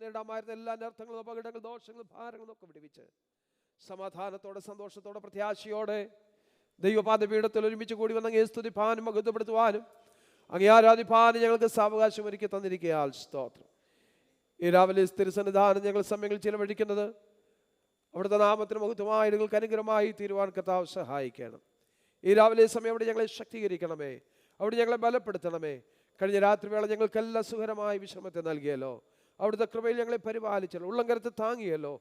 നേടാമായിരുന്ന എല്ലാ അനർത്ഥങ്ങളും, അപകടങ്ങളും, ദോഷങ്ങളും, ഭാരങ്ങളും ഒക്കെ വിടുവിച്ച് സമാധാനത്തോടെ, സന്തോഷത്തോടെ, പ്രത്യാശയോടെ ദൈവപാദപീഠത്തിൽ ഒരുമിച്ച് കൂടി വന്ന് അങ്ങയെ സ്തുതിപ്പാനും മഹത്വപ്പെടുത്തുവാനും അങ്ങേ ആരാധിപ്പാനും ഞങ്ങൾക്ക് സാവകാശം ഒരുക്കി തന്നിരിക്കുകയാൽ സ്തോത്രം. ഈ രാവിലെ തിരുസന്നിധാനം ഞങ്ങൾ സമയങ്ങൾ ചിലവഴിക്കുന്നത് അവിടുത്തെ നാമത്തിന് മഹത്വമായി നിങ്ങൾക്ക് അനുഗ്രഹമായി തീരുവാൻ കർത്താവ് സഹായിക്കണം. ഈ രാവിലെ സമയം അവിടെ ഞങ്ങളെ ശക്തീകരിക്കണമേ, അവിടെ ഞങ്ങളെ ബലപ്പെടുത്തണമേ. കഴിഞ്ഞ രാത്രി വേള ഞങ്ങൾക്കെല്ലാം സുഖകരമായ വിശ്രമത്തെ നൽകിയല്ലോ. അവിടുത്തെ കൃപയിൽ ഞങ്ങളെ പരിപാലിച്ചല്ലോ, ഉള്ളംകരത്ത് താങ്ങിയല്ലോ.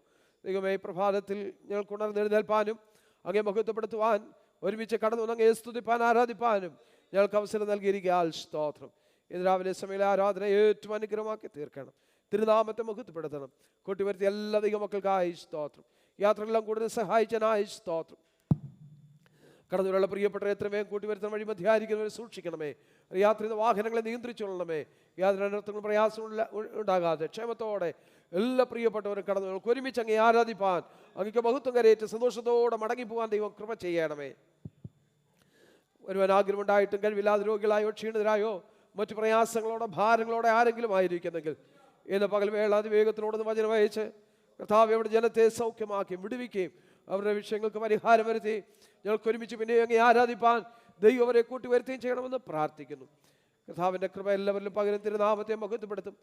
ദൈവമേ, പ്രഭാതത്തിൽ ഞങ്ങൾക്ക് ഉണർന്നെഴുന്നേൽപ്പാനും അങ്ങേ മഹത്വപ്പെടുത്തുവാൻ ഒരുമിച്ച് കടന്നു വന്ന് അങ്ങയെ സ്തുതിപ്പാൻ ആരാധിപ്പാനും ഞങ്ങൾക്ക് അവസരം നൽകിയിരിക്കുകയാൽ സ്തോത്രം. ഇന്ന് രാവിലെ സമയം ആരാധന ഏറ്റവും അനുഗ്രഹമാക്കി തീർക്കണം. തിരുനാമത്തെ മഹത്വപ്പെടുത്തണം. കൂട്ടിവരുത്തി എല്ലാ ദൈവമക്കൾക്കായി സ്തോത്രം. യാത്രകളെല്ലാം കൂടുതൽ സഹായിച്ചനായി സ്തോത്രം. കടന്നുവരുള്ള പ്രിയപ്പെട്ട എത്രമേം കൂട്ടിവരുത്തണം വഴി മധ്യായിരിക്കുന്നവരെ സൂക്ഷിക്കണമേ. യാത്ര വാഹനങ്ങളെ നിയന്ത്രിച്ചുകൊള്ളണമേ. യാതൊരു അനർത്ഥങ്ങളും പ്രയാസങ്ങളും ഉണ്ടാകാതെ ക്ഷേമത്തോടെ എല്ലാ പ്രിയപ്പെട്ടവരും കടന്നു ഒരുമിച്ച് അങ്ങേ ആരാധിപ്പാൻ അങ്ങക്ക് മഹത്വം കരയേറ്റ് സന്തോഷത്തോടെ മടങ്ങിപ്പോവാൻ ദൈവം കൃപ ചെയ്യണമേ. ഒരുവൻ ആഗ്രഹമുണ്ടായിട്ടും കഴിവില്ലാതെ രോഗികളായോ ക്ഷീണിതരായോ മറ്റു പ്രയാസങ്ങളോടെ ഭാരങ്ങളോടെ ആരെങ്കിലും ആയിരിക്കുന്നെങ്കിൽ ഇന്ന് പകൽ വേള അതിവേഗത്തിനോടൊന്ന് വചനം അയച്ച് കർത്താവ് അവിടെ ജനത്തെ സൗഖ്യമാക്കുകയും വിടുവിക്കുകയും അവരുടെ വിഷയങ്ങൾക്ക് പരിഹാരം വരുത്തി ഞങ്ങൾക്ക് ഒരുമിച്ച് പിന്നെ അങ്ങേ ആരാധിപ്പാൻ ദൈവം അവരെ കൂട്ടിവരുത്തുകയും ചെയ്യണമെന്ന് പ്രാർത്ഥിക്കുന്നു. കർത്താവിൻ്റെ കൃപ എല്ലാവരിലും പകരം തിരുനാമത്തെ മഹത്വപ്പെടുത്തും.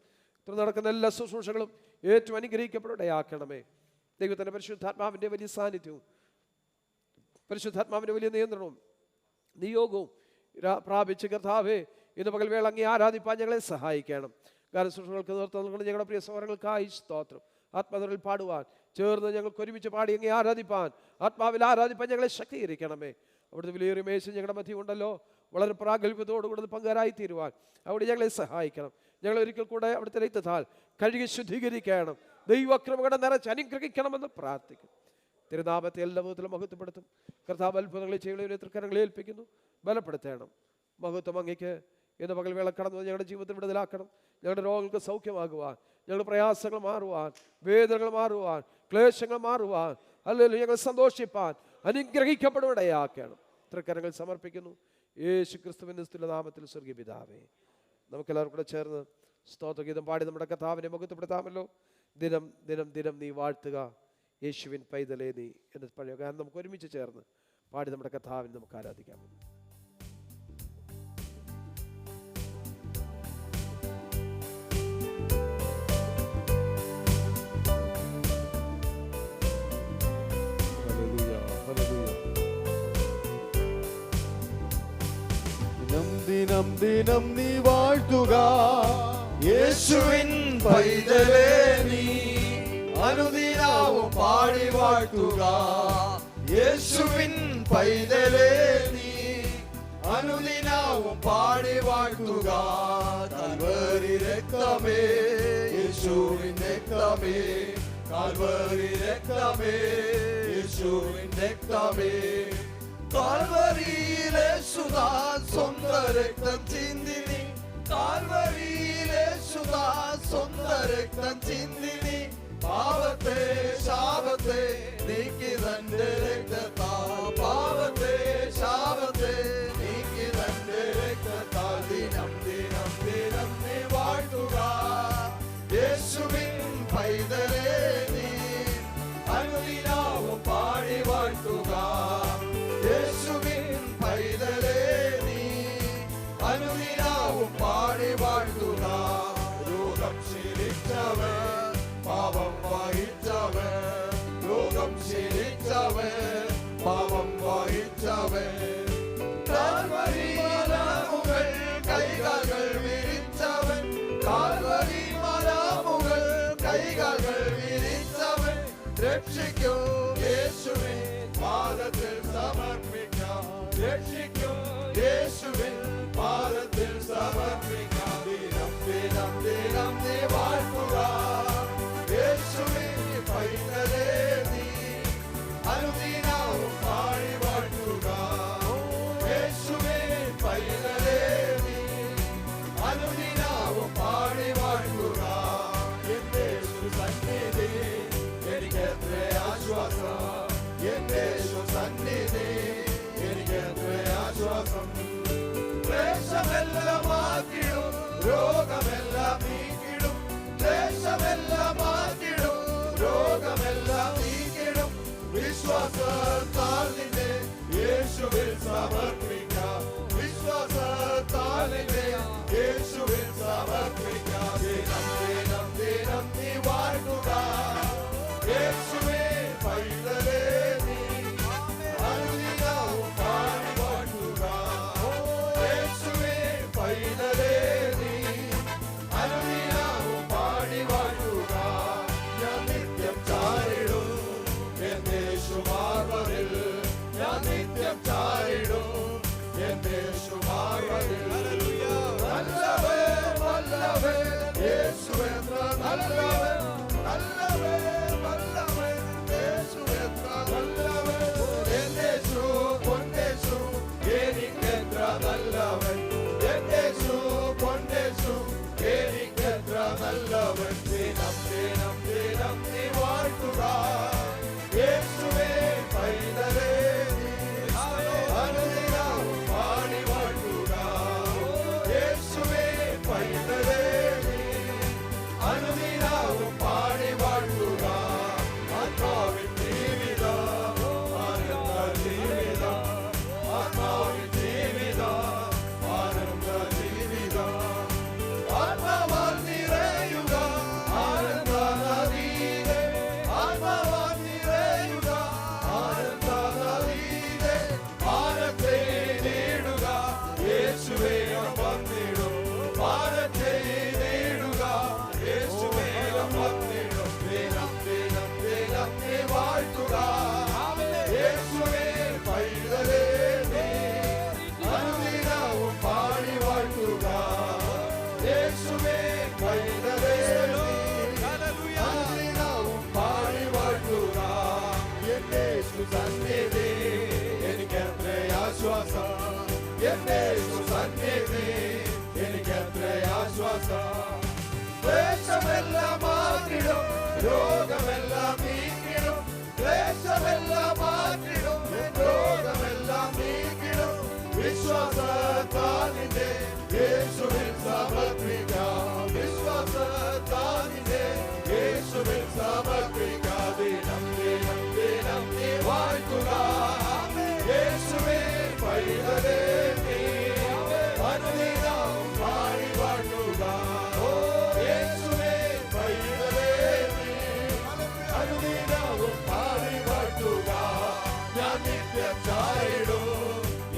നടക്കുന്ന എല്ലാ ശുശ്രൂഷകളും ഏറ്റവും അനുഗ്രഹിക്കപ്പെടയാക്കണമേ. ദൈവത്തിൻ്റെ പരിശുദ്ധാത്മാവിൻ്റെ വലിയ സാന്നിധ്യവും പരിശുദ്ധാത്മാവിൻ്റെ വലിയ നിയന്ത്രണവും നിയോഗവും പ്രാപിച്ച് കർത്താവേ ഇന്ന് പകൽ വേള അങ്ങേ ആരാധിപ്പാൻ ഞങ്ങളെ സഹായിക്കണം. ഗാനശുശ്രൂഷകൾക്ക് നേതൃത്വം നൽകുന്ന ഞങ്ങളുടെ പ്രിയ സഹോദരങ്ങൾക്കായി സ്തോത്രം. ആത്മാവിൽ പാടുവാൻ ചേർന്ന് ഞങ്ങൾക്ക് ഒരുമിച്ച് പാടി അങ്ങേ ആരാധിപ്പാൻ ആത്മാവിൽ ആരാധിപ്പാൻ ഞങ്ങളെ ശക്തീകരിക്കണമേ. അവിടുത്തെ വലിയൊരു മേശ ഞങ്ങളുടെ മധ്യം ഉണ്ടല്ലോ, വളരെ പ്രാഗൽഭ്യത്തോടുകൂടി പങ്കാരായി തീരുവാൻ അവിടെ ഞങ്ങളെ സഹായിക്കണം. ഞങ്ങൾ ഒരിക്കൽ കൂടെ അവിടുത്തെ രക്തത്താൽ കഴുകി ശുദ്ധീകരിക്കണം. ദൈവക്രമകളെ നിറച്ച് അനുഗ്രഹിക്കണമെന്ന് പ്രാർത്ഥിക്കും. തിരുനാമത്തെ എല്ലാ വിധത്തിലും മഹത്വപ്പെടുത്തും. കർത്താവ് അത്ഭുതങ്ങളെ ചെയ്യുന്നവരെ തൃക്കരങ്ങളെ ഏൽപ്പിക്കുന്നു. ബലപ്പെടുത്തണം. മഹത്വം അങ്ങയ്ക്ക് ഇന്ന് പകൽ വേള കടന്നു ഞങ്ങളുടെ ജീവിതത്തിൽ വിടുതലാക്കണം. ഞങ്ങളുടെ രോഗങ്ങൾക്ക് സൗഖ്യമാകുവാൻ, ഞങ്ങളുടെ പ്രയാസങ്ങൾ മാറുവാൻ, വേദനകൾ മാറുവാൻ, ക്ലേശങ്ങൾ മാറുവാൻ, അല്ലെങ്കിൽ ഞങ്ങൾ സന്തോഷിപ്പാൻ അനുഗ്രഹിക്കപ്പെടുവിടയാക്കണം. തൃക്കരങ്ങൾ സമർപ്പിക്കുന്നു യേശു ക്രിസ്തുവിന്റെ നാമത്തിൽ. സ്വർഗീയ പിതാവേ, നമുക്കെല്ലാവർക്കും കൂടെ ചേർന്ന് സ്തോത്രഗീതം പാടി നമ്മുടെ കർത്താവിനെ മഹത്വപ്പെടുത്താമല്ലോ. ദിനം ദിനം ദിനം നീ വാഴ്ത്തുക യേശുവിൻ പൈതലേ നീ എന്ന് പഴയ ഗാനം നമുക്ക് ഒരുമിച്ച് ചേർന്ന് പാടി നമ്മുടെ കർത്താവിനെ നമുക്ക് ആരാധിക്കാം. ദിനം ദിനം നീ വാഴ്ത്തുക യേശുവിൻ പൈതലേ നീ, അനുദിനവും പാടി വാഴ്ത്തുക യേശുവിൻ പൈതലേ നീ, അനുദിനവും പാടി വാഴ്ത്തുക. കാൽവരി രക്തമേ യേശുവിൻ രക്തമേ, കാൽവരി രക്തമേ യേശുവിൻ രക്തമേ, കാൽവരിയിലെ സുതാൻ സ്വന്തം രക്തം ചിന്തിനി, കാൽവരിയിലെ സുതാൻ സ്വന്തം രക്തം ചിന്തിനി, പാവത്തെ ശാപത്തെ നീക്കി തന്റെ രക്തത്താ, പാവത്തെ ശാപത്തെ നീക്കി തന്റെ രക്തത്താ. ദിനം ദിനം ദിനം നീ വാഴ്ത്തുക യേശുവിൻ പൈതലേ നീ, അനുദിനവും പാടി വാഴ്ത്തുക യേശുവിൻ പൈതലേ നീ, അനുദിനവും പാടി വാഴ്ത്തുക. രോഗം ശീലിച്ചവൻ, പാപം വഹിച്ചവൻ, രോഗം ശീലിച്ചവൻ, പാപം വഹിച്ചവൻ, കാൽവരി മലമുകൾ കൈകൾ വിരിച്ചവൻ, കാൽവരി മലമുകൾ കൈകൾ വിരിച്ചവൻ, രക്ഷിക്കും യേശുവിൻ പാദത്തിൽ സമർപ്പിക്കാം, രക്ഷിക്കും യേശുവിൻ പാദത്തിൽ സമർപ്പിക്കാം. ദിനം ദിനം ദിനം നീ വാഴ്ത്തുക യേശുവിൻ പൈതലേ നീ, അനുദിനവും പാടി വാഴ്ത്തുക യേശുവിൻ പൈതലേ നീ, അനുദിനവും പാടി വാഴ്ത്തുക. എന്റെ സന്നിധി എനിക്ക് എത്ര ആശ്വാസം, എന്റെ സന്നിധി എനിക്ക് എത്ര ആശ്വാസം. ക്ലേശമെല്ലാം മാറ്റിടും, രോഗമെല്ലാം നീക്കിടും, ക്ലേശം ക്ലേശമെല്ലാം മാറ്റിടും, രോഗമെല്ലാം നീക്കിടും. വിശ്വാസത്താൽ നിന്നെ യേശുവിൽ സമർപ്പിക്കാം, വിശ്വാസത്താൽ നിന്നെ യേശുവിൽ സമർപ്പിക്കാം. ദിനം ദിനം ദിനം നീ വാഴ്ത്തുക യേശുവേ പൈതലേ നീ, അനുദിനവും പാടി വാഴ്ത്തുക യേശുവേ പൈതലേ നീ, അനുദിനവും പാടി വാഴ്ത്തുക. ഞാൻ നിത്യം ചാരിടും എന്റെ യേശുമാർവരിൽ, ഞാൻ നിത്യം ചാരിടും എന്റെ യേശുമാർവരിൽ. നല്ലവൻ നല്ലവൻ യേശു എത്ര നല്ലവൻ, നല്ലവൻ നല്ലവൻ യേശു എത്ര നല്ലവൻ. എന്റെ യേശു പൊന്നേശു എനിക്കെത്ര നല്ലവൻ, എന്റെ യേശു പൊന്നേശു എനിക്കെത്ര നല്ലവൻ. ദിനം ദിനം ദിനം നീ വാഴ്ത്തുക യേശുവേ പൈതലേ നീ, അനുദിനവും പാടി വാഴ്ത്തുക യേശുവേ പൈതലേ നീ, അനുദിനവും പാടി വാഴ്ത്തുക. ആത്മാവിൻ ജീവിതം ആനന്ദ ജീവിതം, ആത്മാവിൻ ജീവിതം ആനന്ദ ജീവിതം. ആത്മാവാൽ നിറയുക ആനന്ദ നദിയിലെ, ആത്മാവാൽ നിറയുക ആനന്ദ നദിയിലെ. പാനത്തെ നേടുക യേശുവേ വന്നിടും, പാനത്തെ നേടുക യേശുവേ വന്നിടും. ദിനം ദിനം ദിനം നീ വാഴ്ത്തുക യേശുവേ പൈതലേ നീ, അനുദിനവും പാടി വാഴ്ത്തുക യേശുവേ പൈതലേ നീ, അനുദിനവും പാടി വാഴ്ത്തുക. എന്റെ യേശു സന്നിധി എനിക്കെത്ര ആശ്വാസം, എന്റെ യേശു സന്നിധി എനിക്കെത്ര ആശ്വാസം. ക്ലേശമെല്ലാം മാറ്റിടും, രോഗമെല്ലാം നീക്കിടും, ക്ലേശമെല്ലാം മാറ്റിടും, രോഗമെല്ലാം നീക്കിടും. വിശ്വാസത്താൽ നിന്നെ യേശുവിൽ സമർപ്പിക്കാം, വിശ്വാസത്താൽ നിന്നെ യേശുവിൽ സമർപ്പിക്കാം. ദിനം ദിനം ദിനം നീ വാഴ്ത്തുക യേശുവേ പൈതലേ നീ, അനുദിനവും പാടി വാഴ്ത്തുക യേശുവേ പൈതലേ നീ, അനുദിനവും പാടി വാഴ്ത്തുക. ഞാൻ നിത്യം ചാരിടും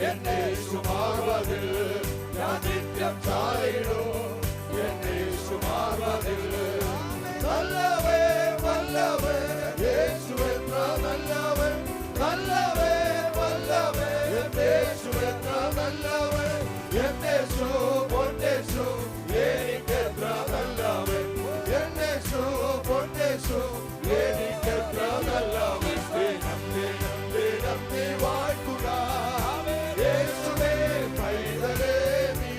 എന്റെ യേശുമാർവരിൽ, ഞാൻ നിത്യം ചാരിടും എന്റെ യേശുമാർവരിൽ. നല്ലവൻ നല്ലവൻ യേശു എത്ര നല്ലവൻ, നല്ലവൻ നല്ലവൻ എന്റെ യേശു എത്ര നല്ലവൻ. എന്റെ യേശു പൊന്നേശു എനിക്കെത്ര നല്ലവൻ, എന്റെ യേശു പൊന്നേശു എനിക്കെത്ര നല്ലവൻ. ദിനം ദിനം ദിനം നീ വാഴ്ത്തുക യേശുവേ പൈതലേ നീ,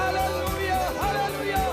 Hallelujah, hallelujah.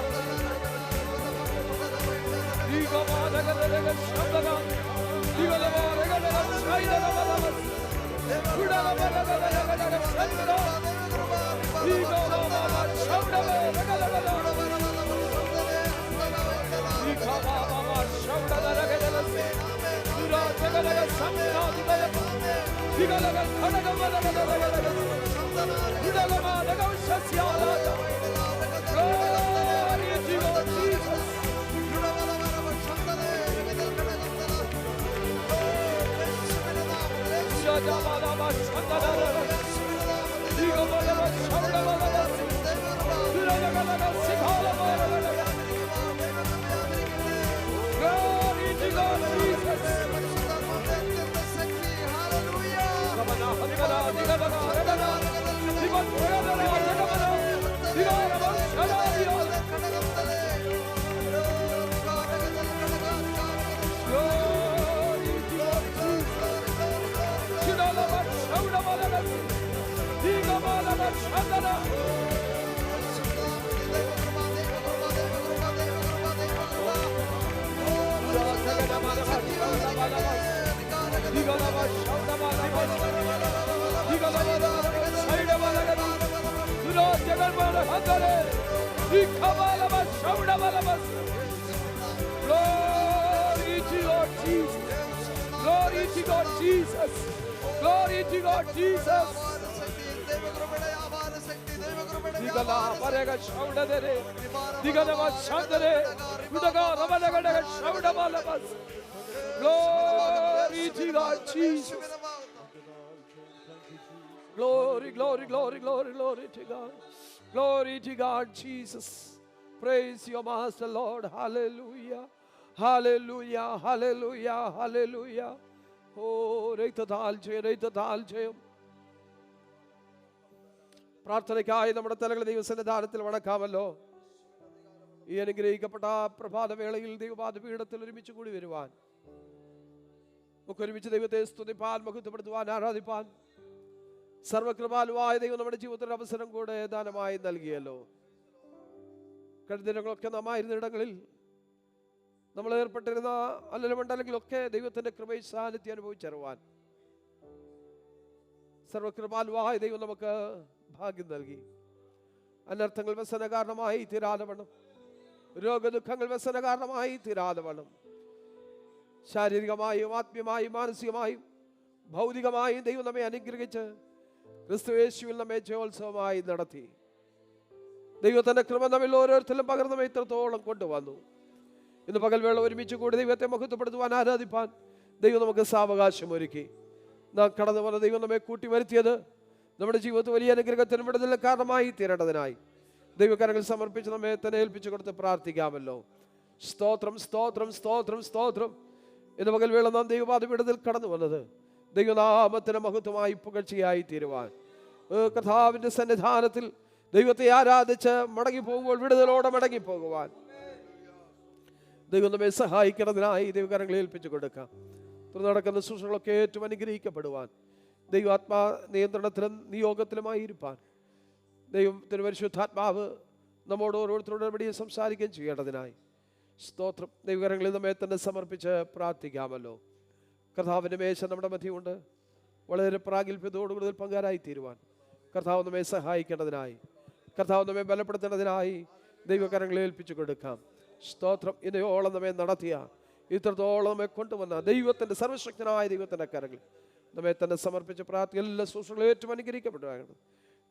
Glory to Lord Jesus. Glory to God Jesus. Glory to God Jesus. Digala parega shaudadere. Digala vashandere. Udaga rabalagadaga shaudabalabas. Glory to God Jesus. Glory, glory, glory, glory, glory to God. Glory to God Jesus. Praise your Master Lord. Hallelujah. Hallelujah. Hallelujah. Hallelujah. Oh, രക്തതാൽജയം. പ്രാർത്ഥനയ്ക്കായി നമ്മുടെ തലകളെ ദൈവസന്നിധാനത്തിൽ വണക്കാമല്ലോ. ഈ അനുഗ്രഹിക്കപ്പെട്ട പ്രഭാതവേളയിൽ ദൈവപാദപീഠത്തിൽ ഒരുമിച്ച് കൂടി വരുവാൻ, നമുക്ക് ഒരുമിച്ച് ദൈവത്തെ സ്തുതിപ്പാൻ, മഹത്വപ്പെടുത്തുവാൻ, ആരാധിപ്പാൻ സർവകൃപാലുവായ ദൈവം നമ്മുടെ ജീവിതത്തിൽ അവസരം കൂടെ ദാനമായി നൽകിയല്ലോ. കഴിഞ്ഞ ദിനങ്ങളൊക്കെ നാം ആയിരുന്ന ഇടങ്ങളിൽ നമ്മൾ ഏർപ്പെട്ടിരുന്ന അല്ലലുമണ്ടല്ലെങ്കിലൊക്കെ ദൈവത്തിന്റെ കൃപയും സാന്നിധ്യം അനുഭവിച്ചറിവാൻ സർവകൃപാലുവായ ദൈവം നമുക്ക് ഭാഗ്യം നൽകി. അനർത്ഥങ്ങൾ വ്യസന കാരണമായി തീരാതെ വണ്ണം, രോഗദുഃഖങ്ങൾ വ്യസന കാരണമായി തീരാതെ വണ്ണം, ശാരീരികമായും ആത്മീയമായും മാനസികമായും ഭൗതികമായും ദൈവം നമ്മെ അനുഗ്രഹിച്ച് ക്രിസ്തുയേശുവിൽ നമ്മെ ജയോത്സവമായി നടത്തി. ദൈവത്തിന്റെ കൃപ നമ്മിൽ ഓരോരുത്തരും പകർന്നവ ഇത്രത്തോളം കൊണ്ടുവന്നു. ഇന്ന് പകൽവേള ഒരുമിച്ച് കൂടി ദൈവത്തെ മഹത്വപ്പെടുത്തുവാൻ, ആരാധിപ്പാൻ ദൈവം നമുക്ക് സാവകാശം ഒരുക്കി. നാം കടന്നു വന്ന ദൈവം നമ്മെ കൂട്ടി വരുത്തിയത് നമ്മുടെ ജീവിതത്തിൽ വലിയ അനുഗ്രഹത്തിനും വിടുതലിന് കാരണമായി തീരേണ്ടതിനായി ദൈവകരങ്ങൾ സമർപ്പിച്ച് നമ്മെ തന്നെ ഏൽപ്പിച്ചു കൊടുത്ത് പ്രാർത്ഥിക്കാമല്ലോ. സ്തോത്രം, സ്തോത്രം, സ്തോത്രം, സ്തോത്രം. ഇന്ന് പകൽവേള നാം ദൈവപാത വിടുതൽ കടന്നു വന്നത് ദൈവനാമത്തിന് മഹത്വമായി പുകഴ്ചയായി തീരുവാൻ, കർത്താവിന്റെ സന്നിധാനത്തിൽ ദൈവത്തെ ആരാധിച്ച് മടങ്ങി പോകുമ്പോൾ വിടുതലോടെ മടങ്ങി പോകുവാൻ ദൈവം നമ്മെ സഹായിക്കുന്നതിനായി ദൈവകരങ്ങളെ ഏൽപ്പിച്ചു കൊടുക്കാം. തുടർന്ന് നടക്കുന്ന ശുശ്രൂഷകളൊക്കെ ഏറ്റവും അനുഗ്രഹിക്കപ്പെടുവാൻ, ദൈവാത്മാ നിയന്ത്രണത്തിലും നിയോഗത്തിലുമായി ഇരുപ്പാൻ ദൈവത്തിന് പരിശുദ്ധാത്മാവ് നമ്മോട് ഓരോരുത്തരോട് ഇടപെടിയും സംസാരിക്കുകയും ചെയ്യേണ്ടതിനായി സ്തോത്രം. ദൈവകരങ്ങളിൽ നമ്മെ തന്നെ സമർപ്പിച്ച് പ്രാർത്ഥിക്കാമല്ലോ. കർത്താവിൻ്റെ മേശ നമ്മുടെ മധ്യമുണ്ട്. വളരെ പ്രാഗൽഭ്യത്തോടു കൂടുതൽ പങ്കാരായി തീരുവാൻ കർത്താവ് നമ്മെ സഹായിക്കേണ്ടതിനായി, കർത്താവ് നമ്മെ ബലപ്പെടുത്തേണ്ടതിനായി ദൈവകരങ്ങളെ ഏൽപ്പിച്ചു കൊടുക്കാം. സ്തോത്രം. ഇന്നയോളം നമ്മെ നടത്തിയ, ഇത്രത്തോളം നമ്മെ കൊണ്ടുവന്ന ദൈവത്തിൻ്റെ സർവശക്തനായ ദൈവത്തിൻ്റെ കരങ്ങൾ നമ്മെ തന്നെ സമർപ്പിച്ച് പ്രാർത്ഥിക്കുക. എല്ലാ ശുശ്രൂഷകളും ഏറ്റവും അനുഗ്രഹിക്കപ്പെടുകയാണ്.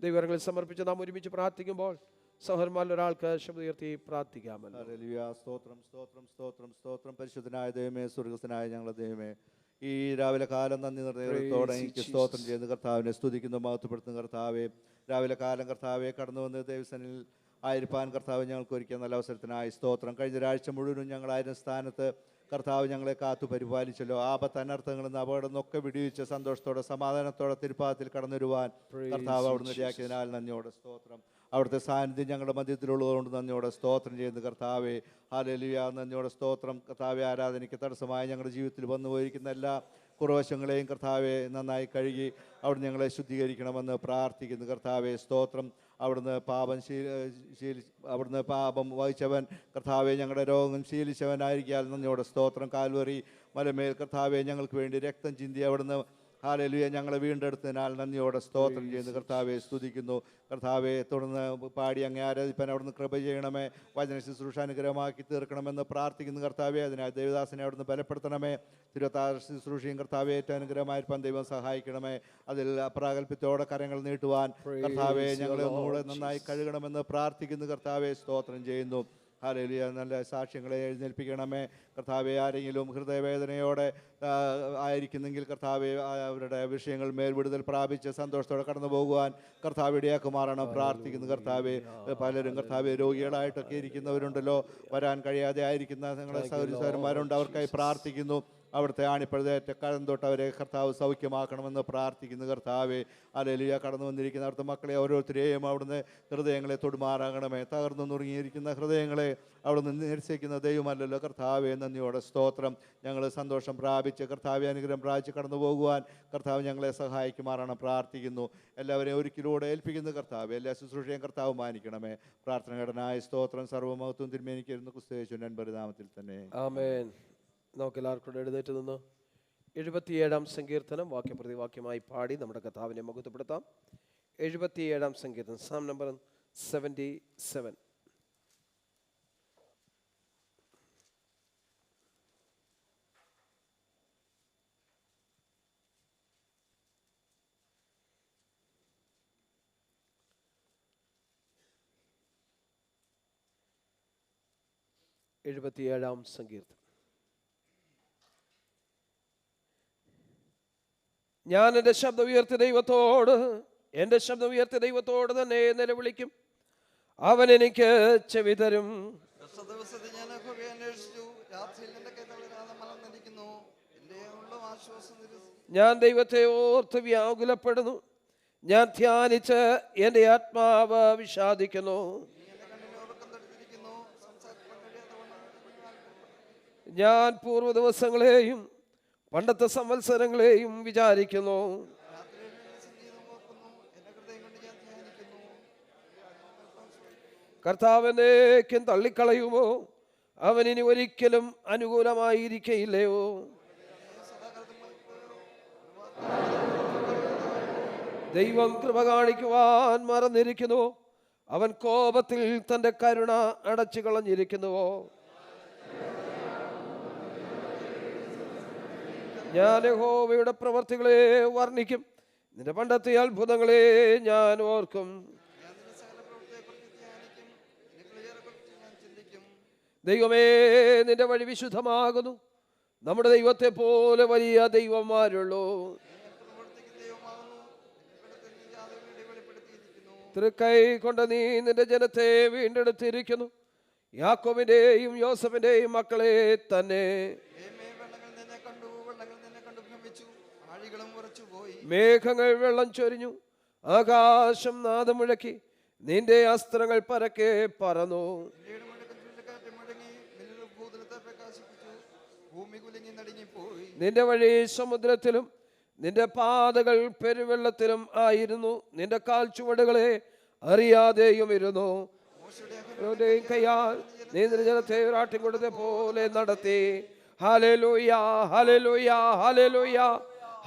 ദൈവകരങ്ങളിൽ സമർപ്പിച്ച് നാം ഒരുമിച്ച് പ്രാർത്ഥിക്കുമ്പോൾ സഹോദരന്മാരിൽ ഒരാൾക്ക് ശബ്ദം ഉയർത്തി പ്രാർത്ഥിക്കാമല്ലോ. ഹല്ലേലൂയ. സ്തോത്രം, സ്തോത്രം, സ്തോത്രം, സ്തോത്രം. പരിശുദ്ധനായ ദൈവമേ, സ്വർഗ്ഗസ്ഥനായ ഞങ്ങളുടെ ദൈവമേ, ഈ രാവിലെ കാലം നന്ദി നിർദ്ദയത്തോടെ എനിക്ക് സ്തോത്രം ചെയ്യുന്ന കർത്താവിനെ സ്തുതിക്കുന്നു, മഹത്വപ്പെടുത്തുന്ന കർത്താവെ, രാവിലെ കാലം കർത്താവെ കടന്നു വന്ന് ദൈവസനിൽ ആയിരിക്കാൻ കർത്താവ് ഞങ്ങൾക്ക് ഒരുക്കിയ നല്ല അവസരത്തിനായി സ്തോത്രം. കഴിഞ്ഞ ഒരാഴ്ച മുഴുവനും ഞങ്ങളായിരുന്ന സ്ഥാനത്ത് കർത്താവ് ഞങ്ങളെ കാത്തു പരിപാലിച്ചല്ലോ. ആപത്ത് അനർത്ഥങ്ങളിൽ നിന്ന് അപകടം നിന്നൊക്കെ വിടുവിച്ച് സന്തോഷത്തോടെ സമാധാനത്തോടെ തിരുപ്പാദത്തിൽ കടന്നു വരുവാൻ കർത്താവ് അവിടുന്ന് ഇടയാക്കിയതിനാൽ നന്ദിയോടെ സ്തോത്രം. അവിടുത്തെ സാന്നിധ്യം ഞങ്ങളുടെ മധ്യത്തിലുള്ളതുകൊണ്ട് നന്ദിയോടെ സ്തോത്രം ചെയ്യുന്നു കർത്താവെ. ഹല്ലേലൂയ, നന്ദിയോടെ സ്തോത്രം. കർത്താവെ, ആരാധനയ്ക്ക് തടസ്സമായി ഞങ്ങളുടെ ജീവിതത്തിൽ വന്നു പോയിരിക്കുന്ന എല്ലാ കുറവശങ്ങളെയും കർത്താവെ നന്നായി കഴുകി അവിടുന്ന് ഞങ്ങളെ ശുദ്ധീകരിക്കണമെന്ന് പ്രാർത്ഥിക്കുന്നു കർത്താവെ. സ്തോത്രം. അവിടുന്ന് അവിടുന്ന് പാപം വഹിച്ചവൻ കർത്താവെ, ഞങ്ങളുടെ രോഗം ശീലിച്ചവനായിരിക്കാൽ നന്ദിയോടെ സ്തോത്രം. കാൽവറി മലമേൽ കർത്താവെ ഞങ്ങൾക്ക് വേണ്ടി രക്തം ചിന്തി അവിടുന്ന് ഹല്ലേലൂയ ഞങ്ങളെ വീണ്ടെടുത്തതിനാൽ നന്ദിയോടെ സ്തോത്രം ചെയ്യുന്നു കർത്താവെ. സ്തുതിക്കുന്നു കർത്താവെ. തുടർന്ന് പാടി അങ്ങേ ആരാധിപ്പാൻ അവിടുന്ന് കൃപ ചെയ്യണമേ. വചന ശുശ്രൂഷ അനുഗ്രഹമാക്കി തീർക്കണമെന്ന് പ്രാർത്ഥിക്കുന്നു കർത്താവെ. അതിനായി ദേവദാസനെ അവിടുന്ന് ബലപ്പെടുത്തണമേ. 26 ശുശ്രൂഷയും കർത്താവെ ഏറ്റവും അനുഗ്രഹമായിരിക്കാൻ ദൈവം സഹായിക്കണമേ. അതിൽ പ്രാഗൽഭ്യത്തോടെ കരങ്ങൾ നീട്ടുവാൻ കർത്താവെ ഞങ്ങളെ ഒന്നുകൂടെ നന്നായി കഴുകണമെന്ന് പ്രാർത്ഥിക്കുന്നു കർത്താവെ. സ്തോത്രം ചെയ്യുന്നു. ഹല്ലേലൂയ. നല്ല സാക്ഷ്യങ്ങളെ എഴുന്നേൽപ്പിക്കണമേ കർത്താവെ. ആരെങ്കിലും ഹൃദയവേദനയോടെ ആയിരിക്കുന്നെങ്കിൽ കർത്താവെ അവരുടെ വിഷയങ്ങൾ മേൽവിടുതൽ പ്രാപിച്ച് സന്തോഷത്തോടെ കടന്നു പോകുവാൻ കർത്താവ് ഇടയാക്കുമാറാണ് പ്രാർത്ഥിക്കുന്നു കർത്താവെ. പലരും കർത്താവെ രോഗികളായിട്ടൊക്കെ ഇരിക്കുന്നവരുണ്ടല്ലോ, വരാൻ കഴിയാതെ ആയിരിക്കുന്ന നിങ്ങളുടെ സഹോദരന്മാരുണ്ട്, അവർക്കായി പ്രാർത്ഥിക്കുന്നു. അവിടുത്തെ ആണിപ്പഴുതേറ്റ കടം തൊട്ട് അവരെ കർത്താവ് സൗഖ്യമാക്കണമെന്ന് പ്രാർത്ഥിക്കുന്നു കർത്താവെ. ഹല്ലേലൂയ. കടന്നു വന്നിരിക്കുന്ന അവിടുത്തെ മക്കളെ ഓരോരുത്തരെയും അവിടുന്ന് ഹൃദയങ്ങളെ തൊടുമാറാകണമേ. തകർന്നു നുറുങ്ങിയിരിക്കുന്ന ഹൃദയങ്ങളെ അവിടുന്ന് നിരസിക്കുന്ന ദൈവമല്ലല്ലോ കർത്താവെ. നന്ദിയോടെ സ്തോത്രം. ഞങ്ങൾ സന്തോഷം പ്രാപിച്ച് കർത്താവെ അനുഗ്രഹം പ്രാപിച്ച് കടന്നു പോകുവാൻ കർത്താവ് ഞങ്ങളെ സഹായിക്കുമാറാണ് പ്രാർത്ഥിക്കുന്നു. എല്ലാവരെയും ഒരിക്കലൂടെ ഏൽപ്പിക്കുന്നു കർത്താവെ. എല്ലാ ശുശ്രൂഷയും കർത്താവ് മാനിക്കണമേ. പ്രാർത്ഥനഘടനായ സ്തോത്രം സർവ്വമഹത്വം തിരുമേനിക്കായിരുന്നു ക്രിസ്തുയേശുവിൻ പരിനാമത്തിൽ തന്നെ. ആമേൻ. നമുക്ക് എല്ലാവർക്കും എഴുന്നേറ്റ് നിന്ന് 77-ാം സങ്കീർത്തനം വാക്യപ്രതി വാക്യമായി പാടി നമ്മുടെ കർത്താവിനെ മഹത്വപ്പെടുത്താം. 77-ാം സങ്കീർത്തനം, സാം നമ്പർ 77. എഴുപത്തിയേഴാം സങ്കീർത്തനം. ഞാൻ എൻ്റെ ശബ്ദം ഉയർത്തി ദൈവത്തോട് തന്നെ നിലവിളിക്കും, അവൻ എനിക്ക് ചെവി തരും. ഞാൻ ദൈവത്തെ ഓർത്ത് വ്യാകുലപ്പെടുന്നു, ഞാൻ ധ്യാനിച്ച് എൻ്റെ ആത്മാവ് വിഷാദിക്കുന്നു. ഞാൻ പൂർവ്വ ദിവസങ്ങളെയും പണ്ടത്തെ സംവത്സരങ്ങളെയും വിചാരിക്കുന്നു. കർത്താവിനേക്കും തള്ളിക്കളയുമോ? അവൻ ഇനി ഒരിക്കലും അനുകൂലമായിരിക്കയില്ലയോ? ദൈവം കൃപ കാണിക്കുവാൻ മറന്നിരിക്കുന്നു, അവൻ കോപത്തിൽ തൻ്റെ കരുണ അടച്ചു കളഞ്ഞിരിക്കുന്നുവോ? ഞാൻ യഹോവയുടെ പ്രവർത്തികളെ വർണ്ണിക്കും, നിന്റെ പണ്ടത്തെ അത്ഭുതങ്ങളെ ഞാൻ ഓർക്കും. ദൈവമേ, നിന്റെ വഴി വിശുദ്ധമാകുന്നു, നമ്മുടെ ദൈവത്തെ പോലെ വലിയ ദൈവന്മാരുള്ളൂ. തൃക്കൈ കൊണ്ട് നീ നിന്റെ ജനത്തെ വീണ്ടെടുത്തിരിക്കുന്നു, യാക്കോബിന്റെയും യോസഫിന്റെയും മക്കളെ തന്നെ. മേഘങ്ങൾ വെള്ളം ചൊരിഞ്ഞു, ആകാശം നാദം മുഴക്കി, നിന്റെ അസ്ത്രങ്ങൾ പരക്കെ പറന്നു. നിന്റെ വഴി സമുദ്രത്തിലും നിന്റെ പാതകൾ പെരുവെള്ളത്തിലും ആയിരുന്നു, നിന്റെ കാൽ ചുവടുകളെ അറിയാതെയും ഇരുന്നു. കയ്യാൽ നീ നിന്റെ ജനത്തെ ഒരാട്ടിൻകൂട്ടത്തെ പോലെ നടത്തി. Hallelujah, hallelujah, hallelujah,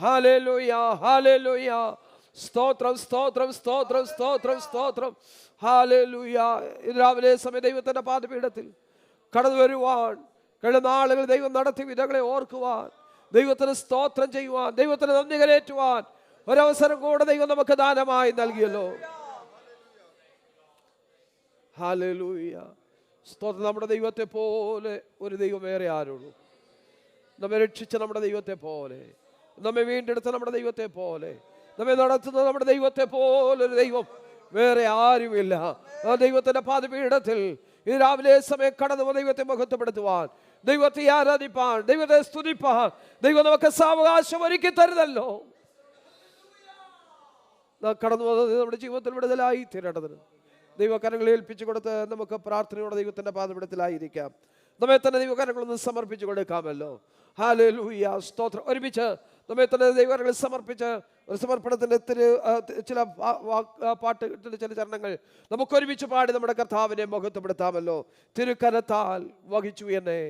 hallelujah, hallelujah. സ്തോത്രം, സ്തോത്രം, സ്തോത്രം, സ്തോത്രം, സ്തോത്രം. ഹല്ലേലൂയ. ഇന്ന് രാവിലെ സമയം ദൈവത്തിന്റെ പാദപീഠത്തിൽ കടന്നു വരുവാൻ, കഴിഞ്ഞ നാളുകൾ ദൈവം നടത്തിയ വിധങ്ങളെ ഓർക്കുവാൻ, ദൈവത്തിന് സ്തോത്രം ചെയ്യുവാൻ, ദൈവത്തിന് നന്ദി കരേറ്റുവാൻ ഒരവസരം കൂടെ ദൈവം നമുക്ക് ദാനമായി നൽകിയല്ലോ. ഹല്ലേലൂയ. സ്തോത്രം. നമ്മുടെ ദൈവത്തെ പോലെ ഒരു ദൈവം വേറെ ആരുള്ളൂ? നമ്മെ രക്ഷിച്ച നമ്മുടെ ദൈവത്തെ പോലെ, നമ്മെ വീണ്ടെടുത്ത നമ്മുടെ ദൈവത്തെ പോലെ, നമ്മെ നടത്തുന്ന നമ്മുടെ ദൈവത്തെ പോലൊരു ദൈവം വേറെ ആരുമില്ല. ആ ദൈവത്തിന്റെ പാദപീഠത്തിൽ ഈ രാവിലെ സമയം കടന്നു ദൈവത്തെ മഹത്വപ്പെടുത്തുവാൻ ദൈവത്തെ ആരാധിപ്പാൻ, ദൈവത്തെ സ്തുതിപ്പാൻ ദൈവം നമുക്ക് സാവകാശം ഒരുക്കി തരുന്നല്ലോ. കടന്നു വന്നത് നമ്മുടെ ജീവിതത്തിൽ വിടുതലായി തീരേണ്ടതിന് ദൈവകരങ്ങളെ ഏൽപ്പിച്ചു കൊടുത്ത് നമുക്ക് പ്രാർത്ഥനയോടെ ദൈവത്തിൻ്റെ പാദപീഠത്തിലായിരിക്കാം. നമ്മെ തന്നെ ദൈവകരങ്ങളൊന്ന് സമർപ്പിച്ചു കൊടുക്കാമല്ലോ. ഹല്ലേലൂയ, സ്തോത്രം. ഒരുമിച്ച് നമ്മെ തന്നെ ദൈവകരങ്ങളിൽ സമർപ്പിച്ച് ഒരു സമർപ്പണത്തിൻ്റെ ചില പാട്ട്, ചില ചരണങ്ങൾ നമുക്കൊരുമിച്ച് പാടി നമ്മുടെ കർത്താവിനെ മഹത്വപ്പെടുത്താമല്ലോ. തിരുക്കരത്താൽ വഹിച്ചു എന്നെ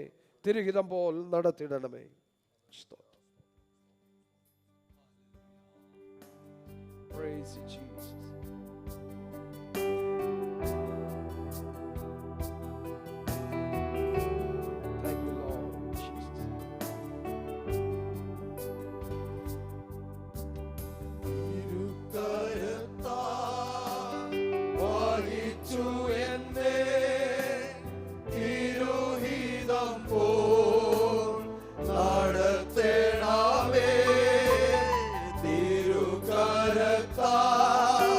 തിരുഹിതം പോൽ നടത്തിയിടണമേ. Praise you, Jesus. Thank you, Lord Jesus. വഹിച്ചു എന്നെ തിരുഹിതം പോൽ നടത്തേണമേ. തിരുകരത്താൽ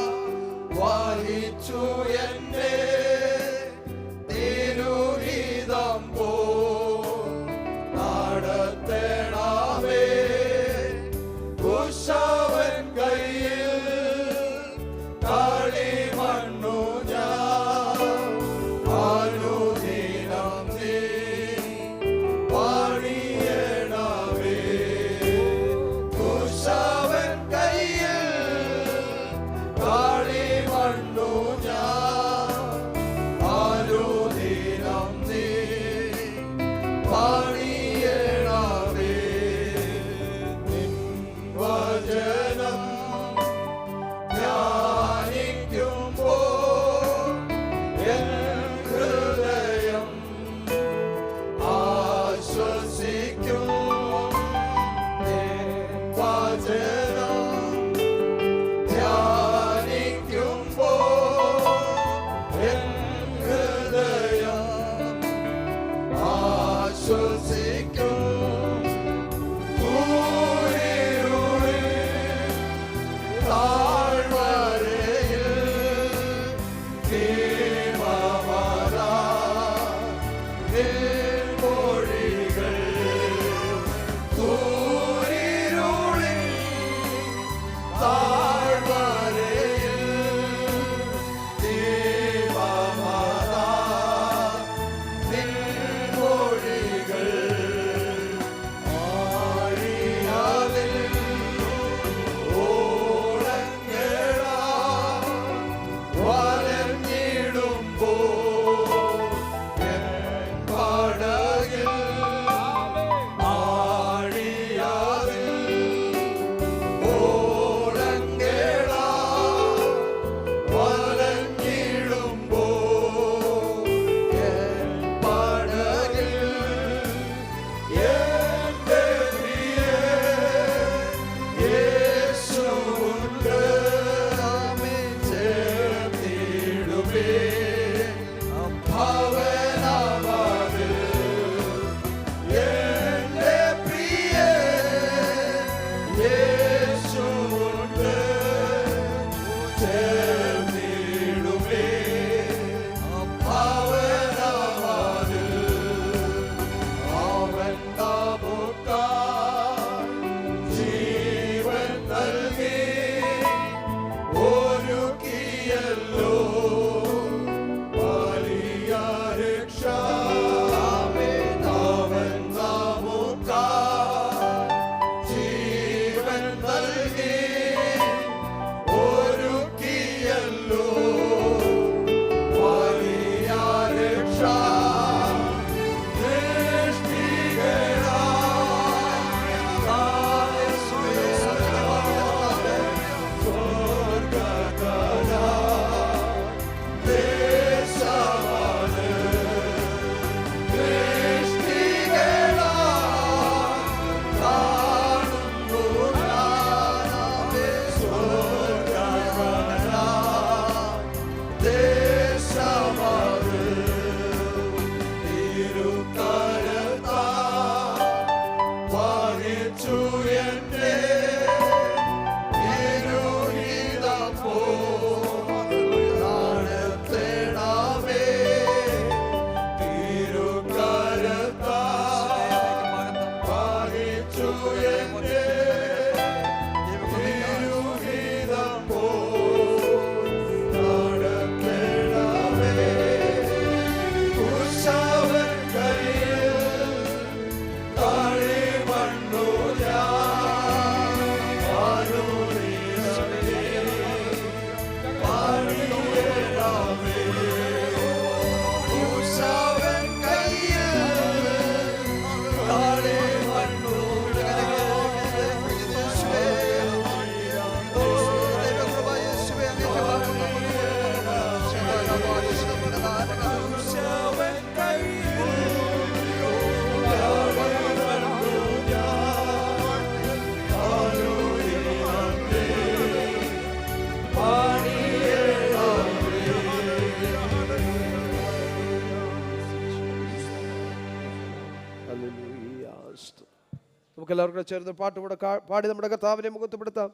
നമുക്കെല്ലാവർക്കും ചേർന്ന് പാട്ട് കൂടെ പാടി നമ്മുടെ കർത്താവിനെ മുഖത്തുപെടുത്താം.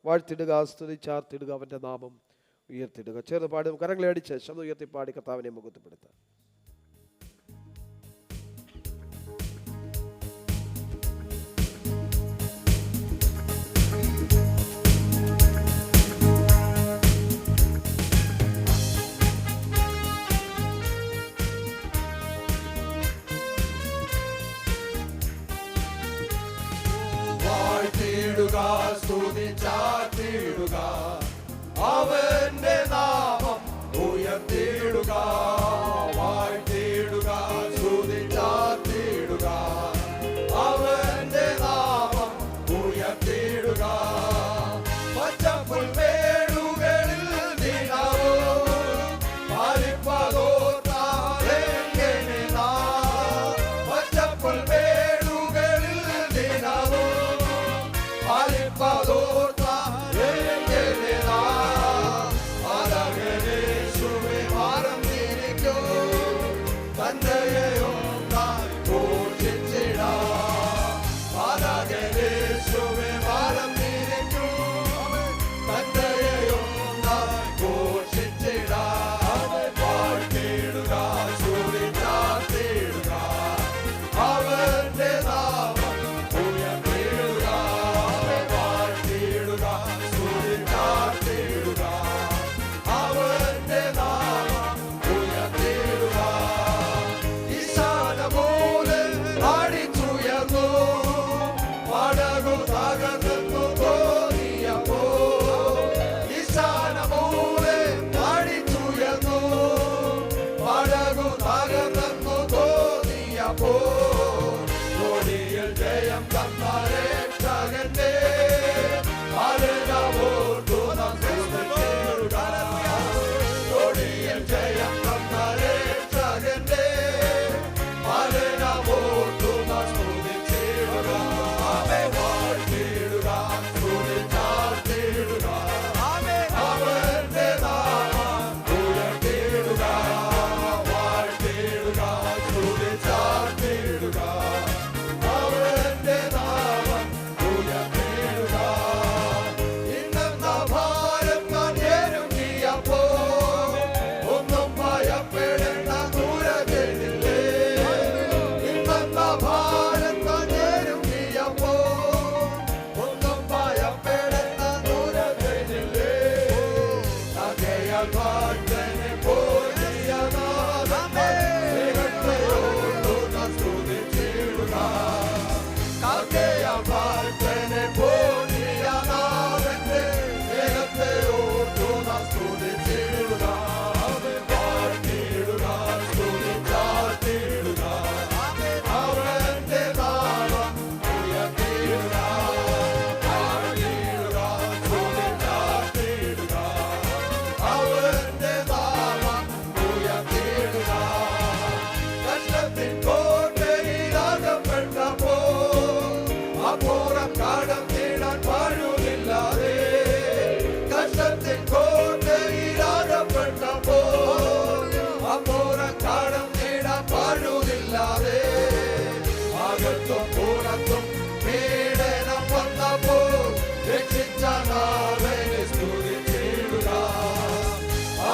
വാഴ്ത്തിടുക, സ്തുതിച്ചാർത്തിടുക, അവൻ്റെ നാമം ഉയർത്തിടുക. ചേർന്ന് പാടി നമുക്ക് കരങ്ങളെ അടിച്ച് ശബ്ദം ഉയർത്തി പാടി കർത്താവിനെ മുഖത്തുപെടുത്താം. സ്തുതിച്ചാർത്തിടുക, അവന്റെ നാമം ഉയർത്തിടുക. വാഴ്ത്തിടുക, സ്തുതിച്ചാർത്തിടുക, അവന്റെ നാമം ഉയർത്തിടുക. പച്ചപ്പുൽമേടുകളിൽ ദിനവും പാലിപ്പതോർത്താലെങ്ങനെ നാം. പച്ചപ്പുൽമേടുകളിൽ ദിനവും പാലിപ്പതോർത്താലെങ്ങനെ നാം. അരകനേശുവേ മാറം നിനക്കോ തന്നെയോ നാം ഘോഷിച്ചിടാം. അരകനേശുവേ മാറം നിനക്കോ തന്നെയോ നാം ഘോഷിച്ചിടാം. വാഴ്ത്തിടുക, സ്തുതിച്ചാർത്തിടുക, അവന്റെ നാമം ഉയർത്തിടുക. വാഴ്ത്തിടുക, സ്തുതിച്ചാർത്തിടുക, അവന്റെ നാമം ഉയർത്തിടുക. ഈശാനമൂലം അടിച്ചുയർന്നു, പടകു തകർന്നു തോന്നിയപ്പോ. ഈശാനമൂലം അടിച്ചുയർന്നു, പടകു തകർന്നു തോന്നിയപ്പോ. കൊടിയിൽ ജയം തന്ന രക്ഷകന്റെ മരണമോർത്തു നാം സ്തുതിച്ചിടുക. കൊടിയിൽ ജയം തന്ന രക്ഷകന്റെ മരണമോർത്തു നാം സ്തുതിച്ചിടുക. അവനെ വാഴ്ത്തിടുക, സ്തുതിച്ചാർത്തിടുക, അവന്റെ നാമം ഉയർത്തിടുക. വാഴ്ത്തിടുക, സ്തുതിച്ചാർത്തിടുക, അവന്റെ നാമം ഉയർത്തിടുക. ഇന്നെന്ന ഭാരം താൻ ഞെരുങ്ങിയപ്പോ ഒന്നും ഭയപ്പെടേണ്ട ദൂരകനില്ലേ. ഇന്നെന്ന ഭാരം താൻ ഞെരുങ്ങിയപ്പോ ഒന്നും ഭയപ്പെടേണ്ട ദൂരകനില്ലേ. തകയാൽ ഭക്തനെ പോറ്റിയ നാഥന്റെ സ്നേഹത്തെയോർത്തു നാം സ്തുതിച്ചിടുക. തകയാൽ ഭക്തനെ പോറ്റിയ നാഥന്റെ സ്നേഹത്തെയോർത്തു നാം സ്തുതിച്ചിടുക. വാഴ്ത്തിടുക, സ്തുതിച്ചാർത്തിടുക, അവന്റെ നാമം ഉയർത്തിടുക. വാഴ്ത്തിടുക, സ്തുതിച്ചാർത്തിടുക, അവന്റെ നാമം ഉയർത്തിടുക. കഷ്ടത്തിൻ കോട്ടയിലകപ്പെട്ടപ്പോ അപ്പുറം കടന്നിടാൻ പഴുതില്ലാതെ. കഷ്ടത്തിൻ കോട്ടയിലകപ്പെട്ടപ്പോ അപ്പുറം കടന്നിടാൻ പഴുതില്ലാതെ. അകത്തും പുറത്തും പീഡനം വന്നപ്പോ രക്ഷിച്ച നാഥനെ സ്തുതിച്ചിടുക.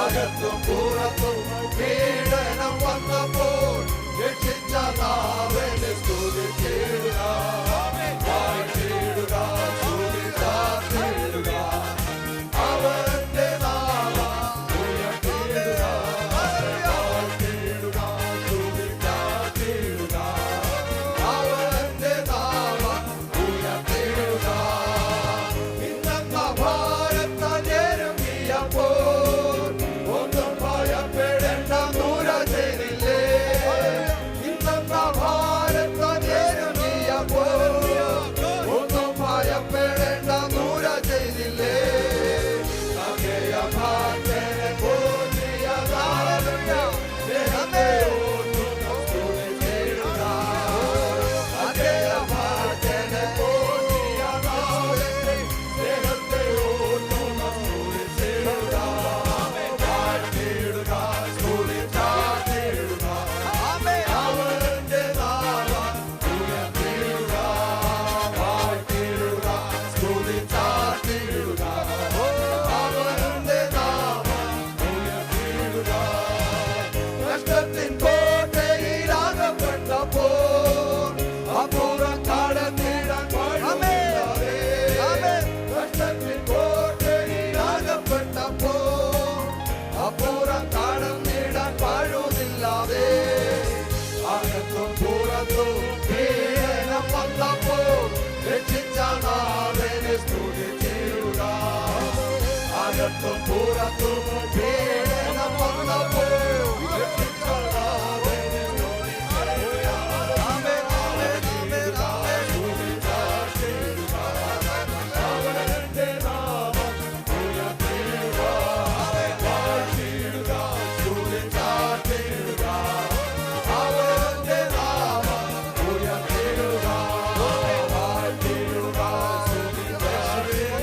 അകത്തും പുറത്തും പീഡനം വന്നപ്പോൾ രക്ഷിച്ച നാഥനെ സ്തുതിച്ചിടുക. അകത്തും പുറത്തും പീഡനം വന്നപ്പോൾ രക്ഷിച്ചതാവേ. ആമേൻ, ആമേൻ, ആമേൻ, ആമേൻ. അവന്റെ നാമം ഉയർത്തിയിടുക. വാഴ്ത്തിയിടുക, സ്തുതിച്ചാർത്തിയിടുക. അവന്റെ നാമം ഉയർത്തിയിടുക. വാഴ്ത്തിയിടുക, സ്തുതിച്ചാർത്തിയിടുക.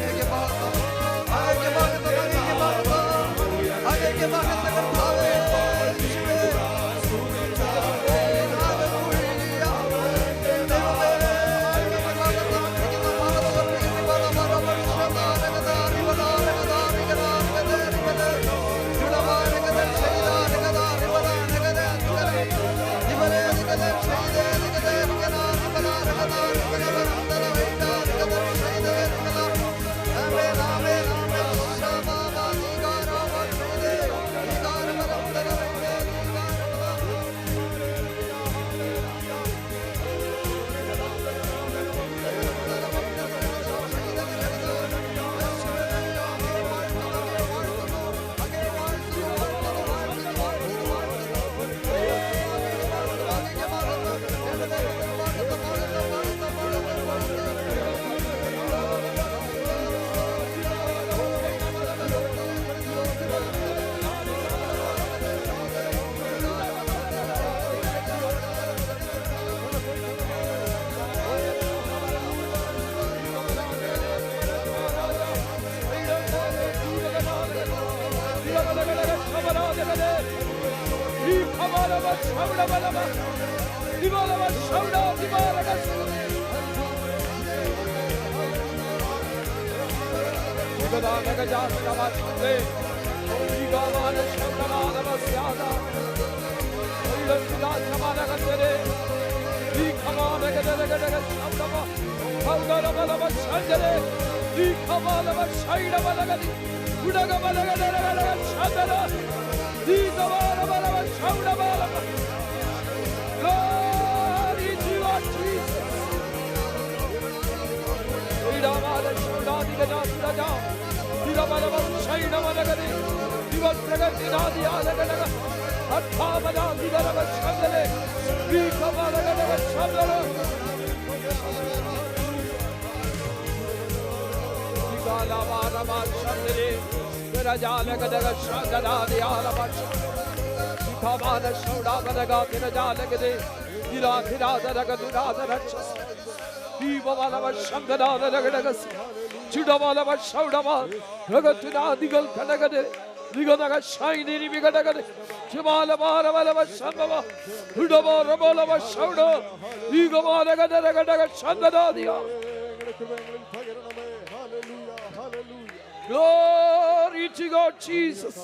Glory to God, Jesus.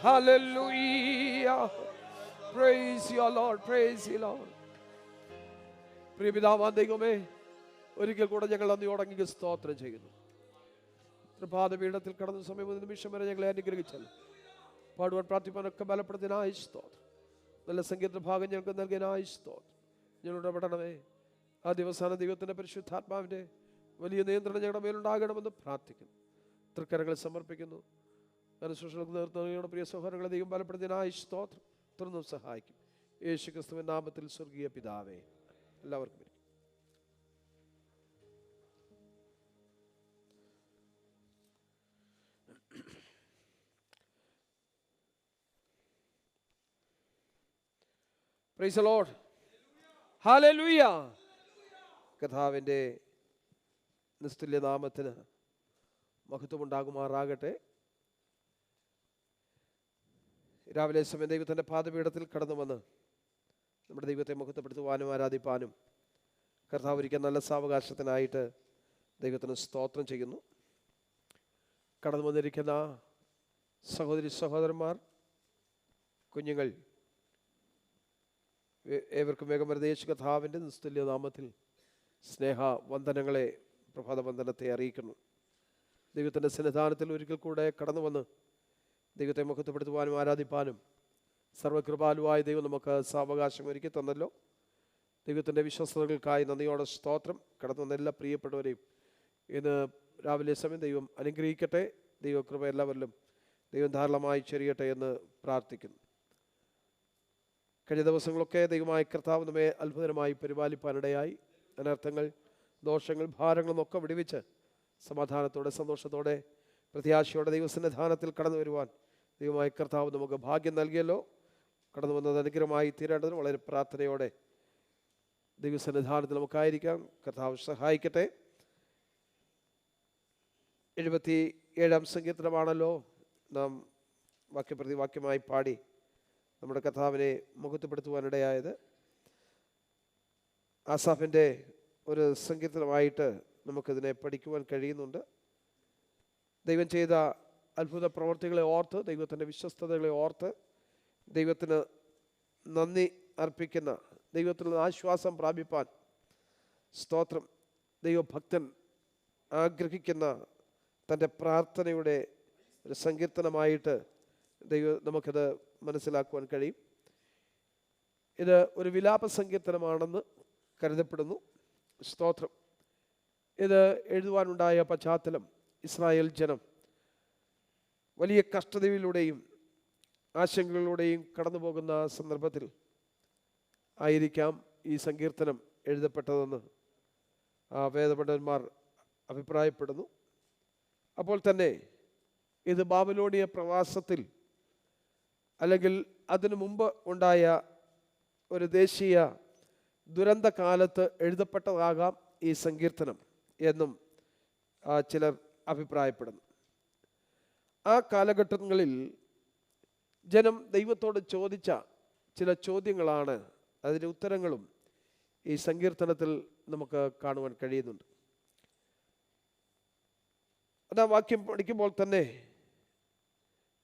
Hallelujah. Praise you, Lord. Praise you, Lord. പ്രിയപിതാവാൻ ദൈവമേ, ഒരിക്കൽ കൂടെ ഞങ്ങൾ നന്ദിയോടെ അങ്ങേക്ക് സ്തോത്രം ചെയ്യുന്നു. പ്രഭാതപീഠത്തിൽ കടന്ന സമയം ഒരു നിമിഷം വരെ ഞങ്ങളെ അനുഗ്രഹിച്ചല്ലോ. പാടുവാൻ പ്രാർത്ഥിപ്പാനൊക്കെ ബലപ്പെടുത്തിനായി സ്തോത്രം. നല്ല സംഗീത ഭാഗം ഞങ്ങൾക്ക് നൽകിയതിനായി സ്തോത്രം. ഞങ്ങളുടെ ഇടപെടണമേ. ആ ദിവസാന ദൈവത്തിൻ്റെ പരിശുദ്ധാത്മാവിൻ്റെ വലിയ നിയന്ത്രണം ഞങ്ങളുടെ മേലുണ്ടാകണമെന്ന് പ്രാർത്ഥിക്കുന്നു. തൃക്കരങ്ങൾ സമർപ്പിക്കുന്നു. അനുശോഷണങ്ങൾക്ക് നേതൃത്വം പ്രിയ സഹോദരങ്ങളെ ദൈവം ബലപ്പെടുത്തിയതിനായി സ്തോത്രം. തുറന്നും സഹായിക്കും. യേശു ക്രിസ്തുവിൻ നാമത്തിൽ സ്വർഗീയ പിതാവേ. എല്ലാവർക്കും Praise the Lord. Hallelujah. കർത്താവിൻ്റെ നിസ്തുല്യ നാമത്തിന് മഹത്വമുണ്ടാകുമാറാകട്ടെ. രാവിലെ സമയം ദൈവത്തിൻ്റെ പാദപീഠത്തിൽ കടന്നു വന്ന് നമ്മുടെ ദൈവത്തെ മഹത്വപ്പെടുത്തുവാനും ആരാധിപ്പാനും കർത്താവ് ഒരിക്കൽ നല്ല സാവകാശത്തിനായിട്ട് ദൈവത്തിന് സ്തോത്രം ചെയ്യുന്നു. കടന്നു വന്നിരിക്കുന്ന സഹോദരി സഹോദരന്മാർ, കുഞ്ഞുങ്ങൾ, ഏവർക്കും വേഗം യേശു കർത്താവിൻ്റെ നിസ്തുല്യ നാമത്തിൽ സ്നേഹ വന്ദനങ്ങളെ, പ്രഭാത വന്ദനത്തെ അറിയിക്കുന്നു. ദൈവത്തിൻ്റെ സന്നിധാനത്തിൽ ഒരിക്കൽ കൂടെ കടന്നു വന്ന് ദൈവത്തെ മഹത്വപ്പെടുത്തുവാനും ആരാധിപ്പാനും സർവകൃപാലുവായ ദൈവം നമുക്ക് സാവകാശം ഒരുക്കി തന്നല്ലോ. ദൈവത്തിൻ്റെ വിശ്വസ്തകൾക്കായി നന്ദിയോടെ സ്തോത്രം. കടന്നു വന്ന എല്ലാ പ്രിയപ്പെട്ടവരെയും ഇന്ന് രാവിലെ സമയം ദൈവം അനുഗ്രഹിക്കട്ടെ. ദൈവകൃപ എല്ലാവരിലും ദൈവം ധാരാളമായി ചൊരിയട്ടെ എന്ന് പ്രാർത്ഥിക്കുന്നു. കഴിഞ്ഞ ദിവസങ്ങളൊക്കെ ദൈവമായ കർത്താവ് നമ്മെ അത്ഭുതമായി പരിപാലിപ്പാനിടയായി. അനർത്ഥങ്ങൾ, ദോഷങ്ങൾ, ഭാരങ്ങളൊക്കെ വിടുവിച്ച് സമാധാനത്തോടെ, സന്തോഷത്തോടെ, പ്രത്യാശയോടെ ദൈവസന്നിധാനത്തിൽ കടന്നു വരുവാൻ ദൈവമായ കർത്താവ് നമുക്ക് ഭാഗ്യം നൽകിയല്ലോ. കടന്നു വന്നത് അനുഗ്രഹമായി തീരേണ്ടതിന് വളരെ പ്രാർത്ഥനയോടെ ദൈവസന്നിധാനത്തിൽ നമുക്കായിരിക്കാം. കർത്താവ് സഹായിക്കട്ടെ. 77-ാം സങ്കീർത്തനമാണല്ലോ നാം വാക്യപ്രതി വാക്യമായി പാടി നമ്മുടെ കർത്താവിനെ മുഖത്തുപെടുത്തുവാനിടയായത്. ആസാഫിൻ്റെ ഒരു സങ്കീർത്തനമായിട്ട് നമുക്കിതിനെ പഠിക്കുവാൻ കഴിയുന്നുണ്ട്. ദൈവം ചെയ്ത അത്ഭുത പ്രവർത്തികളെ ഓർത്ത്, ദൈവത്തിൻ്റെ വിശ്വസ്തതകളെ ഓർത്ത് ദൈവത്തിന് നന്ദി അർപ്പിക്കുന്ന, ദൈവത്തിലുള്ള ആശ്വാസം പ്രാപിപ്പാൻ സ്തോത്രം ദൈവഭക്തൻ ആഗ്രഹിക്കുന്ന തൻ്റെ പ്രാർത്ഥനയുടെ ഒരു സങ്കീർത്തനമായിട്ട് നമുക്കത് മനസ്സിലാക്കുവാൻ കഴിയും. ഇത് ഒരു വിലാപ സങ്കീർത്തനമാണെന്ന് കരുതപ്പെടുന്നു. സ്തോത്രം. ഇത് എഴുതുവാനുണ്ടായ പശ്ചാത്തലം, ഇസ്രായേൽ ജനം വലിയ കഷ്ടതയിലൂടെയും ആശങ്കകളിലൂടെയും കടന്നു പോകുന്ന സന്ദർഭത്തിൽ ആയിരിക്കാം ഈ സങ്കീർത്തനം എഴുതപ്പെട്ടതെന്ന് വേദപണ്ഡിതന്മാർ അഭിപ്രായപ്പെടുന്നു. അപ്പോൾ തന്നെ ഇത് ബാബിലോണിയ പ്രവാസത്തിൽ അല്ലെങ്കിൽ അതിനു മുമ്പ് ഉണ്ടായ ഒരു ദേശീയ ദുരന്ത കാലത്ത് എഴുതപ്പെട്ടതാകാം ഈ സങ്കീർത്തനം എന്നും ചിലർ അഭിപ്രായപ്പെടുന്നു. ആ കാലഘട്ടങ്ങളിൽ ജനം ദൈവത്തോട് ചോദിച്ച ചില ചോദ്യങ്ങളാണ്, അതിൻ്റെ ഉത്തരങ്ങളും ഈ സങ്കീർത്തനത്തിൽ നമുക്ക് കാണുവാൻ കഴിയുന്നുണ്ട്. അതാ വാക്യം പഠിക്കുമ്പോൾ തന്നെ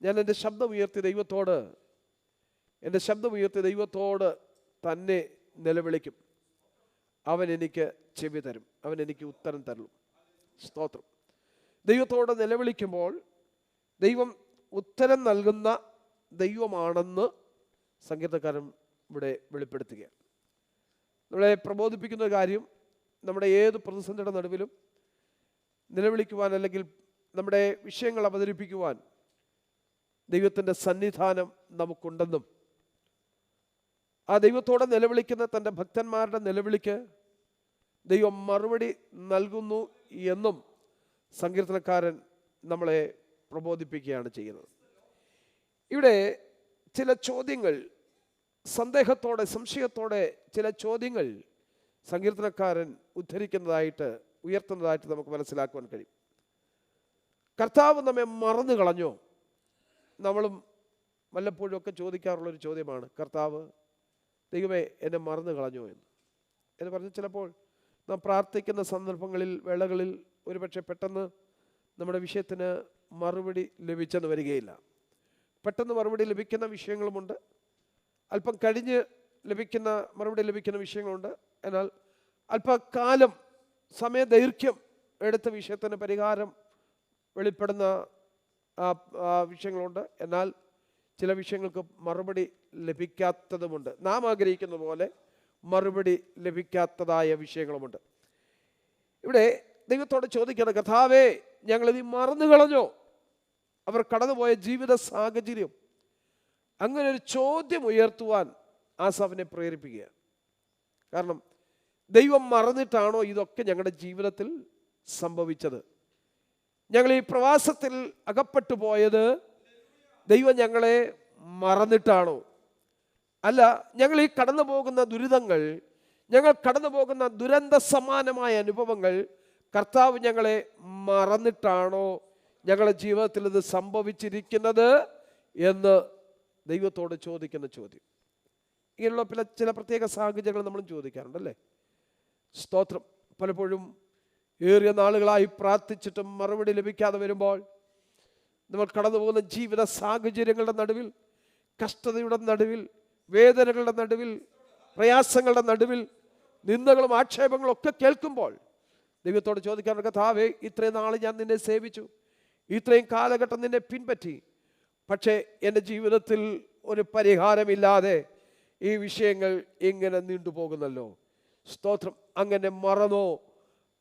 ഞാൻ എൻ്റെ ശബ്ദമുയർത്തി ദൈവത്തോട് തന്നെ നിലവിളിക്കും. അവൻ എനിക്ക് ചെവി തരും, അവൻ എനിക്ക് ഉത്തരം തരും. സ്തോത്രം. ദൈവത്തോട് നിലവിളിക്കുമ്പോൾ ദൈവം ഉത്തരം നൽകുന്ന ദൈവമാണെന്ന് സങ്കീർത്തനക്കാരൻ ഇവിടെ വെളിപ്പെടുത്തുകയാണ്. നമ്മളെ പ്രബോധിപ്പിക്കുന്ന കാര്യം, നമ്മുടെ ഏത് പ്രതിസന്ധിയുടെ നടുവിലും നിലവിളിക്കുവാൻ അല്ലെങ്കിൽ നമ്മുടെ വിഷയങ്ങൾ അവതരിപ്പിക്കുവാൻ ദൈവത്തിൻ്റെ സന്നിധാനം നമുക്കുണ്ടെന്നും ആ ദൈവത്തോടെ നിലവിളിക്കുന്ന തൻ്റെ ഭക്തന്മാരുടെ നിലവിളിക്ക് ദൈവം മറുപടി നൽകുന്നു എന്നും സങ്കീർത്തനക്കാരൻ നമ്മളെ പ്രബോധിപ്പിക്കുകയാണ് ചെയ്യുന്നത്. ഇവിടെ ചില ചോദ്യങ്ങൾ, സന്ദേഹത്തോടെ, സംശയത്തോടെ ചില ചോദ്യങ്ങൾ സങ്കീർത്തനക്കാരൻ ഉയർത്തുന്നതായിട്ട് നമുക്ക് മനസ്സിലാക്കുവാൻ കഴിയും. കർത്താവ് നമ്മെ മറന്നു കളഞ്ഞോ? നമ്മളും വല്ലപ്പോഴും ഒക്കെ ചോദിക്കാറുള്ളൊരു ചോദ്യമാണ്, കർത്താവ്, ദൈവമേ, എന്നെ മറന്നു കളഞ്ഞോ എന്ന് പറഞ്ഞ് ചിലപ്പോൾ നാം പ്രാർത്ഥിക്കുന്ന സന്ദർഭങ്ങളിൽ, വേളകളിൽ ഒരുപക്ഷെ പെട്ടെന്ന് നമ്മുടെ വിഷയത്തിന് മറുപടി ലഭിച്ചെന്ന് വരികയില്ല. പെട്ടെന്ന് മറുപടി ലഭിക്കുന്ന വിഷയങ്ങളുമുണ്ട്, അല്പം കഴിഞ്ഞ് മറുപടി ലഭിക്കുന്ന വിഷയങ്ങളുണ്ട്. എന്നാൽ അല്പകാലം സമയദൈർഘ്യം എടുത്ത വിഷയത്തിന് പരിഹാരം വെളിപ്പെടുന്ന വിഷയങ്ങളുണ്ട്. എന്നാൽ ചില വിഷയങ്ങൾക്ക് മറുപടി ലഭിക്കാത്തതുമുണ്ട്. നാം ആഗ്രഹിക്കുന്ന പോലെ മറുപടി ലഭിക്കാത്തതായ വിഷയങ്ങളുമുണ്ട്. ഇവിടെ ദൈവത്തോട് ചോദിക്കണം, കർത്താവേ, ഞങ്ങളിത് മറന്നു കളഞ്ഞോ? അവർ കടന്നുപോയ ജീവിത സാഹചര്യം, അങ്ങനെ ഒരു ചോദ്യം ഉയർത്തുവാൻ ആസാഫിനെ പ്രേരിപ്പിക്കുക. കാരണം ദൈവം മറന്നിട്ടാണോ ഇതൊക്കെ ഞങ്ങളുടെ ജീവിതത്തിൽ സംഭവിച്ചത്? ഞങ്ങൾ ഈ പ്രവാസത്തിൽ അകപ്പെട്ടു പോയത് ദൈവം ഞങ്ങളെ മറന്നിട്ടാണോ? അല്ല, ഞങ്ങൾ ഈ കടന്നു പോകുന്ന ദുരിതങ്ങൾ, ഞങ്ങൾ കടന്നു പോകുന്ന ദുരന്ത സമാനമായ അനുഭവങ്ങൾ കർത്താവ് ഞങ്ങളെ മറന്നിട്ടാണോ ഞങ്ങളുടെ ജീവിതത്തിൽ ഇത് സംഭവിച്ചിരിക്കുന്നത് എന്ന് ദൈവത്തോട് ചോദിക്കുന്ന ചോദ്യം. ഇങ്ങനെയുള്ള ചില പ്രത്യേക സാഹചര്യങ്ങൾ നമ്മളും ചോദിക്കാറുണ്ടല്ലേ? സ്തോത്രം. പലപ്പോഴും ഏറിയ നാളുകളായി പ്രാർത്ഥിച്ചിട്ടും മറുപടി ലഭിക്കാതെ വരുമ്പോൾ നമ്മൾ കടന്നു പോകുന്ന ജീവിത സാഹചര്യങ്ങളുടെ നടുവിൽ, കഷ്ടതയുടെ നടുവിൽ, വേദനകളുടെ നടുവിൽ, പ്രയാസങ്ങളുടെ നടുവിൽ, നിന്ദകളും ആക്ഷേപങ്ങളും ഒക്കെ കേൾക്കുമ്പോൾ ദൈവത്തോട് ചോദിക്കാറുണ്ട്, കർത്താവേ, ഇത്രയും നാൾ ഞാൻ നിന്നെ സേവിച്ചു, ഇത്രയും കാലഘട്ടം നിന്നെ പിൻപറ്റി, പക്ഷേ എൻ്റെ ജീവിതത്തിൽ ഒരു പരിഹാരമില്ലാതെ ഈ വിഷയങ്ങൾ ഇങ്ങനെ നീണ്ടുപോകുന്നല്ലോ. സ്തോത്രം. അങ്ങനെ മറന്നോ,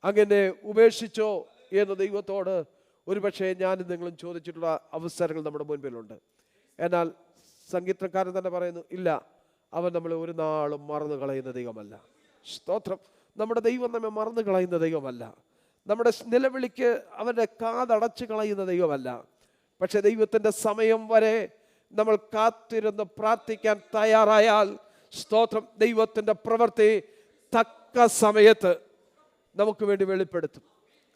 അങ്ങനെ ഉപേക്ഷിച്ചോ എന്ന് ദൈവത്തോട് ഒരുപക്ഷെ ഞാനും നിങ്ങളും ചോദിച്ചിട്ടുള്ള അവസരങ്ങൾ നമ്മുടെ മുൻപിലുണ്ട്. എന്നാൽ സംഗീതക്കാരൻ തന്നെ പറയുന്നു, ഇല്ല, അവൻ നമ്മളെ ഒരു നാളും മറന്നു കളയുന്ന ദൈവമല്ല. സ്തോത്രം. നമ്മുടെ ദൈവം നമ്മെ മറന്നു കളയുന്ന ദൈവമല്ല. നമ്മുടെ നിലവിളിക്ക് അവൻ്റെ കാതടച്ച് കളയുന്ന ദൈവമല്ല. പക്ഷെ ദൈവത്തിൻ്റെ സമയം വരെ നമ്മൾ കാത്തിരുന്ന് പ്രാർത്ഥിക്കാൻ തയ്യാറായാൽ, സ്തോത്രം, ദൈവത്തിൻ്റെ പ്രവൃത്തി തക്ക സമയത്ത് നമുക്ക് വേണ്ടി വെളിപ്പെടുത്തും.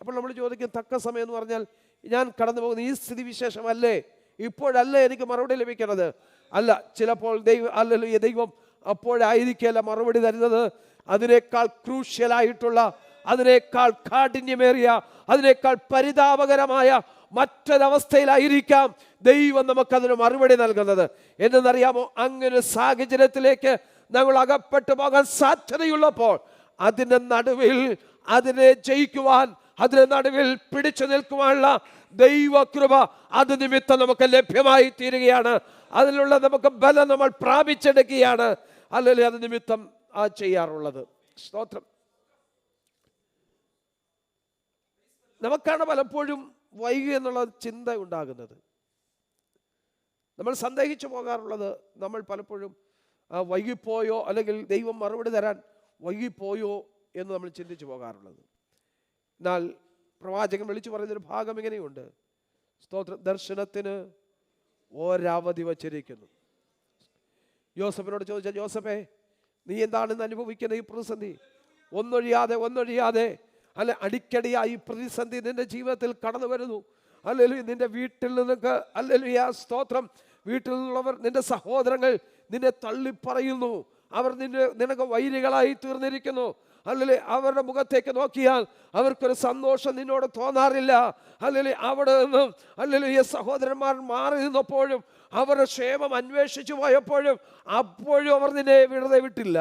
അപ്പോൾ നമ്മൾ ചോദിക്കും, തക്ക സമയം എന്ന് പറഞ്ഞാൽ ഞാൻ കടന്നു പോകുന്ന ഈ സ്ഥിതിവിശേഷമല്ലേ, ഇപ്പോഴല്ലേ എനിക്ക് മറുപടി ലഭിക്കുന്നത്? അല്ല, ചിലപ്പോൾ ദൈവം അപ്പോഴായിരിക്കില്ല മറുപടി തരുന്നത്. അതിനേക്കാൾ ക്രൂഷ്യലായിട്ടുള്ള, അതിനേക്കാൾ കാഠിന്യമേറിയ, അതിനേക്കാൾ പരിതാപകരമായ മറ്റൊരവസ്ഥയിലായിരിക്കാം ദൈവം നമുക്കതിന് മറുപടി നൽകുന്നത്. എന്നറിയാമോ? അങ്ങനെ സാഹചര്യത്തിലേക്ക് നമ്മൾ അകപ്പെട്ടു പോകാൻ സാധ്യതയുള്ളപ്പോൾ അതിൻ്റെ നടുവിൽ അതിനെ ജയിക്കുവാൻ, അതിന്റെ നടുവിൽ പിടിച്ചു നിൽക്കുവാനുള്ള ദൈവകൃപ അത് നിമിത്തം നമുക്ക് ലഭ്യമായി തീരുകയാണ്. അതിലുള്ള നമുക്ക് ബലം നമ്മൾ പ്രാപിച്ചെടുക്കുകയാണ്. അല്ലെങ്കിൽ അത് നിമിത്തം ചെയ്യാറുള്ളത്. സ്തോത്രം. നമുക്കാണ് പലപ്പോഴും വൈകി എന്നുള്ള ചിന്ത ഉണ്ടാകുന്നത്. നമ്മൾ സന്ദേഹിച്ചു പോകാറുള്ളത്, നമ്മൾ പലപ്പോഴും വൈകിപ്പോയോ, അല്ലെങ്കിൽ ദൈവം മറുപടി തരാൻ വൈകിപ്പോയോ എന്ന് നമ്മൾ ചിന്തിച്ചു പോകാറുള്ളത്. എന്നാൽ പ്രവാചകൻ വിളിച്ചു പറയുന്നൊരു ഭാഗം ഇങ്ങനെയുണ്ട്. സ്തോത്രം. ദർശനത്തിന് ഒരവധി വച്ചിരിക്കുന്നു. യോസഫിനോട് ചോദിച്ചാൽ, യോസഫേ, നീ എന്താണെന്ന് അനുഭവിക്കുന്ന ഈ പ്രതിസന്ധി? ഒന്നൊഴിയാതെ അല്ലെ അടിക്കടിയായി പ്രതിസന്ധി നിന്റെ ജീവിതത്തിൽ കടന്നു വരുന്നു. അല്ലെങ്കിൽ നിന്റെ വീട്ടിൽ നിന്നൊക്കെ, അല്ലെങ്കിൽ സ്തോത്രം, വീട്ടിൽ നിന്നുള്ളവർ, നിന്റെ സഹോദരങ്ങൾ നിന്നെ തള്ളിപ്പറയുന്നു. അവർ നിനക്ക് വൈരികളായി തീർന്നിരിക്കുന്നു. അല്ലെങ്കിൽ അവരുടെ മുഖത്തേക്ക് നോക്കിയാൽ അവർക്കൊരു സന്തോഷം നിന്നോട് തോന്നാറില്ല. അല്ലെങ്കിൽ അവിടെ നിന്നും അല്ലെങ്കിൽ സഹോദരന്മാർ മാറി നിന്നപ്പോഴും, അവരുടെ ക്ഷേമം അന്വേഷിച്ചു പോയപ്പോഴും, അപ്പോഴും അവർ നിന്നെ വെറുതെ വിട്ടില്ല.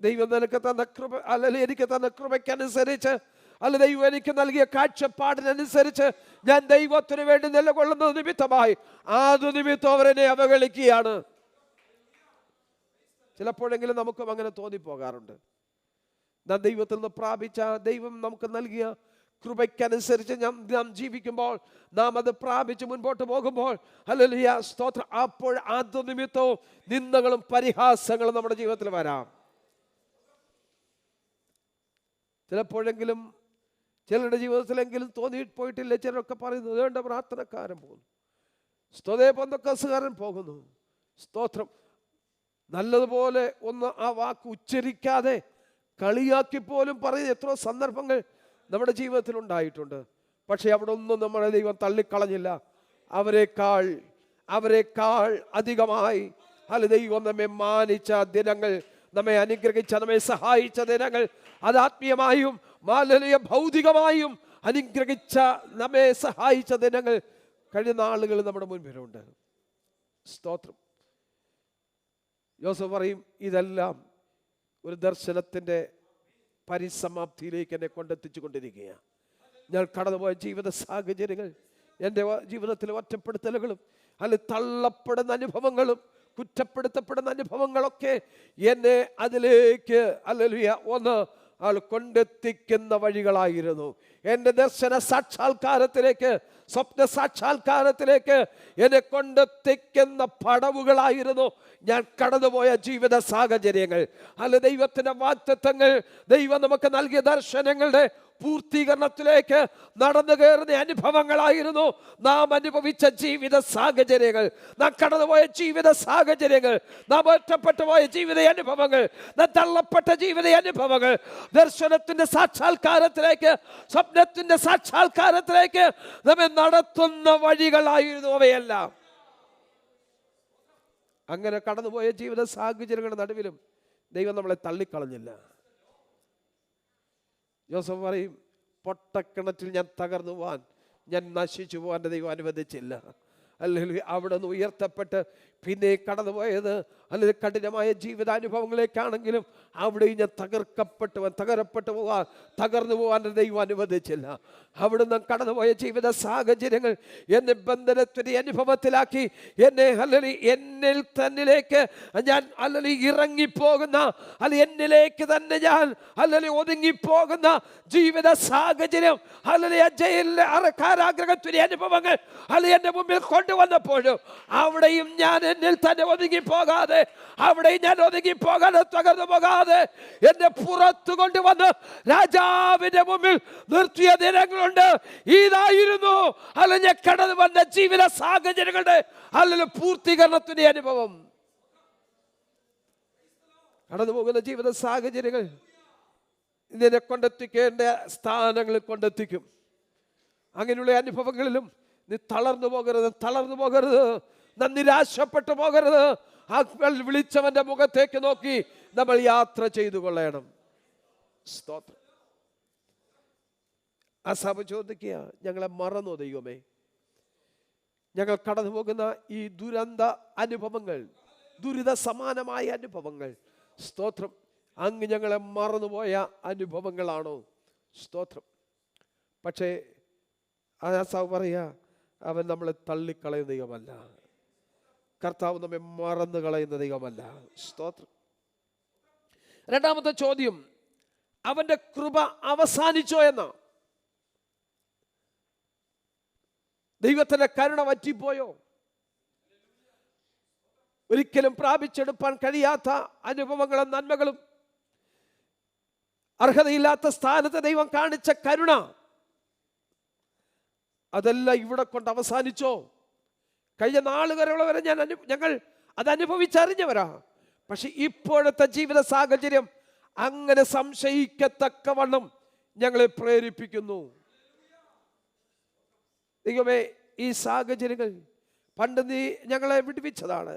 ദൈവം നിനക്ക് തന്ന കൃപ, അല്ലെങ്കിൽ എനിക്ക് തന്ന കൃപയ്ക്കനുസരിച്ച്, അല്ല ദൈവം എനിക്ക് നൽകിയ കാഴ്ചപ്പാടിനനുസരിച്ച് ഞാൻ ദൈവത്തിന് വേണ്ടി നിലകൊള്ളുന്ന നിമിത്തമായി ആദ്യ നിമിത്തം അവരെന്നെ അവഗണിക്കുകയാണ്. ചിലപ്പോഴെങ്കിലും നമുക്കും അങ്ങനെ തോന്നിപ്പോകാറുണ്ട്. നാം ദൈവത്തിൽ നിന്ന് പ്രാപിച്ച, ദൈവം നമുക്ക് നൽകിയ കൃപയ്ക്കനുസരിച്ച് നാം ജീവിക്കുമ്പോൾ, നാം അത് പ്രാപിച്ച് മുൻപോട്ട് പോകുമ്പോൾ, ഹല്ലേലൂയ, സ്തോത്രം, അപ്പോൾ ആദ്യ നിമിത്തവും നിന്ദകളും പരിഹാസങ്ങളും നമ്മുടെ ജീവിതത്തിൽ വരാം. ചിലപ്പോഴെങ്കിലും ചിലരുടെ ജീവിതത്തിലെങ്കിലും തോന്നിപ്പോയിട്ടില്ല. ചിലരൊക്കെ പറയുന്നു, വേണ്ട പ്രാർത്ഥനക്കാരൻ പോകുന്നു, സ്തോത്രേ പെന്തക്കോസ്തുകാരൻ പോകുന്നു. സ്തോത്രം. നല്ലതുപോലെ ഒന്ന് ആ വാക്ക് ഉച്ചരിക്കാതെ കളിയാക്കി പോലും പറയുന്ന എത്രയോ സന്ദർഭങ്ങൾ നമ്മുടെ ജീവിതത്തിൽ ഉണ്ടായിട്ടുണ്ട്. പക്ഷെ അവിടെ ഒന്നും നമ്മുടെ ദൈവം തള്ളിക്കളഞ്ഞില്ല. അവരെക്കാൾ അധികമായി ദൈവം നമ്മെ മാനിച്ച ദിനങ്ങൾ, നമ്മെ അനുഗ്രഹിച്ച, നമ്മെ സഹായിച്ച ദിനങ്ങൾ, അത് ആത്മീയമായും ഭൗതികമായും അനുഗ്രഹിച്ച, നമ്മെ സഹായിച്ച ദിനങ്ങൾ, കഴിഞ്ഞ നാളുകൾ നമ്മുടെ മുൻപിലുണ്ട്. സ്തോത്രം. യോസഫ് പറയും, ഇതെല്ലാം ഒരു ദർശനത്തിൻ്റെ പരിസമാപ്തിയിലേക്ക് എന്നെ കൊണ്ടെത്തിച്ചു കൊണ്ടിരിക്കുകയാണ്. ഞാൻ കടന്നുപോയ ജീവിത സാഹചര്യങ്ങൾ, എൻ്റെ ജീവിതത്തിലെ ഒറ്റപ്പെടുത്തലുകളും, അല്ലെങ്കിൽ തള്ളപ്പെടുന്ന അനുഭവങ്ങളും, കുറ്റപ്പെടുത്തപ്പെടുന്ന അനുഭവങ്ങളൊക്കെ എന്നെ അതിലേക്ക് ഒന്ന് കൊണ്ടെത്തിക്കുന്ന വഴികളായിരുന്നു. എൻ്റെ ദർശന സാക്ഷാത്കാരത്തിലേക്ക്, സ്വപ്ന സാക്ഷാത്കാരത്തിലേക്ക് എന്നെ കൊണ്ടെത്തിക്കുന്ന പടവുകളായിരുന്നു ഞാൻ കടന്നുപോയ ജീവിത സാഹചര്യങ്ങൾ. അല്ല, ദൈവത്തിൻ്റെ വാഗ്ദത്തങ്ങൾ, ദൈവം നമുക്ക് നൽകിയ ദർശനങ്ങളുടെ പൂർത്തീകരണത്തിലേക്ക് നടന്നു കയറുന്ന അനുഭവങ്ങളായിരുന്നു നാം അനുഭവിച്ച ജീവിത സാഹചര്യങ്ങൾ, നാം കടന്നുപോയ ജീവിത സാഹചര്യങ്ങൾ, നാം ഒറ്റപ്പെട്ടു പോയ ജീവിത അനുഭവങ്ങൾ, നാം തള്ളപ്പെട്ട ജീവിത അനുഭവങ്ങൾ. ദർശനത്തിന്റെ സാക്ഷാത്കാരത്തിലേക്ക്, സ്വപ്നത്തിന്റെ സാക്ഷാത്കാരത്തിലേക്ക് നമ്മെ നടത്തുന്ന വഴികളായിരുന്നു അവയെല്ലാം. അങ്ങനെ കടന്നുപോയ ജീവിത സാഹചര്യങ്ങളുടെ നടുവിലും ദൈവം നമ്മളെ തള്ളിക്കളഞ്ഞില്ല. യോസഫ് പറയും, പൊട്ടക്കിണറ്റിൽ ഞാൻ തകർന്നു പോവാൻ, ഞാൻ നശിച്ചു പോകാൻ ദൈവം അനുവദിച്ചില്ല. അല്ലെങ്കിൽ അവിടെ നിന്ന് ഉയർത്തപ്പെട്ട് പിന്നെ കടന്നുപോയത് അല്ലെങ്കിൽ കഠിനമായ ജീവിതാനുഭവങ്ങളിലേക്കാണെങ്കിലും അവിടെയും ഞാൻ തകരപ്പെട്ടു പോകാൻ, തകർന്നു പോകാൻ ദൈവം അനുവദിച്ചില്ല. അവിടുന്ന് കടന്നുപോയ ജീവിത സാഹചര്യങ്ങൾ എന്നെ ബന്ധനത്തിന്റെ അനുഭവത്തിലാക്കി, എന്നെ എന്നിൽ തന്നിലേക്ക് ഞാൻ ഇറങ്ങിപ്പോകുന്ന, എന്നിലേക്ക് തന്നെ ഞാൻ ഒതുങ്ങിപ്പോകുന്ന ജീവിത സാഹചര്യം, ജയിലിലെ കാരാഗ്രഹത്തിന്റെ അനുഭവങ്ങൾ എന്റെ മുമ്പിൽ കൊണ്ടുവന്നപ്പോഴും അവിടെയും ഞാൻ എന്നിൽ തന്നെ ഒതുങ്ങിപ്പോകാതെ, അവിടെയും ഞാൻ ഒതുങ്ങിപ്പോകാതെ, തകർന്നു പോകാതെ എന്നെ പുറത്തു കൊണ്ടുവന്ന് രാജാവിന്റെ മുമ്പിൽ നിർത്തിയ ദിനങ്ങളുണ്ട്. ഇതായിരുന്നു ഞാൻ കടന്നു വന്ന ജീവിത സാഹചര്യങ്ങളുടെ പൂർത്തീകരണത്തിന്റെ അനുഭവം. കടന്നു പോകുന്ന ജീവിത സാഹചര്യങ്ങൾ ഇതിനെ കൊണ്ടെത്തിക്കേണ്ട സ്ഥാനങ്ങളിൽ കൊണ്ടെത്തിക്കും. അങ്ങനെയുള്ള അനുഭവങ്ങളിലും നീ തളർന്നു പോകരുത്, നാം നിരാശപ്പെട്ടു പോകരുത്. ആ വിളിച്ചവന്റെ മുഖത്തേക്ക് നോക്കി നമ്മൾ യാത്ര ചെയ്തു കൊള്ളണം. സ്തോത്രം. അസാബ് ചോദിക്കുക, ഞങ്ങളെ മറന്നോ ദൈവമേ? ഞങ്ങൾ കടന്നു പോകുന്ന ഈ ദുരന്ത അനുഭവങ്ങൾ, ദുരിത സമാനമായ അനുഭവങ്ങൾ, സ്തോത്രം, അങ്ങ് ഞങ്ങളെ മറന്നുപോയ അനുഭവങ്ങളാണോ? സ്തോത്രം. പക്ഷേ ആസാവ് പറയുക, അവൻ നമ്മളെ തള്ളിക്കളയുന്ന ദൈവമല്ല, കർത്താവ് നമ്മെ മറന്നു കളയുന്ന ദൈവമല്ല. സ്തോത്രം. രണ്ടാമത്തെ ചോദ്യം, അവന്റെ കൃപ അവസാനിച്ചോ എന്ന. ദൈവത്തിന്റെ കരുണ വറ്റിപ്പോയോ? ഒരിക്കലും പ്രാപിച്ചെടുപ്പാൻ കഴിയാത്ത അനുഭവങ്ങളും നന്മകളും, അർഹതയില്ലാത്ത സ്ഥാനത്ത് ദൈവം കാണിച്ച കരുണ, അതെല്ലാം ഇവിടെ കൊണ്ട് അവസാനിച്ചോ? കഴിഞ്ഞ നാളുകൾ വരെ ഞങ്ങൾ അത് അനുഭവിച്ചറിഞ്ഞവരാ. പക്ഷെ ഇപ്പോഴത്തെ ജീവിത സാഹചര്യം അങ്ങനെ സംശയിക്കത്തക്കവണ്ണം ഞങ്ങളെ പ്രേരിപ്പിക്കുന്നു. ദൈവമേ, ഈ സാഹചര്യങ്ങൾ പണ്ട് നീ ഞങ്ങളെ വിടുവിച്ചതാണ്,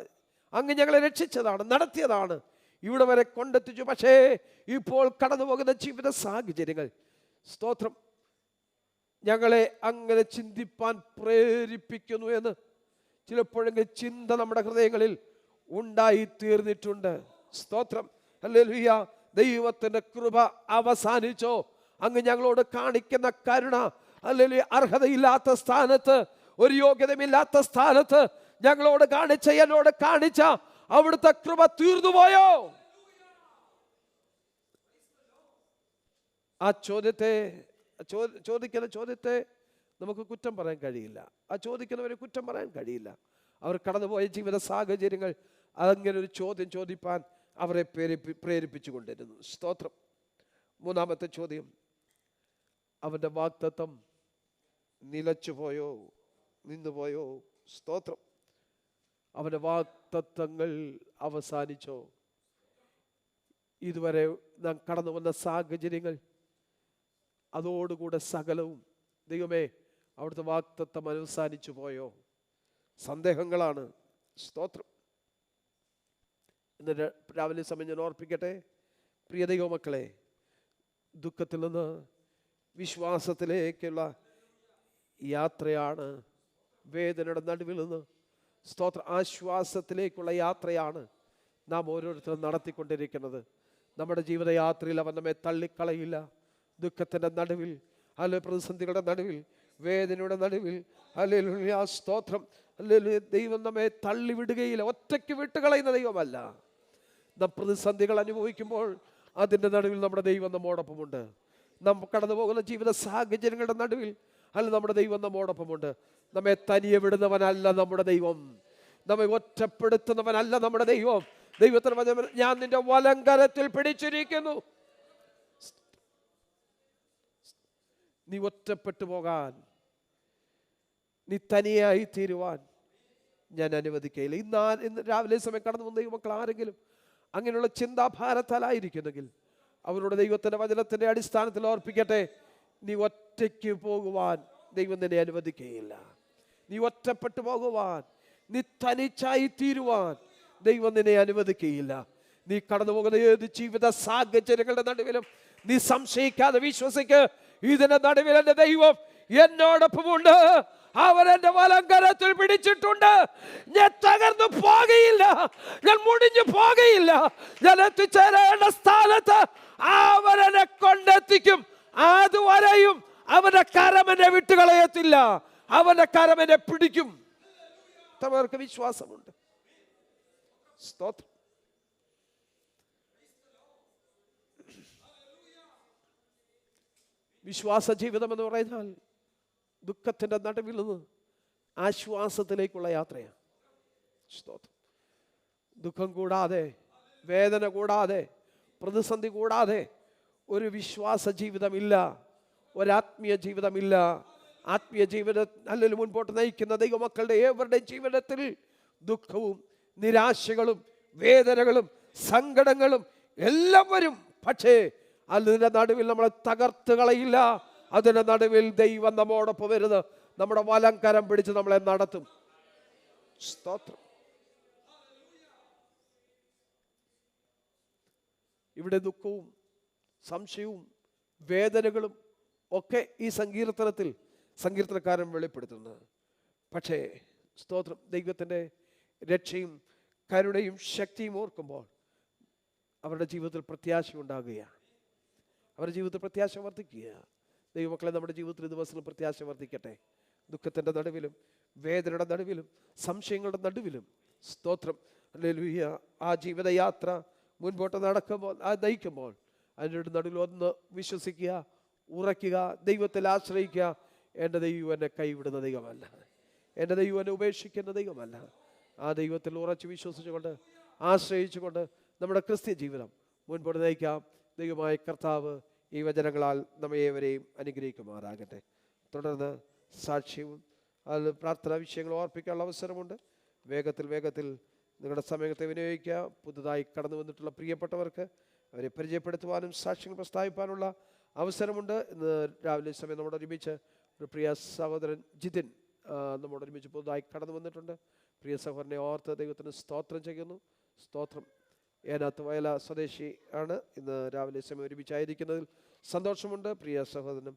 അങ്ങ് ഞങ്ങളെ രക്ഷിച്ചതാണ്, നടത്തിയതാണ്, ഇവിടെ വരെ കൊണ്ടെത്തിച്ചു. പക്ഷേ ഇപ്പോൾ കടന്നു പോകുന്ന ജീവിത സാഹചര്യങ്ങൾ, സ്തോത്രം, ഞങ്ങളെ അങ്ങനെ ചിന്തിപ്പാൻ പ്രേരിപ്പിക്കുന്നു എന്ന് ചിലപ്പോഴെങ്കിലും ചിന്ത നമ്മുടെ ഹൃദയങ്ങളിൽ ഉണ്ടായി തീർന്നിട്ടുണ്ട്. സ്തോത്രം. ഹല്ലേലൂയ. ദൈവത്തിന്റെ കൃപ അവസാനിച്ചോ? അങ്ങ് ഞങ്ങളോട് കാണിക്കുന്ന കരുണ, ഹല്ലേലൂയ, അർഹതയില്ലാത്ത സ്ഥാനത്ത്, ഒരു യോഗ്യതയില്ലാത്ത സ്ഥാനത്ത് ഞങ്ങളോട് എന്നോട് കാണിച്ച അവിടുത്തെ കൃപ തീർന്നുപോയോ? ആ ചോദിക്കുന്ന ചോദ്യത്തെ നമുക്ക് കുറ്റം പറയാൻ കഴിയില്ല. ആ ചോദിക്കുന്നവരെ കുറ്റം പറയാൻ കഴിയില്ല. അവർ കടന്നുപോയ ജീവിത സാഹചര്യങ്ങൾ അങ്ങനെ ഒരു ചോദ്യം ചോദിപ്പാൻ അവരെ പ്രേരിപ്പിച്ചു കൊണ്ടിരുന്നു. സ്തോത്രം. മൂന്നാമത്തെ ചോദ്യം, അവന്റെ വാഗ്ദത്തം നിലച്ചുപോയോ, നിന്നുപോയോ? സ്തോത്രം. അവന്റെ വാഗ്ദത്തങ്ങൾ അവസാനിച്ചോ? ഇതുവരെ നാം കടന്നു വന്ന സാഹചര്യങ്ങൾ, അതോടുകൂടെ സകലവും, ദൈവമേ, അവിടുത്തെ വാഗ്ദത്തം അവസാനിച്ചു പോയോ? സന്ദേഹങ്ങളാണ്. സ്തോത്രം. ഇന്ന് രാവിലെ സമയം ഞാൻ ഓർപ്പിക്കട്ടെ, പ്രിയ ദൈവമക്കളെ, ദുഃഖത്തിൽ നിന്ന് വിശ്വാസത്തിലേക്കുള്ള യാത്രയാണ്. വേദനയുടെ നടുവിൽ നിന്ന് സ്തോത്ര ആശ്വാസത്തിലേക്കുള്ള യാത്രയാണ് നാം ഓരോരുത്തരും നടത്തിക്കൊണ്ടിരിക്കുന്നത്. നമ്മുടെ ജീവിതയാത്രയിൽ അവൻ നമ്മെ തള്ളിക്കളയില്ല. ദുഃഖത്തിൻ്റെ നടുവിൽ, അല്ലെങ്കിൽ പ്രതിസന്ധികളുടെ നടുവിൽ, വേദനയുടെ നടുവിൽ, ഹല്ലേലൂയ, സ്തോത്രം, ഹല്ലേലൂയ, ദൈവം നമ്മെ തള്ളിവിടുകയില്ല. ഒറ്റയ്ക്ക് വിട്ടുകളയുന്ന ദൈവമല്ല. നാം പ്രതിസന്ധികൾ അനുഭവിക്കുമ്പോൾ അതിൻ്റെ നടുവിൽ നമ്മുടെ ദൈവം നമ്മോടൊപ്പമുണ്ട്. നാം കടന്നു പോകുന്ന ജീവിത സാഹചര്യങ്ങളുടെ നടുവിൽ നമ്മുടെ ദൈവം നമ്മോടൊപ്പമുണ്ട്. നമ്മെ തനിയെ വിടുന്നവനല്ല നമ്മുടെ ദൈവം, നമ്മെ ഒറ്റപ്പെടുത്തുന്നവനല്ല നമ്മുടെ ദൈവം. ദൈവത്തിന് വചനം, ഞാൻ നിന്റെ വലങ്കരത്തിൽ പിടിച്ചിരിക്കുന്നു. നീ ഒറ്റപ്പെട്ടു പോകാൻ, നീ തനിയായി തീരുവാൻ ഞാൻ അനുവദിക്കയില്ല. ഇന്ന് രാവിലെ സമയം കടന്നു വന്ന ദൈവമക്കൾ ആരെങ്കിലും അങ്ങനെയുള്ള ചിന്താഭാരത്താലായിരിക്കുന്നെങ്കിൽ അവരുടെ ദൈവത്തിന്റെ വചനത്തിന്റെ അടിസ്ഥാനത്തിൽ ഓർപ്പിക്കട്ടെ, നീ ഒറ്റയ്ക്ക് പോകുവാൻ ദൈവം നിന്നെ അനുവദിക്കുകയില്ല. നീ ഒറ്റപ്പെട്ടു പോകുവാൻ, നീ തനിച്ചായി തീരുവാൻ ദൈവം നിന്നെ അനുവദിക്കുകയില്ല. നീ കടന്നു പോകുന്ന ഏത് ജീവിത സാഹചര്യങ്ങളുടെ നടുവിലും നീ സംശയിക്കാതെ വിശ്വസിക്ക്, ഇതിന്റെ നടുവിൽ എൻ്റെ ദൈവം എന്നോടൊപ്പമുണ്ട്. അവരെന്റെ വലങ്കരത്തിൽ പിടിച്ചിട്ടുണ്ട്. ഞാൻ തകർന്നു പോകുകയില്ല, ഞാൻ മുടിഞ്ഞു പോകുകയില്ല. ഞാൻ എത്തിച്ചേരേണ്ട സ്ഥാനത്ത് അവരെന്നെ കൊണ്ടെത്തിക്കും. അതുവരെയും അവന്റെ കരമെന്നെ വിട്ടുകളയത്തില്ല, അവന്റെ കരമെന്നെ പിടിക്കും. അവർക്ക് വിശ്വാസമുണ്ട്. സ്തോത്രം. വിശ്വാസ ജീവിതം എന്ന് പറയുന്നാൽ ദുഃഖത്തിന്റെ നടുവിൽ നിന്ന് ആശ്വാസത്തിലേക്കുള്ള യാത്രയാണ്. സ്തോത്രം. ദുഃഖം കൂടാതെ, വേദന കൂടാതെ, പ്രതിസന്ധി കൂടാതെ ഒരു വിശ്വാസ ജീവിതമില്ല, ഒരാത്മീയ ജീവിതമില്ല. ആത്മീയ ജീവിതം അല്ലെങ്കിൽ മുൻപോട്ട് നയിക്കുന്ന ദൈവമക്കളുടെ ഏവരുടെയും ജീവിതത്തിൽ ദുഃഖവും നിരാശകളും വേദനകളും സങ്കടങ്ങളും എല്ലാം വരും. പക്ഷേ അതിൻ്റെ നടുവിൽ നമ്മളെ തകർത്ത് കളയില്ല. അതിൻ്റെ നടുവിൽ ദൈവം നമ്മോടൊപ്പം വരുന്നത് നമ്മുടെ വലം കരം പിടിച്ച് നമ്മളെ നടത്തും. സ്തോത്രം. ഇവിടെ ദുഃഖവും സംശയവും വേദനകളും ഒക്കെ ഈ സങ്കീർത്തനക്കാരൻ വെളിപ്പെടുത്തുന്നത്. പക്ഷേ സ്തോത്രം, ദൈവത്തിൻ്റെ രക്ഷയും കരുണയും ശക്തിയും ഓർക്കുമ്പോൾ അവരുടെ ജീവിതത്തിൽ പ്രത്യാശ ഉണ്ടാകുകയാണ്. അവരുടെ ജീവിതത്തിൽ പ്രത്യാശ വർദ്ധിക്കുക. ദൈവമക്കളെ, നമ്മുടെ ജീവിതത്തിൽ ദിവസത്തിൽ പ്രത്യാശ വർദ്ധിക്കട്ടെ. ദുഃഖത്തിൻ്റെ നടുവിലും വേദനയുടെ നടുവിലും സംശയങ്ങളുടെ നടുവിലും സ്തോത്രം, ഹല്ലേലൂയ, ആ ജീവിതയാത്ര മുൻപോട്ട് നയിക്കുമ്പോൾ അതിൻ്റെ നടുവിൽ ഒന്ന് വിശ്വസിക്കുക, ഉറയ്ക്കുക, ദൈവത്തിൽ ആശ്രയിക്കുക. എൻ്റെ ദൈവം എന്നെ കൈവിടുന്ന ദൈവമല്ല, എൻ്റെ ദൈവം എന്നെ ഉപേക്ഷിക്കുന്ന ദൈവമല്ല. ആ ദൈവത്തിൽ ഉറച്ച് വിശ്വസിച്ചുകൊണ്ട് ആശ്രയിച്ചുകൊണ്ട് നമ്മുടെ ക്രിസ്ത്യ ജീവിതം മുൻപോട്ട് നയിക്കാം. ദൈവമായ കർത്താവ് ഈ വചനങ്ങളാൽ നമ്മേവരെയും അനുഗ്രഹിക്കുമാറാകട്ടെ. തുടർന്ന് സാക്ഷ്യവും അത് പ്രാർത്ഥനാ വിഷയങ്ങൾ ഓർപ്പിക്കാനുള്ള അവസരമുണ്ട്. വേഗത്തിൽ നിങ്ങളുടെ സമയത്തെ വിനിയോഗിക്കുക. പുതുതായി കടന്നു വന്നിട്ടുള്ള പ്രിയപ്പെട്ടവർക്ക് അവരെ പരിചയപ്പെടുത്തുവാനും സാക്ഷ്യങ്ങൾ പ്രസ്താവിക്കാനുള്ള അവസരമുണ്ട്. ഇന്ന് രാവിലെ സമയം നമ്മുടെ ഒരുമിച്ച് ഒരു പ്രിയ സഹോദരൻ ജിതിൻ നമ്മുടെ ഒരുമിച്ച് പുതുതായി കടന്നു വന്നിട്ടുണ്ട്. പ്രിയ സഹോദരനെ ഓർത്ത് ദൈവത്തിന് സ്തോത്രം ചെയ്യുന്നു. സ്തോത്രം. ഏനാത്ത് വയല സ്വദേശി ആണ്. ഇന്ന് രാവിലെ സമയം ഒരുമിച്ചായിരിക്കുന്നതിൽ സന്തോഷമുണ്ട്. പ്രിയ സഹോദരനും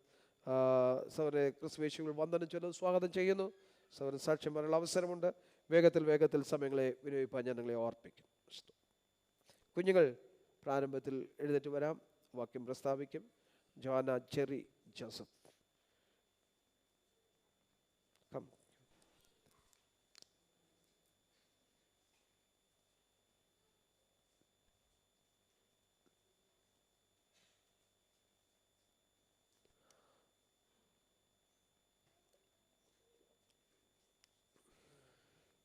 സഹോദരനെ ക്രിസ്തുവേശുവിൽ വന്ദനം ചൊല്ലുന്നു, സ്വാഗതം ചെയ്യുന്നു. സഹോദരൻ സാക്ഷ്യം പറയാനുള്ള അവസരമുണ്ട്. വേഗത്തിൽ സമയങ്ങളെ വിനിയോഗിക്കാൻ ഞാൻ നിങ്ങളെ ഓർപ്പിക്കും. കുഞ്ഞുങ്ങൾ പ്രാരംഭത്തിൽ എഴുന്നേറ്റ് വരാം, വാക്യം പ്രസ്താവിക്കും. Jona Cherry Joseph.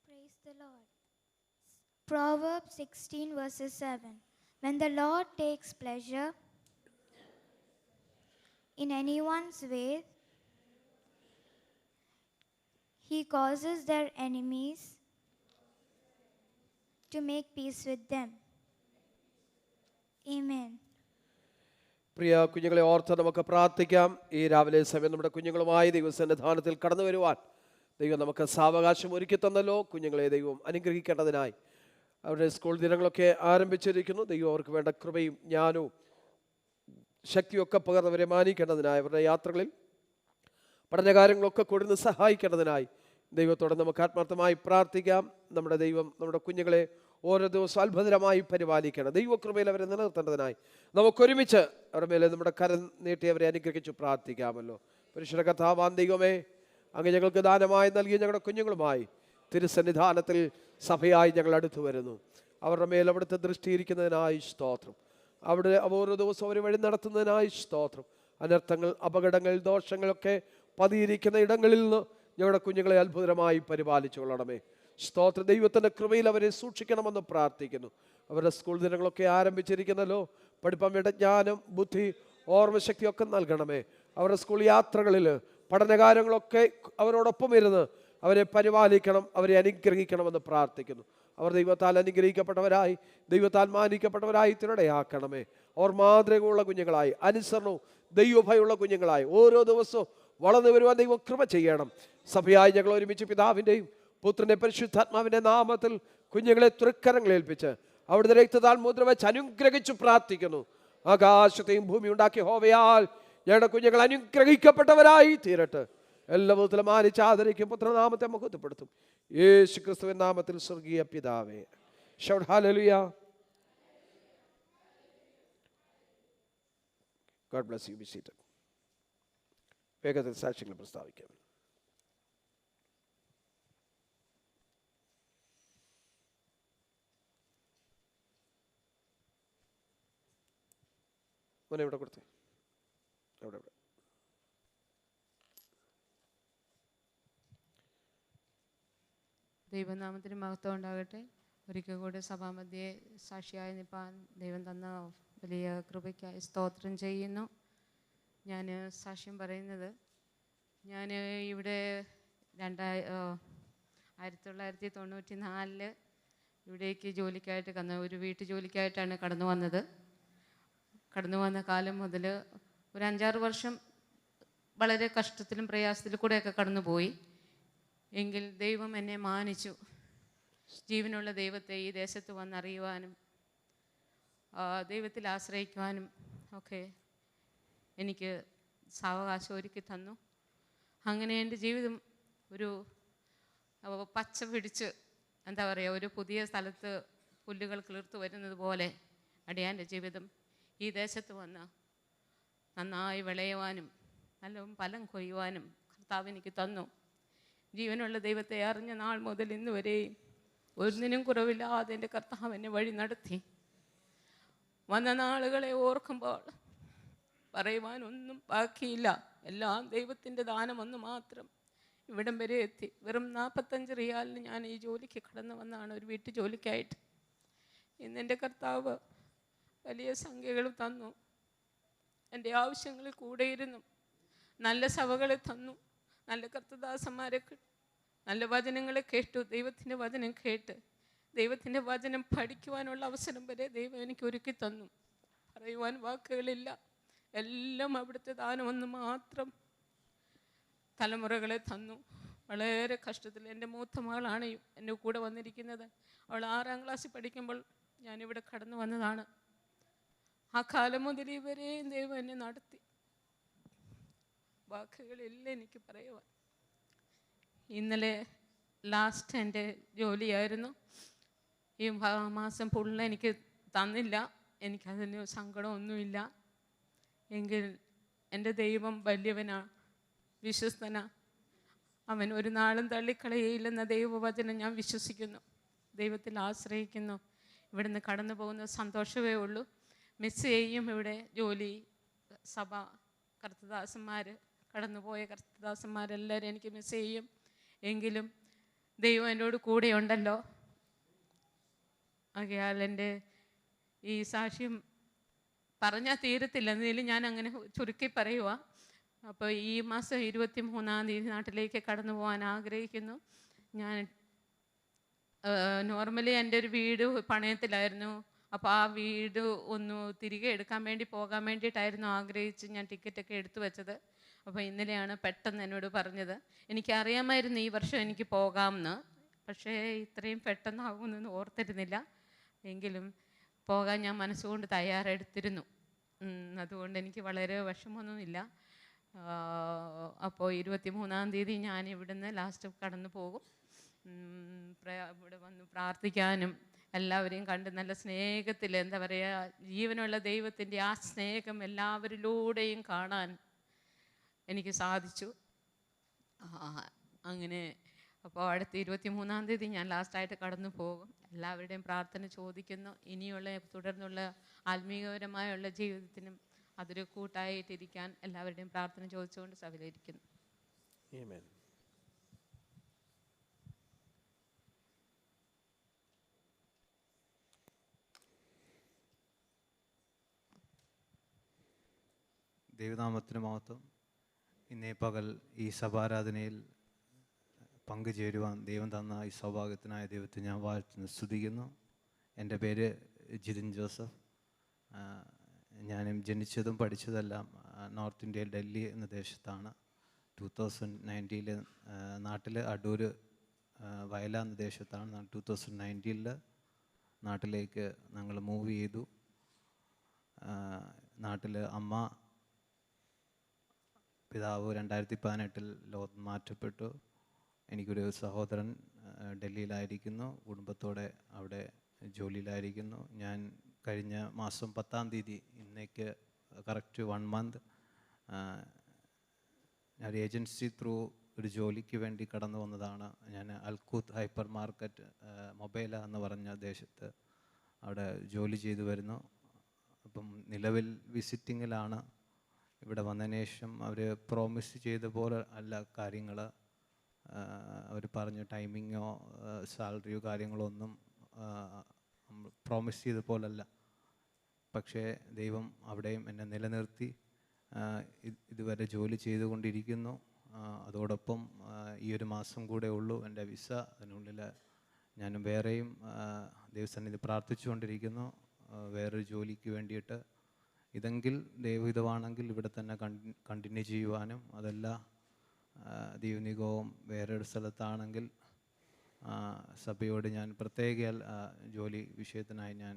Praise the Lord. Proverbs 16 verses 7. When the Lord takes pleasure in anyone's way, he causes their enemies to make peace with them. Amen. പ്രിയ കുഞ്ഞുങ്ങളെ ഓർത്ത് നമുക്ക് പ്രാർത്ഥിക്കാം. ഈ രാവിലെ സമയം നമ്മുടെ കുഞ്ഞുങ്ങളുമായി ദൈവസന്നിധാനത്തിൽ കടന്നു വരുവാൻ ദൈവം നമുക്ക് സാവകാശം ഒരുക്കി തന്നല്ലോ. കുഞ്ഞുങ്ങളെ ദൈവം അനുഗ്രഹിക്കേണ്ടതിനായി അവരുടെ സ്കൂൾ ദിനങ്ങളൊക്കെ ആരംഭിച്ചിരിക്കുന്നു. ദൈവം അവർക്ക് വേണ്ട കൃപയും ജ്ഞാനവും ശക്തിയൊക്കെ പകർന്നവരെ മാനിക്കേണ്ടതിനായി അവരുടെ യാത്രകളിൽ പഠനകാര്യങ്ങളൊക്കെ കൊടുന്ന് സഹായിക്കേണ്ടതിനായി ദൈവത്തോടെ നമുക്ക് ആത്മാർത്ഥമായി പ്രാർത്ഥിക്കാം. നമ്മുടെ ദൈവം നമ്മുടെ കുഞ്ഞുങ്ങളെ ഓരോ ദിവസവും അത്ഭുതമായി പരിപാലിക്കണം. ദൈവകൃപയിൽ അവരെ നിലനിർത്തേണ്ടതിനായി നമുക്കൊരുമിച്ച് അവരുടെ മേലെ നമ്മുടെ കരം നീട്ടി അവരെ അനുഗ്രഹിച്ച് പ്രാർത്ഥിക്കാമല്ലോ. പരിശുദ്ധ കർത്താവാൻ ദൈവമേ, അങ്ങ് ഞങ്ങൾക്ക് ദാനമായി നൽകിയ ഞങ്ങളുടെ കുഞ്ഞുങ്ങളുമായി തിരുസന്നിധാനത്തിൽ സഭയായി ഞങ്ങൾ അടുത്തു വരുന്നു. അവരുടെ മേൽ അവിടുത്തെ ദൃഷ്ടിയിരിക്കുന്നതിനായി സ്തോത്രം. അവിടെ ഓരോ ദിവസവും അവർ വഴി നടത്തുന്നതിനായി സ്തോത്രം. അനർത്ഥങ്ങൾ, അപകടങ്ങൾ, ദോഷങ്ങളൊക്കെ പതിയിരിക്കുന്ന ഇടങ്ങളിൽ നിന്ന് ഞങ്ങളുടെ കുഞ്ഞുങ്ങളെ അത്ഭുതമായി പരിപാലിച്ചു കൊള്ളണമേ. സ്തോത്ര. ദൈവത്തിൻ്റെ കൃപയിൽ അവരെ സൂക്ഷിക്കണമെന്ന് പ്രാർത്ഥിക്കുന്നു. അവരുടെ സ്കൂൾ ദിനങ്ങളൊക്കെ ആരംഭിച്ചിരിക്കുന്നല്ലോ. പഠിപ്പാൻ വേണ്ട ജ്ഞാനം, ബുദ്ധി, ഓർമ്മശക്തിയൊക്കെ നൽകണമേ. അവരുടെ സ്കൂൾ യാത്രകളിൽ പഠനകാര്യങ്ങളൊക്കെ അവരോടൊപ്പം ഇരുന്ന് അവരെ പരിപാലിക്കണം, അവരെ അനുഗ്രഹിക്കണമെന്ന് പ്രാർത്ഥിക്കുന്നു. അവർ ദൈവത്താൽ അനുഗ്രഹിക്കപ്പെട്ടവരായി, ദൈവത്താൽ മാനിക്കപ്പെട്ടവരായി തിരടയാക്കണമേ. അവർ മാതൃകയുള്ള കുഞ്ഞുങ്ങളായി, അനുസരണവും ദൈവഭയമുള്ള കുഞ്ഞുങ്ങളായി ഓരോ ദിവസവും വളർന്നു വരുവാൻ ദൈവം കൃപ ചെയ്യണം. സഭയായി ഞങ്ങൾ ഒരുമിച്ച് പിതാവിൻ്റെയും പുത്രൻ്റെ പരിശുദ്ധാത്മാവിൻ്റെ നാമത്തിൽ കുഞ്ഞുങ്ങളെ തൃക്കരങ്ങളേൽപ്പിച്ച് അവിടുത്തെ രക്തത്താൽ മുദ്ര വെച്ച് അനുഗ്രഹിച്ചു പ്രാർത്ഥിക്കുന്നു. ആകാശത്തെയും ഭൂമി ഉണ്ടാക്കി ഹോവയാൽ ഞങ്ങളുടെ കുഞ്ഞുങ്ങൾ അനുഗ്രഹിക്കപ്പെട്ടവരായി തീരട്ടെ. എല്ലാ വിധത്തിലും മാനിച്ച് ആദരിക്കും. പുത്രനാമത്തെ മഹത്വപ്പെടുത്തും. യേശു ക്രിസ്തുവിൻ നാമത്തിൽ സ്വർഗീയ പിതാവേ. Shout hallelujah. God bless you. Be seated. വേഗത്തിൽ സാക്ഷ്യങ്ങൾ പ്രസ്താവിക്കാം. മോനെ ഇവിടെ കൊടുത്തേ. എവിടെ എവിടെ ദൈവനാമത്തിന് മഹത്വം ഉണ്ടാകട്ടെ. ഒരിക്കൽ കൂടി സഭാമധ്യേ സാക്ഷിയായി നിൽപ്പാൻ ദൈവം തന്ന വലിയ കൃപയ്ക്കായി സ്തോത്രം ചെയ്യുന്നു. ഞാൻ സാക്ഷ്യം പറയുന്നത്, ഞാൻ ഇവിടെ 1994 ഇവിടേക്ക് ജോലിക്കായിട്ട് ഒരു വീട്ടു ജോലിക്കായിട്ടാണ് കടന്നു വന്നത്. കടന്നു വന്ന കാലം മുതൽ ഒരു 5-6 വർഷം വളരെ കഷ്ടത്തിലും പ്രയാസത്തിലും കൂടെയൊക്കെ കടന്നുപോയി. എങ്കിൽ ദൈവം എന്നെ മാനിച്ചു. ജീവനുള്ള ദൈവത്തെ ഈ ദേശത്ത് വന്നറിയുവാനും ദൈവത്തിൽ ആശ്രയിക്കുവാനും ഒക്കെ എനിക്ക് സാവകാശം ഒരുക്കി തന്നു. അങ്ങനെ എൻ്റെ ജീവിതം ഒരു പച്ച പിടിച്ച് എന്താ പറയുക, ഒരു പുതിയ സ്ഥലത്ത് പുല്ലുകൾ കിളിർത്ത് വരുന്നത് പോലെ അടിയാൻ്റെ ജീവിതം ഈ ദേശത്ത് വന്ന് നന്നായി വിളയുവാനും നല്ല ഫലം കൊയ്യുവാനും കർത്താവ് എനിക്ക് തന്നു. ജീവനുള്ള ദൈവത്തെ അറിഞ്ഞ നാൾ മുതൽ ഇന്ന് വരെയും ഒന്നിനും കുറവില്ലാതെ എൻ്റെ കർത്താവ് എന്നെ വഴി നടത്തി. വന്ന നാളുകളെ ഓർക്കുമ്പോൾ പറയുവാനൊന്നും ബാക്കിയില്ല. എല്ലാം ദൈവത്തിൻ്റെ ദാനമൊന്ന് മാത്രം ഇവിടം വരെ എത്തി. വെറും 45 റിയാലിന് ഞാൻ ഈ ജോലിക്ക് കടന്നു വന്നതാണ്, ഒരു വീട്ടു ജോലിക്കായിട്ട്. ഇന്ന് എൻ്റെ കർത്താവ് വലിയ സംഖ്യകൾ തന്നു. എൻ്റെ ആവശ്യങ്ങളിൽ കൂടെയിരുന്നു. നല്ല സഭകളെ തന്നു, നല്ല കർത്തദാസന്മാരെ, നല്ല വചനങ്ങളെ കേട്ടു. ദൈവത്തിൻ്റെ വചനം കേട്ട് ദൈവത്തിൻ്റെ വചനം പഠിക്കുവാനുള്ള അവസരം വരെ ദൈവം എനിക്ക് ഒരുക്കി തന്നു. പറയുവാൻ വാക്കുകളില്ല. എല്ലാം അവിടുത്തെ ദാനമൊന്ന് മാത്രം തലമുറകളെ തന്നു. വളരെ കഷ്ടത്തിൽ എൻ്റെ മൂത്ത മകളാണ് എൻ്റെ കൂടെ വന്നിരിക്കുന്നത്. അവൾ 6ാം ക്ലാസ്സിൽ പഠിക്കുമ്പോൾ ഞാനിവിടെ കടന്നു വന്നതാണ്. ആ കാലം മുതൽ ഇവരെയും ദൈവം എന്നെ നടത്തി. വാക്കുകളില്ല എനിക്ക് പറയുവാൻ. ഇന്നലെ ലാസ്റ്റ് എൻ്റെ ജോലിയായിരുന്നു. ഈ മാസം ഫുള്ള് എനിക്ക് തന്നില്ല. എനിക്കതിന് സങ്കടമൊന്നുമില്ല. എങ്കിൽ എൻ്റെ ദൈവം വലിയവനാണ്, വിശ്വസ്തനാ. അവൻ ഒരു നാളും തള്ളിക്കളയില്ലെന്ന ദൈവവചനം ഞാൻ വിശ്വസിക്കുന്നു. ദൈവത്തിൽ ആശ്രയിക്കുന്നു. ഇവിടുന്ന് കടന്നു പോകുന്ന സന്തോഷമേ ഉള്ളൂ. മിസ് ചെയ്യും ഇവിടെ ജോലി, സഭ, കർത്തദാസന്മാർ, കടന്നുപോയ കർത്തദാസന്മാരെല്ലാവരും എനിക്ക് മിസ് ചെയ്യും. എങ്കിലും ദൈവം എന്നോട് കൂടെയുണ്ടല്ലോ. ആകയാൽ എൻ്റെ ഈ സാക്ഷ്യം പറഞ്ഞാൽ തീരത്തില്ല. എന്നതിൽ ഞാൻ അങ്ങനെ ചുരുക്കി പറയുക. അപ്പോൾ ഈ മാസം 23-ാം തീയതി നാട്ടിലേക്ക് കടന്നു പോകാൻ ആഗ്രഹിക്കുന്നു. ഞാൻ നോർമലി എൻ്റെ ഒരു വീട് പണയത്തിലായിരുന്നു. അപ്പോൾ ആ വീട് ഒന്ന് തിരികെ എടുക്കാൻ വേണ്ടി പോകാൻ വേണ്ടിയിട്ടായിരുന്നു ആഗ്രഹിച്ച് ഞാൻ ടിക്കറ്റൊക്കെ എടുത്തു വെച്ചത്. അപ്പോൾ ഇന്നലെയാണ് പെട്ടെന്ന് എന്നോട് പറഞ്ഞത്. എനിക്കറിയാമായിരുന്നു ഈ വർഷം എനിക്ക് പോകാമെന്ന്, പക്ഷേ ഇത്രയും പെട്ടെന്നാകുമെന്നൊന്നും ഓർത്തിരുന്നില്ല. എങ്കിലും പോകാൻ ഞാൻ മനസ്സുകൊണ്ട് തയ്യാറെടുത്തിരുന്നു. അതുകൊണ്ട് എനിക്ക് വളരെ വിഷമമൊന്നുമില്ല. അപ്പോൾ 23-ാം തീയതി ഞാൻ ഇവിടുന്ന് ലാസ്റ്റ് കടന്നു പോകും. ഇവിടെ വന്ന് പ്രാർത്ഥിക്കാനും എല്ലാവരെയും കണ്ട് നല്ല സ്നേഹത്തിൽ, എന്താ പറയുക, ജീവനുള്ള ദൈവത്തിൻ്റെ ആ സ്നേഹം എല്ലാവരിലൂടെയും കാണാൻ എനിക്ക് സാധിച്ചു. അങ്ങനെ അപ്പോൾ അടുത്ത 23-ാം തീയതി ഞാൻ ലാസ്റ്റായിട്ട് കടന്നു പോകും. എല്ലാവരുടെയും പ്രാർത്ഥന ചോദിക്കുന്നു. ഇനിയുള്ള തുടർന്നുള്ള ആത്മീയപരമായുള്ള ജീവിതത്തിനും അതൊരു കൂട്ടായിട്ടിരിക്കാൻ എല്ലാവരുടെയും പ്രാർത്ഥന ചോദിച്ചുകൊണ്ട് സഭയിലിരിക്കുന്നു. ആമേൻ. ദൈവനാമത്തിന് മഹത്വം. ഇന്നേ പകൽ ഈ സഭാരാധനയിൽ പങ്കുചേരുവാൻ ദൈവം തന്ന ഈ സൗഭാഗ്യത്തിനായ ദൈവത്തെ ഞാൻ വാഴ്ത്തുന്നു, സ്തുതിക്കുന്നു. എൻ്റെ പേര് ജിതിൻ ജോസഫ്. ഞാനും ജനിച്ചതും പഠിച്ചതെല്ലാം നോർത്ത് ഇന്ത്യയിൽ ഡൽഹി എന്ന ദേശത്താണ്. 2019 നാട്ടിൽ അടൂർ വയല എന്ന ദേശത്താണ്. 2019 നാട്ടിലേക്ക് ഞങ്ങൾ മൂവ് ചെയ്തു. നാട്ടിൽ അമ്മ പിതാവ് 2018 ലോകത്ത് മാറ്റപ്പെട്ടു. എനിക്കൊരു സഹോദരൻ ഡൽഹിയിലായിരിക്കുന്നു, കുടുംബത്തോടെ അവിടെ ജോലിയിലായിരിക്കുന്നു. ഞാൻ കഴിഞ്ഞ മാസം 10-ാം തീയതി, ഇന്നേക്ക് കറക്റ്റ് 1 മന്ത്, ഞാൻ ഒരു ഏജൻസി ത്രൂ ഒരു ജോലിക്ക് വേണ്ടി കടന്നു വന്നതാണ്. ഞാൻ അൽക്കൂത്ത് ഹൈപ്പർ മാർക്കറ്റ് മൊബൈല എന്ന് പറഞ്ഞ ദേശത്ത് അവിടെ ജോലി ചെയ്തു വരുന്നു. അപ്പം നിലവിൽ വിസിറ്റിങ്ങിലാണ്. ഇവിടെ വന്നതിന് ശേഷം അവർ പ്രോമിസ് ചെയ്ത പോലെ അല്ല കാര്യങ്ങൾ. അവർ പറഞ്ഞ ടൈമിങ്ങോ സാലറിയോ കാര്യങ്ങളോ ഒന്നും പ്രോമിസ് ചെയ്ത പോലല്ല. പക്ഷേ ദൈവം അവിടെയും എന്നെ നിലനിർത്തി ഇതുവരെ ജോലി ചെയ്തുകൊണ്ടിരിക്കുന്നു. അതോടൊപ്പം ഈ ഒരു മാസം കൂടെ ഉള്ളൂ എൻ്റെ വിസ. അതിനുള്ളിൽ ഞാനും വേറെയും ദൈവസന്നിധി പ്രാർത്ഥിച്ചുകൊണ്ടിരിക്കുന്നു വേറൊരു ജോലിക്ക് വേണ്ടിയിട്ട്. ഇതെങ്കിൽ ദൈവഹിതമാണെങ്കിൽ ഇവിടെ തന്നെ കണ്ടിന്യൂ ചെയ്യുവാനും, അതല്ല ദൈവനികവും വേറൊരു സ്ഥലത്താണെങ്കിൽ സഭയോട് ഞാൻ പ്രത്യേക ജോലി വിഷയത്തിനായി ഞാൻ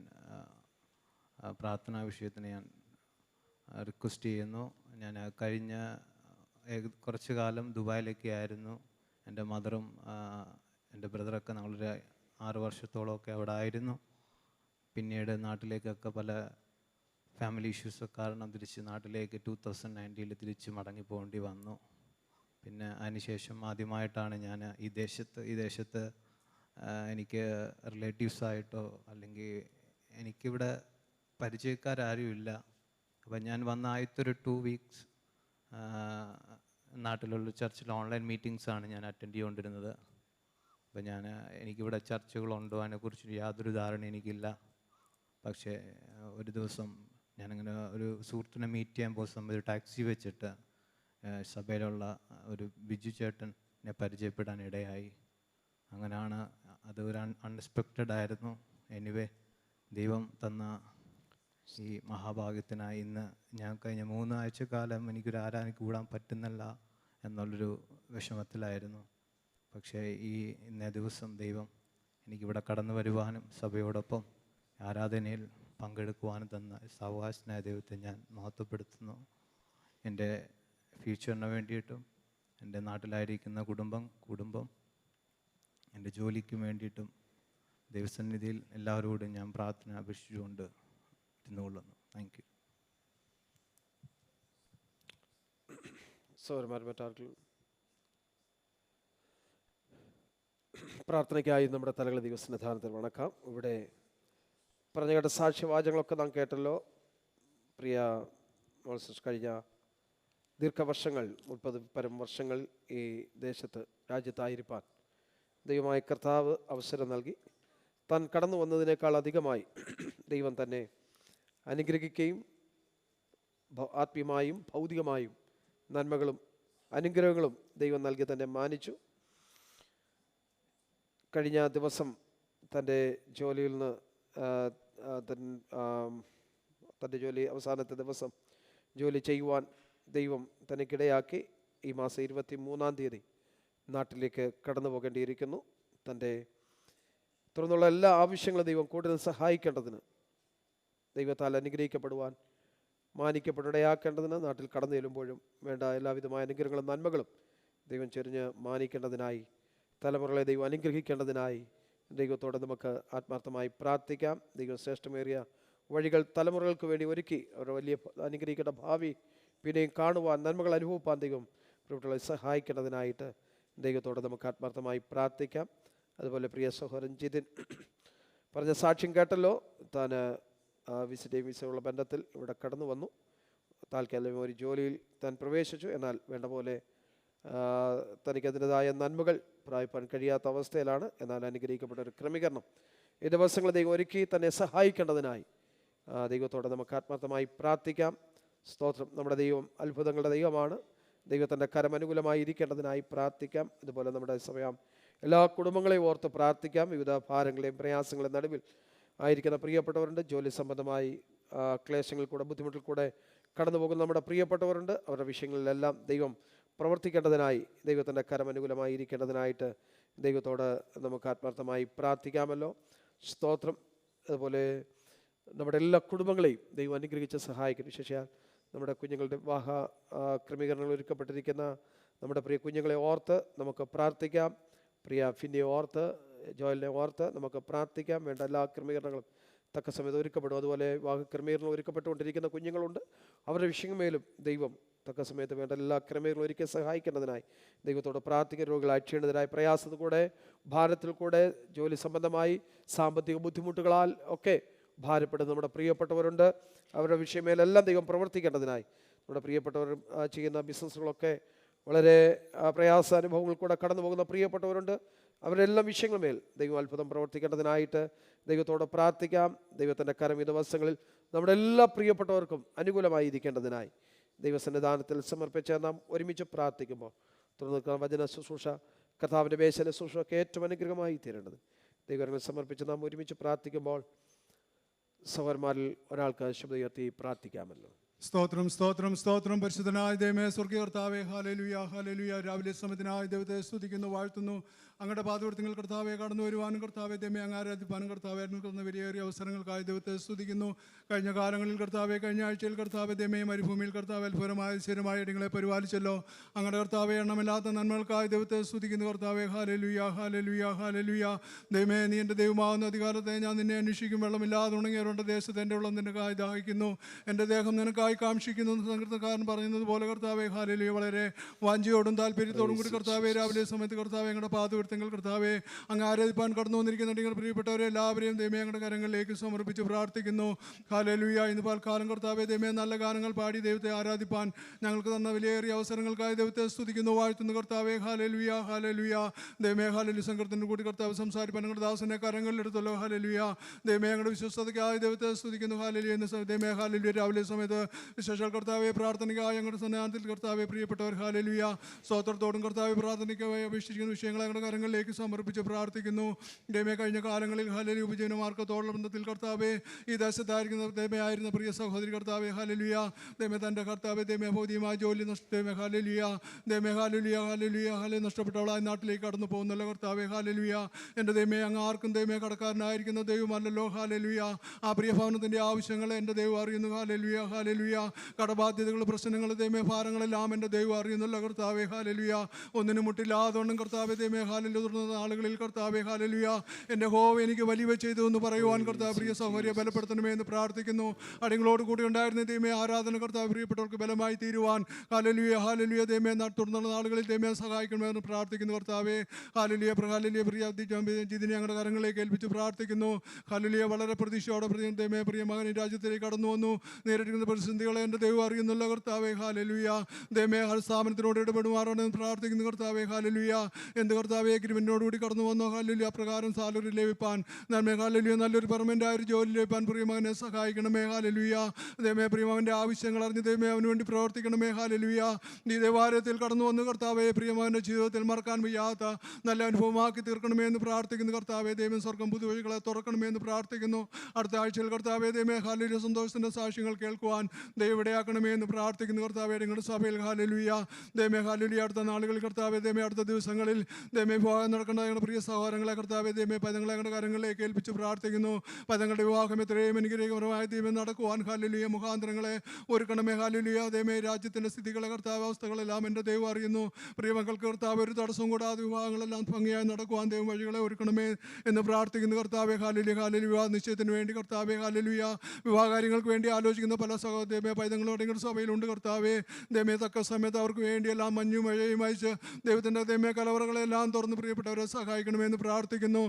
പ്രാർത്ഥനാ വിഷയത്തിന് ഞാൻ റിക്വസ്റ്റ് ചെയ്യുന്നു. ഞാൻ കഴിഞ്ഞ കുറച്ച് കാലം ദുബായിലൊക്കെ ആയിരുന്നു. എൻ്റെ മദറും എൻ്റെ ബ്രദറൊക്കെ ഞങ്ങളൊരു 6 വർഷത്തോളമൊക്കെ അവിടെ ആയിരുന്നു. പിന്നീട് നാട്ടിലേക്കൊക്കെ പല ഫാമിലി ഇഷ്യൂസൊക്കെ കാരണം തിരിച്ച് നാട്ടിലേക്ക് 2019 തിരിച്ച് മടങ്ങി പോകേണ്ടി വന്നു. പിന്നെ അതിനുശേഷം ആദ്യമായിട്ടാണ് ഞാൻ ഈ ദേശത്ത് എനിക്ക് റിലേറ്റീവ്സായിട്ടോ അല്ലെങ്കിൽ എനിക്കിവിടെ പരിചയക്കാരും. അപ്പം ഞാൻ വന്ന ആദ്യത്തെ ഒരു 2 വീക്സ് നാട്ടിലുള്ള ചർച്ചിൽ ഓൺലൈൻ മീറ്റിങ്സാണ് ഞാൻ അറ്റൻഡ് ചെയ്തുകൊണ്ടിരുന്നത്. അപ്പം എനിക്കിവിടെ ചർച്ചകളുണ്ടോ അതിനെക്കുറിച്ച് യാതൊരു ധാരണ എനിക്കില്ല. പക്ഷേ ഒരു ദിവസം ഞാനിങ്ങനെ ഒരു സുഹൃത്തിനെ മീറ്റ് ചെയ്യാൻ പോകുന്ന സമയത്ത് ടാക്സി വെച്ചിട്ട് സഭയിലുള്ള ഒരു ബിജു ചേട്ടനെ പരിചയപ്പെടാൻ ഇടയായി. അങ്ങനെയാണ് അത് ഒരു അൺഎക്സ്പെക്റ്റഡ് ആയിരുന്നു. എനിവേ ദൈവം തന്ന ഈ മഹാഭാഗ്യത്തിനായി ഇന്ന് ഞാൻ കഴിഞ്ഞ 3 ആഴ്ചക്കാലം എനിക്കൊരു ആരാധനയ്ക്ക് കൂടാൻ പറ്റുന്നില്ല എന്നുള്ളൊരു വിഷമത്തിലായിരുന്നു. പക്ഷേ ഇന്നേ ദിവസം ദൈവം എനിക്കിവിടെ കടന്നു വരുവാനും സഭയോടൊപ്പം ആരാധനയിൽ പങ്കെടുക്കുവാനും തന്ന സാവകാശനായ ദൈവത്തെ ഞാൻ മഹത്വപ്പെടുത്തുന്നു. എൻ്റെ ഫ്യൂച്ചറിന് വേണ്ടിയിട്ടും എൻ്റെ നാട്ടിലായിരിക്കുന്ന കുടുംബം എൻ്റെ ജോലിക്കും വേണ്ടിയിട്ടും ദൈവസന്നിധിയിൽ എല്ലാവരോടും ഞാൻ പ്രാർത്ഥന അപേക്ഷിച്ചുകൊണ്ട് ഇരുന്നുകൊള്ളുന്നു. Thank you. സഹോദരന്മാർ, മറ്റാർക്കും പ്രാർത്ഥനയ്ക്കായി നമ്മുടെ തലകളെ ദൈവസന്നിധാനത്തിൽ വണക്കാം. ഇവിടെ പറഞ്ഞു കേട്ട സാക്ഷ്യവാചകങ്ങളൊക്കെ നാം കേട്ടല്ലോ. പ്രിയ മോൾസസ് കഴിഞ്ഞ ദീർഘവർഷങ്ങൾ 30 പരം വർഷങ്ങൾ ഈ രാജ്യത്തായിരിക്കാൻ ദൈവമായ കർത്താവ് അവസരം നൽകി. താൻ കടന്നു വന്നതിനേക്കാൾ അധികമായി ദൈവം തന്നെ അനുഗ്രഹിക്കുകയും ആത്മീയമായും ഭൗതികമായും നന്മകളും അനുഗ്രഹങ്ങളും ദൈവം നൽകി തന്നെ മാനിച്ചു. കഴിഞ്ഞ ദിവസം തൻ്റെ ജോലിയിൽ നിന്ന് തൻ്റെ അവസാനത്തെ ദിവസം ജോലി ചെയ്യുവാൻ ദൈവം തനിക്കിടയാക്കി. ഈ മാസം 23-ാം തീയതി നാട്ടിലേക്ക് കടന്നു പോകേണ്ടിയിരിക്കുന്നു. തൻ്റെ തുടർന്നുള്ള എല്ലാ ആവശ്യങ്ങളും ദൈവം കൂടുതൽ സഹായിക്കേണ്ടതിന്, ദൈവത്താൽ അനുഗ്രഹിക്കപ്പെടുവാൻ മാനിക്കപ്പെടയാക്കേണ്ടതിന്, നാട്ടിൽ കടന്നു ചെല്ലുമ്പോഴും വേണ്ട എല്ലാവിധമായ അനുഗ്രഹങ്ങളും നന്മകളും ദൈവം ചൊരിഞ്ഞ് മാനിക്കേണ്ടതിനായി, തലമുറകളെ ദൈവം അനുഗ്രഹിക്കേണ്ടതിനായി ദൈവത്തോടെ നമുക്ക് ആത്മാർത്ഥമായി പ്രാർത്ഥിക്കാം. ദൈവം ശ്രേഷ്ഠമേറിയ വഴികൾ തലമുറകൾക്ക് വേണ്ടി ഒരുക്കി അവരുടെ വലിയ അനുഗ്രഹിക്കേണ്ട ഭാവി പിന്നെയും കാണുവാൻ, നന്മകൾ അനുഭവിപ്പാൻ ദൈവം പ്രവൃത്തികളെ സഹായിക്കേണ്ടതിനായിട്ട് ദൈവത്തോടെ നമുക്ക് ആത്മാർത്ഥമായി പ്രാർത്ഥിക്കാം. അതുപോലെ പ്രിയ സഹോദരൻ ജിതിൻ പറഞ്ഞ സാക്ഷ്യം കേട്ടല്ലോ. താൻ വിസയുള്ള ബന്ധത്തിൽ ഇവിടെ കടന്നു വന്നു. താൽക്കാലിക ഒരു ജോലിയിൽ താൻ പ്രവേശിച്ചു. എന്നാൽ വേണ്ട പോലെ തനിക്കതിൻ്റെതായ നന്മകൾ പ്രാപിപ്പാൻ കഴിയാത്ത അവസ്ഥയിലാണ്. എന്നാൽ അനുഗ്രഹിക്കപ്പെട്ട ഒരു ക്രമീകരണം ഈ ദിവസങ്ങൾ ദൈവം ഒരുക്കി തന്നെ സഹായിക്കേണ്ടതിനായി ദൈവത്തോടെ നമുക്ക് ആത്മാർത്ഥമായി പ്രാർത്ഥിക്കാം. സ്തോത്രം. നമ്മുടെ ദൈവം അത്ഭുതങ്ങളുടെ ദൈവമാണ്. ദൈവത്തിൻ്റെ കരം അനുകൂലമായി ഇരിക്കേണ്ടതിനായി പ്രാർത്ഥിക്കാം. അതുപോലെ നമ്മുടെ സമയം എല്ലാ കുടുംബങ്ങളെയും ഓർത്ത് പ്രാർത്ഥിക്കാം. വിവിധ ഭാരങ്ങളെയും പ്രയാസങ്ങളെയും നടുവിൽ ആയിരിക്കുന്ന പ്രിയപ്പെട്ടവരുണ്ട്. ജോലി സംബന്ധമായി ക്ലേശങ്ങളിൽ കൂടെ ബുദ്ധിമുട്ടിൽ കൂടെ കടന്നു പോകുന്ന നമ്മുടെ പ്രിയപ്പെട്ടവരുണ്ട്. അവരുടെ വിഷയങ്ങളിലെല്ലാം ദൈവം പ്രവർത്തിക്കേണ്ടതിനായി, ദൈവത്തിൻ്റെ കരം അനുകൂലമായി ഇരിക്കേണ്ടതിനായിട്ട് ദൈവത്തോട് നമുക്ക് ആത്മാർത്ഥമായി പ്രാർത്ഥിക്കാമല്ലോ. സ്തോത്രം. അതുപോലെ നമ്മുടെ എല്ലാ കുടുംബങ്ങളെയും ദൈവം അനുഗ്രഹിച്ച് സഹായിക്കും. വിശേഷിച്ചാൽ നമ്മുടെ കുഞ്ഞുങ്ങളുടെ വിവാഹ ക്രമീകരണങ്ങൾ ഒരുക്കപ്പെട്ടിരിക്കുന്ന നമ്മുടെ പ്രിയ കുഞ്ഞുങ്ങളെ ഓർത്ത് നമുക്ക് പ്രാർത്ഥിക്കാം. പ്രിയ ഫിന്നിയെ ഓർത്ത്, ജോയലിനെ ഓർത്ത് നമുക്ക് പ്രാർത്ഥിക്കാം. വേണ്ട എല്ലാ ക്രമീകരണങ്ങളും തക്ക സമയത്ത് ഒരുക്കപ്പെടും. അതുപോലെ വിവാഹ ക്രമീകരണം ഒരുക്കപ്പെട്ടുകൊണ്ടിരിക്കുന്ന കുഞ്ഞുങ്ങളുണ്ട്. അവരുടെ വിഷയങ്ങളിലും ദൈവം തക്ക സമയത്ത് വേണ്ട എല്ലാ ക്രമീകരണങ്ങളും ഒരുക്കി സഹായിക്കേണ്ടതിനായി ദൈവത്തോട് പ്രാർത്ഥിക്കുന്ന രോഗികളായി ക്ഷീണിതരായി പ്രയാസത്തിൽ കൂടെ, ഭാരത്തിൽ കൂടെ, ജോലി സംബന്ധമായി സാമ്പത്തിക ബുദ്ധിമുട്ടുകളാൽ ഒക്കെ ഭാരപ്പെടുന്ന നമ്മുടെ പ്രിയപ്പെട്ടവരുണ്ട്. അവരുടെ വിഷയമേലെല്ലാം ദൈവം പ്രവർത്തിക്കേണ്ടതിനായി നമ്മുടെ പ്രിയപ്പെട്ടവർ ചെയ്യുന്ന ബിസിനസ്സുകളൊക്കെ വളരെ പ്രയാസാനുഭവങ്ങൾ കൂടെ കടന്നു പോകുന്ന പ്രിയപ്പെട്ടവരുണ്ട്. അവരെല്ലാം വിഷയങ്ങളുമേൽ ദൈവം അത്ഭുതം പ്രവർത്തിക്കേണ്ടതിനായിട്ട് ദൈവത്തോട് പ്രാർത്ഥിക്കാം. ദൈവത്തിൻ്റെ കരം ഈ ദിവസങ്ങളിൽ നമ്മുടെ എല്ലാ പ്രിയപ്പെട്ടവർക്കും അനുകൂലമായി ഇരിക്കേണ്ടതിനായി ദൈവസന്നിധാനത്തിൽ സമർപ്പിച്ച് നാം ഒരുമിച്ച് പ്രാർത്ഥിക്കുമ്പോൾ തുടർന്ന് വചന ശുശ്രൂഷ, കർത്താവിൻ്റെ വേശന ശുശ്രൂഷ ഒക്കെ ഏറ്റവും അനുഗ്രഹമായി തീരേണ്ടത് ദൈവങ്ങൾ സമർപ്പിച്ച് നാം ഒരുമിച്ച് പ്രാർത്ഥിക്കുമ്പോൾ സഹോദരന്മാരിൽ ഒരാൾക്ക് ശബ്ദം ഉയർത്തി പ്രാർത്ഥിക്കാമല്ലോ. സ്തോത്രം സ്തോത്രം സ്തോത്രം. പരിശുദ്ധനായ ദൈവമേ, സ്വർഗ്ഗീയ കർത്താവേ, ഹല്ലേലൂയ ഹല്ലേലൂയ. രാവിലെ സമയത്തിനായ ദൈവത്തെ സ്തുതിക്കുന്നു, വാഴ്ത്തുന്നു. അങ്ങയുടെ പാദവൃത്തങ്ങൾ കർത്താവെ കടന്നു വരുവാനും കർത്താവെ ദൈവമേ അങ്ങ് ആരാധിപ്പാനും കർത്താവെ അനുഗ്രഹിക്കുന്ന വിലയേറിയ അവസരങ്ങൾക്കായി ദൈവത്തെ സ്തുതിക്കുന്നു. കഴിഞ്ഞ കാലങ്ങളിൽ കർത്താവെ, കഴിഞ്ഞ ആഴ്ചയിൽ കർത്താവെ ദൈവമേ മരുഭൂമിയിൽ കർത്താവ് അത്ഭുതമായ സ്ഥിരമായ ഇടങ്ങളെ പരിപാലിച്ചല്ലോ. അങ്ങയുടെ കർത്താവെ എണ്ണമില്ലാത്ത നന്മകൾക്കായി ദൈവത്തെ സ്തുതിക്കുന്നു കർത്താവെ. Hallelujah hallelujah hallelujah. ദൈവമേ, നീ എൻ്റെ ദൈവമാകുന്ന അധികാരത്തെ ഞാൻ നിന്നെ അന്വേഷിക്കും. വെള്ളമില്ലാതെ ഉണങ്ങിയവരുടെ ദേശത്ത് എൻ്റെ വെള്ളം നിനക്കായി ദാഹിക്കുന്നു, എൻ്റെ ദേഹം നിനക്കായി കാക്ഷിക്കുന്നു. സങ്കീർത്തനക്കാരൻ പറയുന്നത് പോലെ കർത്താവെ ഹല്ലേലൂയ. വളരെ വാഞ്ചയോടും താല്പര്യത്തോടും കൂടി കർത്താവെ രാവിലെ സമയത്ത് കർത്താവെ ഞങ്ങളുടെ പാദവൃത്തങ്ങൾ കർത്താവെ അങ്ങ് ആരാധിപ്പാൻ കടന്നു വന്നിരിക്കുന്ന നിങ്ങൾ പ്രിയപ്പെട്ടവരെ എല്ലാവരെയും ദൈവമേ ഞങ്ങളുടെ കരങ്ങളിലേക്ക് സമർപ്പിച്ച് പ്രാർത്ഥിക്കുന്നു. ഹല്ലേലൂയ. ഇന്ന് പാൽക്കാലം കർത്താവെ ദൈവമേ നല്ല ഗാനങ്ങൾ പാടി ദൈവത്തെ ആരാധിപ്പാൻ ഞങ്ങൾക്ക് തന്ന വിലയേറിയ അവസരങ്ങൾക്കായി ദൈവത്തെ സ്തുതിക്കുന്നു, വാഴ്ത്തുന്നു കർത്താവെ. Hallelujah hallelujah. ദൈവമേ ഹല്ലേലൂയ. സങ്കീർത്തനത്തിൽ കൂടി കർത്താവ് സംസാരിപ്പാൻ ഞങ്ങളുടെ ദാസനെ കരങ്ങളിലെടുത്തല്ലോ. ഹല്ലേലൂയ. ദൈവമേ ഞങ്ങളുടെ വിശ്വസ്തതയ്ക്കായി ദൈവത്തെ സ്തുതിക്കുന്നു. ഹല്ലേലൂയ. ദൈവമേ ഹല്ലേലൂയ. രാവിലെ സമയത്ത് വിശേഷ കർത്താവെ പ്രാർത്ഥനയ്ക്കായി ഞങ്ങളുടെ സന്നാഹത്തിൽ കർത്താവെ പ്രിയപ്പെട്ടവർ ഹല്ലേലൂയ സ്തോത്രത്തോടും കർത്താവെ പ്രാർത്ഥനയ്ക്കായി അപേക്ഷിച്ചിരിക്കുന്ന വിഷയങ്ങൾ ഞങ്ങളുടെ കരങ്ങളിലേക്ക് സമർപ്പിച്ച് പ്രാർത്ഥിക്കുന്നു. ദൈവമേ കഴിഞ്ഞ കാലങ്ങളിൽ ഹല്ലേലൂയ ഉപജീവന മാർഗത്തോടുള്ള ബന്ധത്തിൽ കർത്താവെ ഈ ദേശത്തായിരിക്കുന്ന ദൈവമായിരുന്ന പ്രിയ സഹോദരി കർത്താവെ ഹല്ലേലൂയ ദൈവമേ തൻ്റെ കർത്താവെ ദൈവമേ ഭൗതികമായ ജോലി ദൈവമേ ഹല്ലേലൂയ ദൈവമേ ഹല്ലേലൂയ ഹല്ലേലൂയ ഹല്ലേലൂയ നഷ്ടപ്പെട്ടവളായി നാട്ടിലേക്ക് കടന്നു പോകുന്നല്ലോ കർത്താവെ. ഹല്ലേലൂയ. എൻ്റെ ദൈവമേ അങ്ങ് ആർക്കും ദൈവമേ കടക്കാരനായിരിക്കുന്ന ദൈവമല്ലല്ലോ. ഹല്ലേലൂയ. ആ പ്രിയ ഭവനത്തിൻ്റെ ആവശ്യങ്ങളെ എൻ്റെ ദൈവം അറിയുന്നു. Hallelujah hallelujah. കടബാധ്യതകൾ, പ്രശ്നങ്ങൾ, ദൈവമേ ഭാരങ്ങളെല്ലാം എൻ്റെ ദൈവം അറിയുന്നല്ലോ കർത്താവെ. ഹല്ലേലൂയ. ഒന്നിനും മുട്ടില്ലാതുകൊണ്ടും കർത്താവെ ദൈവമേ ഹല്ലേലൂയ തുടർന്ന ആളുകളിൽ കർത്താവെ ഹല്ലേലൂയ എൻ്റെ ഹോവ എനിക്ക് വലിയ ചെയ്തു എന്ന് പറയുവാൻ കർത്താവ് പ്രിയ സഹോദരിയെ ബലപ്പെടുത്തണമേ എന്ന് പ്രാർത്ഥിക്കുന്നു. അടികളോട് കൂടി ഉണ്ടായിരുന്ന ദൈവമേ ആരാധന കർത്താവ് പ്രിയപ്പെട്ടവർക്ക് ബലമായി തീരുവാൻ ഹല്ലേലൂയ ഹല്ലേലൂയ ദൈവമേ തുടർന്നുള്ള നാളുകളിൽ ദൈവമേ സഹായിക്കണമെന്ന് പ്രാർത്ഥിക്കുന്നു കർത്താവെ. Hallelujah hallelujah. പ്രിയ ജിതിനെ ഞങ്ങളുടെ കരങ്ങളിലേക്ക് ഏൽപ്പിച്ച് പ്രാർത്ഥിക്കുന്നു. ഹല്ലേലൂയ. വളരെ പ്രതീക്ഷയോടെ ദൈവമേ പ്രിയ മകൻ ഈ രാജ്യത്തിലേക്ക് കടന്നു വന്നു. നേരിട്ടിരിക്കുന്ന പ്രതിസന്ധികളെ എൻ്റെ ദൈവം അറിയുന്നുള്ള കർത്താവെ. ഹല്ലേലൂയ. ദൈവമേ സ്ഥാപനത്തിനോട് ഇടപെടുമാറാണെന്ന് പ്രാർത്ഥിക്കുന്നു കർത്താവെ. ഹല്ലേലൂയ. എന്ത് കർത്താവെ അഗ്രിമെന്റിനോടുകൂടി കടന്നു വന്നോ. ഹല്ലേലൂയ. അപ്രകാരം സാലറി ലഭിപ്പാൻ നന്മ ഹല്ലേലൂയ നല്ലൊരു പെർമനന്റ് ആയ ഒരു ജോലി ലഭിപ്പാൻ പ്രിയമകനെ സഹായിക്കണമേ. ഹല്ലേലൂയ. ദൈവമേ പ്രിയമകൻ്റെ ആവശ്യങ്ങൾ അറിഞ്ഞ് ദൈവമേ അവന് വേണ്ടി പ്രവർത്തിക്കണമേ. ഹല്ലേലൂയ. ഈ ദേവാലയത്തിൽ കടന്നു വന്ന് കർത്താവെ പ്രിയമകൻ്റെ ജീവിതത്തിൽ മറക്കാൻ വയ്യാത്ത നല്ല അനുഭവമാക്കി തീർക്കണമേ എന്ന് പ്രാർത്ഥിക്കുന്നു കർത്താവെ. ദൈവം സ്വർഗം പുതുവഴികളെ തുറക്കണമേ എന്ന് പ്രാർത്ഥിക്കുന്നു. അടുത്ത ആഴ്ചയിൽ കർത്താവെ ദൈവമേ ഹല്ലേലൂയ സന്തോഷത്തിൻ്റെ സാക്ഷ്യങ്ങൾ കേൾക്കുവാൻ ദൈവം ഇടയാക്കണമേ എന്ന് പ്രാർത്ഥിക്കുന്നു കർത്താവെ. നിങ്ങളുടെ സഭയിൽ ഹല്ലേലൂയ ദൈവമേ ഹല്ലേലൂയ. അടുത്ത നാളുകളിൽ കർത്താവെ ദൈവമേ അടുത്ത ദിവസങ്ങളിൽ ദൈവമേ വിവാഹം നടക്കേണ്ട ഞങ്ങളുടെ പ്രിയ സഹോദരങ്ങളെ കർത്താവെ ദൈവമേ പദങ്ങളെ ഞങ്ങളുടെ കരങ്ങളിലേക്ക് ഏൽപ്പിച്ച് പ്രാർത്ഥിക്കുന്നു. പദങ്ങളുടെ വിവാഹം എത്രയും അനുഗ്രഹപരമായ ദൈവം നടക്കുവാൻ ഹല്ലേലൂയ മുഖാന്തരങ്ങളെ ഒരുക്കണമേ. ഹല്ലേലൂയ. ദൈവമേ രാജ്യത്തിൻ്റെ സ്ഥിതികളെ കർത്താവ് അവസ്ഥകളെല്ലാം എൻ്റെ ദൈവം അറിയുന്നു. പ്രിയമക്കൾക്ക് കർത്താവ് ഒരു തടസ്സവും കൂടാതെ വിവാഹങ്ങളെല്ലാം ഭംഗിയായി നടക്കുവാൻ ദൈവം വഴികളെ ഒരുക്കണമേ എന്ന് പ്രാർത്ഥിക്കുന്നു കർത്താവെ. Hallelujah hallelujah. വിവാഹ നിശ്ചയത്തിന് വേണ്ടി കർത്താവെ ഹല്ലേലൂയ വിവാഹകാര്യങ്ങൾക്ക് വേണ്ടി ആലോചിക്കുന്ന പല സഹോദരമേ പൈതങ്ങളോട് നിങ്ങളുടെ സഭയിലുണ്ട് കർത്താവെ. ദൈവമേ തക്ക സമയത്ത് അവർക്ക് വേണ്ടിയെല്ലാം മഞ്ഞും മഴയും അയച്ച് ദൈവത്തിൻ്റെ ദൈവമേ കലവറകളെല്ലാം തുറന്ന് പ്രിയപ്പെട്ടവരെ സഹായിക്കണമെന്ന് പ്രാർത്ഥിക്കുന്നു.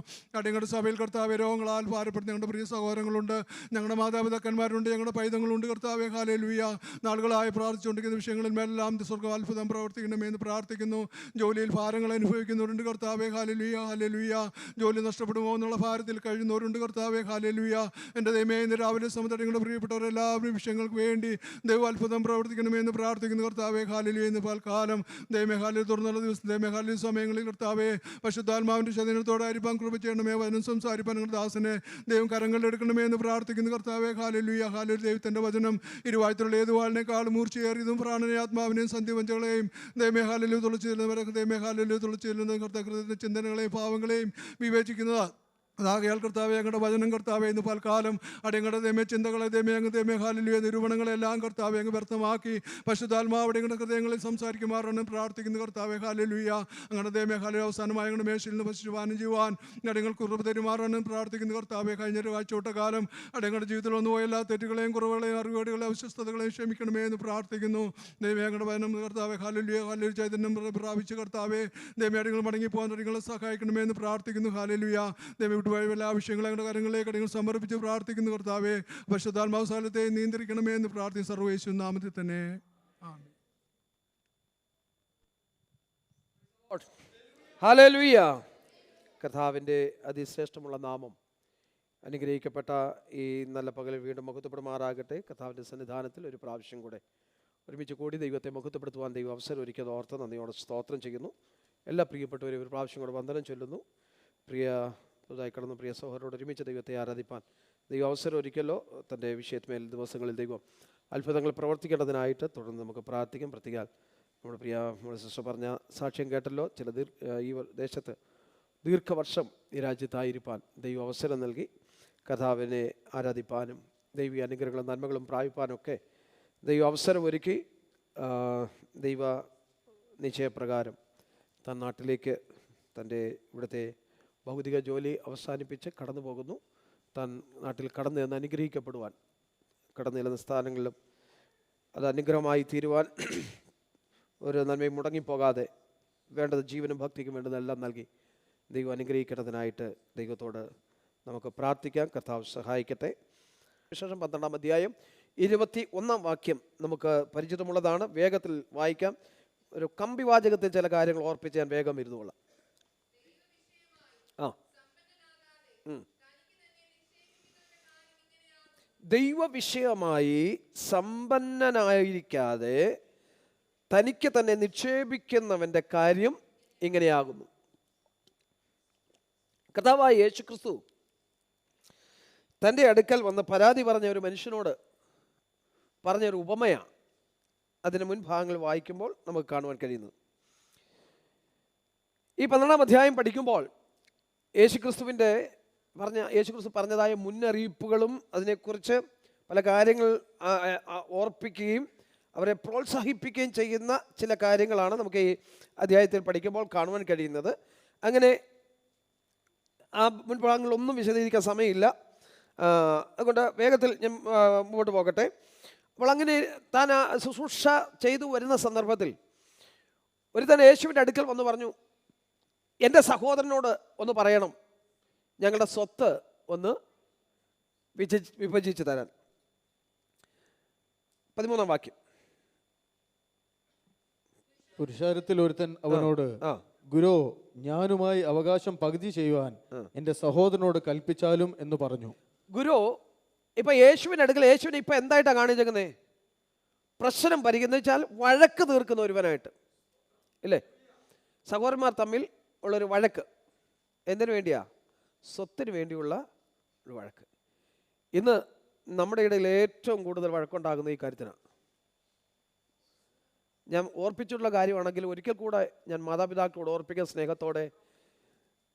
ഞങ്ങളുടെ സഭയിൽ കർത്താവെ രോഗങ്ങളാൽ ഭാരപ്പെടുന്ന ഞങ്ങളുടെ പ്രിയ സഹോദരങ്ങളുണ്ട്, ഞങ്ങളുടെ മാതാപിതാക്കന്മാരുണ്ട്, ഞങ്ങളുടെ പൈതങ്ങളുണ്ട് കർത്താവെ. ഹല്ലേലൂയ. നാളുകളായി പ്രാർത്ഥിച്ചുകൊണ്ടിരിക്കുന്ന വിഷയങ്ങളിൽ മേലെല്ലാം സ്വർഗ്ഗം അത്ഭുതം പ്രവർത്തിക്കണമെന്ന് പ്രാർത്ഥിക്കുന്നു. ജോലിയിൽ ഭാരങ്ങൾ അനുഭവിക്കുന്നവരുണ്ട് കർത്താവെ. Hallelujah hallelujah. ജോലി നഷ്ടപ്പെടുമോ എന്നുള്ള ഭാരത്തിൽ കഴിയുന്നവരുണ്ട് കർത്താവെ. ഹല്ലേലൂയ. എൻ്റെ ദൈവമേ ഇന്ന് രാവിലെ സമയത്ത് നിങ്ങളുടെ പ്രിയപ്പെട്ടവരെല്ലാവരും വിഷയങ്ങൾക്ക് വേണ്ടി ദൈവം അത്ഭുതം പ്രവർത്തിക്കണമെന്ന് പ്രാർത്ഥിക്കുന്നു കർത്താവെ. ഹല്ലേലൂയ. ഇന്ന് പാൽക്കാലം ദൈവമേ ഹല്ലേലൂയ തുറന്നുള്ള ദിവസം ദൈവമേ ഹല്ലേലൂയ സമയങ്ങളിൽ കർത്താവെ പരിശുദ്ധാത്മാവിൻ്റെ ശരീരത്തോടെ അരിപ്പാൻ കൃപ ചെയ്യണമേ. വചനം സംസാരിപ്പാൻ നിങ്ങളുടെ ദാസനെ ദൈവം കരങ്ങളിലെടുക്കണമേ എന്ന് പ്രാർത്ഥിക്കുന്നു കർത്താവെ. Hallelujah hallelujah. ദൈവത്തിൻ്റെ വചനം ഇരുവായത്തിലുള്ള ഏത് വാളിനേക്കാളും മൂർച്ചയേറിയതും പ്രാണനെ ആത്മാവിനെയും സന്ധിവഞ്ചകളെയും ദൈവമേ ഹല്ലേലൂയ തുളച്ചു ചെല്ലുന്നവരെ ദൈവമേ ഹല്ലേലൂയ തുളച്ചു ചെല്ലുന്ന കർത്താവ് ചിന്തനങ്ങളെയും ഭാവങ്ങളെയും വിവേചിക്കുന്നതാണ് അതാകയാൽ കർത്താവെ ഞങ്ങളുടെ വചനം കർത്താവെ ഇന്ന് പൽക്കാലം അടയങ്ങളുടെ ദൈവമേ ചിന്തകളെ ദൈവമേ അങ്ങ് ദൈവമേ ഹാലലുയ നിരൂപണങ്ങളെല്ലാം കർത്താവെ അങ്ങ് വ്യർത്ഥമാക്കി പരിശുദ്ധാത്മാവ് ഞങ്ങളുടെ ഹൃദയങ്ങളിൽ സംസാരിക്കുമാറാണ് പ്രാർത്ഥിക്കുന്ന കർത്താവെ ഹാലലുയ അങ്ങനെ ദൈവമേ ഹാലു അവസാനമായി ഞങ്ങളുടെ മേശയിൽ നിന്ന് ഭക്ഷിക്കുവാനും ചെയ്യുവാൻ ഞങ്ങൾ കുറവ് തരുമാറാണ് പ്രാർത്ഥിക്കുന്ന കർത്താവെ കഴിഞ്ഞൊരു കാഴ്ചവട്ട കാലം അടയങ്ങളുടെ ജീവിതത്തിൽ വന്നുപോയ എല്ലാ തെറ്റുകളെയും കുറവുകളെയും അറിവുകളെയും അവിശ്വസ്തകളെയും ക്ഷമിക്കണമേ എന്ന് പ്രാർത്ഥിക്കുന്നു. ദൈവമേ ഞങ്ങളുടെ വചനം കർത്താവെ ഹാലലുയ ഹാലലു ചൈതന്യം പ്രാപിച്ച് കർത്താവെ ദൈവമേ അടയങ്ങൾ മടങ്ങിപ്പോകാൻ നിങ്ങളെ സഹായിക്കണമേ എന്ന് പ്രാർത്ഥിക്കുന്നു. ഹാലലുയ ദൈവം വിട്ടുപോയ എല്ലാ ആവശ്യങ്ങളും ഞങ്ങളുടെ കാര്യങ്ങളിലേക്ക് അടയങ്ങൾ സമർപ്പിച്ച് പ്രാർത്ഥിക്കുന്നു കർത്താവെ പരിശുദ്ധാത്മാവ് സ്ഥലത്തെ നിയന്ത്രിക്കണമേ എന്ന് പ്രാർത്ഥിക്കും സർവ്വേശ്വരൻ നാമത്തിൽ തന്നെ ആമേൻ. ഹല്ലേലൂയ. കർത്താവിൻ്റെ അതിശ്രേഷ്ഠമുള്ള നാമം അനുഗ്രഹിക്കപ്പെട്ട ഈ നല്ല പകലിൽ വീണ്ടും മഹത്വപ്പെടുമാറാകട്ടെ. കർത്താവിൻ്റെ സന്നിധാനത്തിൽ ഒരു പ്രാവശ്യം കൂടെ ഒരുമിച്ച് കൂടി ദൈവത്തെ മഹത്വപ്പെടുത്തുവാൻ ദൈവം അവസരം ഒരുക്കിയത് ഓർത്ത് നന്ദിയോടെ സ്തോത്രം ചെയ്യുന്നു. എല്ലാ പ്രിയപ്പെട്ടവരെ ഒരു പ്രാവശ്യം കൂടെ വന്ദനം ചൊല്ലുന്നു. പ്രിയ പുതുതായി കടന്നു പ്രിയ സഹോദരോട് ഒരുമിച്ച് ദൈവത്തെ ആരാധിപ്പാൻ ദൈവം അവസരം ഒരുക്കല്ലോ. തൻ്റെ വിഷയത്തിന്മേൽ ദിവസങ്ങളിൽ ദൈവം അത്ഭുതങ്ങൾ പ്രവർത്തിക്കേണ്ടതിനായിട്ട് തുടർന്ന് നമുക്ക് പ്രാർത്ഥിക്കാം. പ്രത്യേകം നമ്മുടെ സിസ്റ്റർ പറഞ്ഞ സാക്ഷ്യം കേട്ടല്ലോ. ചില ഈ ദേശത്ത് ദീർഘവർഷം ഈ രാജ്യത്തായിരിക്കാൻ ദൈവം അവസരം നൽകി കർത്താവിനെ ആരാധിപ്പാനും ദൈവീയ അനുഗ്രഹങ്ങളും നന്മകളും പ്രാപിപ്പാനൊക്കെ ദൈവം അവസരം ഒരുക്കി. ദൈവ നിശ്ചയപ്രകാരം താൻ നാട്ടിലേക്ക് തൻ്റെ ഇവിടുത്തെ ഭൗതിക ജോലി അവസാനിപ്പിച്ച് കടന്നു പോകുന്നു. താൻ നാട്ടിൽ കടന്നു എന്ന് അനുഗ്രഹിക്കപ്പെടുവാൻ കടന്നു ചെല്ലുന്ന സ്ഥാനങ്ങളിലും അത് അനുഗ്രഹമായി തീരുവാൻ ഒരു നന്മയും മുടങ്ങിപ്പോകാതെ വേണ്ടത് ജീവനും ഭക്തിക്കും വേണ്ടതെല്ലാം നൽകി ദൈവം അനുഗ്രഹിക്കേണ്ടതിനായിട്ട് ദൈവത്തോട് നമുക്ക് പ്രാർത്ഥിക്കാം. കർത്താവ് സഹായിക്കട്ടെ. വിശേഷം 12-ാം അധ്യായം 21-ാം വാക്യം നമുക്ക് പരിചിതമുള്ളതാണ്. വേഗത്തിൽ വായിക്കാം. ഒരു കമ്പി വാചകത്തിൽ ചില കാര്യങ്ങൾ ഓർപ്പിച്ച് ഞാൻ വേഗം ഇരുന്നുകൊള്ളാം. ദൈവവിഷയമായി സമ്പന്നനായിരിക്കാതെ തനിക്ക് തന്നെ നിക്ഷേപിക്കുന്നവൻ്റെ കാര്യം ഇങ്ങനെയാകുന്നു. കർത്താവായ യേശുക്രിസ്തു തൻ്റെ അടുക്കൽ വന്ന് പരാതി പറഞ്ഞ ഒരു മനുഷ്യനോട് പറഞ്ഞൊരു ഉപമയാണ് അതിന് മുൻഭാഗങ്ങൾ വായിക്കുമ്പോൾ നമുക്ക് കാണുവാൻ കഴിയുന്നത്. ഈ 12-ാം അധ്യായം പഠിക്കുമ്പോൾ യേശുക്രിസ്തു പറഞ്ഞതായ മുന്നറിയിപ്പുകളും അതിനെക്കുറിച്ച് പല കാര്യങ്ങൾ ഓർപ്പിക്കുകയും അവരെ പ്രോത്സാഹിപ്പിക്കുകയും ചെയ്യുന്ന ചില കാര്യങ്ങളാണ് നമുക്ക് ഈ അധ്യായത്തിൽ പഠിക്കുമ്പോൾ കാണുവാൻ കഴിയുന്നത്. അങ്ങനെ ആ മുൻഭാഗങ്ങളൊന്നും വിശദീകരിക്കാൻ സമയമില്ല, അതുകൊണ്ട് വേഗത്തിൽ ഞാൻ മുമ്പോട്ട് പോകട്ടെ. അപ്പോൾ അങ്ങനെ താൻ ആ ശുശ്രൂഷ ചെയ്തു വരുന്ന സന്ദർഭത്തിൽ ഒരുത്തൻ യേശുവിൻ്റെ അടുക്കൽ വന്ന് പറഞ്ഞു, എൻ്റെ സഹോദരനോട് ഒന്ന് പറയണം ഞങ്ങളുടെ സ്വത്ത് ഒന്ന് വിഭജിച്ച് തരാൻ. 13-ാം വാക്യം. പുരുഷാരത്തിൽ ഒരുത്തൻ അവനോട്, ഗുരു, ഞാനുമായി അവകാശം പകുതി ചെയ്യുവാൻ എൻ്റെ സഹോദരനോട് കൽപ്പിച്ചാലും എന്ന് പറഞ്ഞു. ഗുരു ഇപ്പൊ യേശുവിൻ്റെ അടുക്കൽ യേശുവിനെ ഇപ്പൊ എന്തായിട്ടാണ് കാണിച്ചേക്കുന്നത്? പ്രശ്നം പരിഹരിക്കുന്ന വെച്ചാൽ വഴക്ക് തീർക്കുന്ന ഒരുവനായിട്ട്, ഇല്ലേ? സഹോദരന്മാർ തമ്മിൽ ഉള്ളൊരു വഴക്ക് എന്തിനു വേണ്ടിയാ? സ്വത്തിന് വേണ്ടിയുള്ള ഒരു വഴക്ക്. ഇന്ന് നമ്മുടെ ഇടയിൽ ഏറ്റവും കൂടുതൽ വഴക്കുണ്ടാകുന്ന ഈ കാര്യത്തിനാണ്. ഞാൻ ഓർപ്പിച്ചിട്ടുള്ള കാര്യമാണെങ്കിൽ ഒരിക്കൽ കൂടെ ഞാൻ മാതാപിതാക്കളോട് ഓർപ്പിക്കുന്ന സ്നേഹത്തോടെ,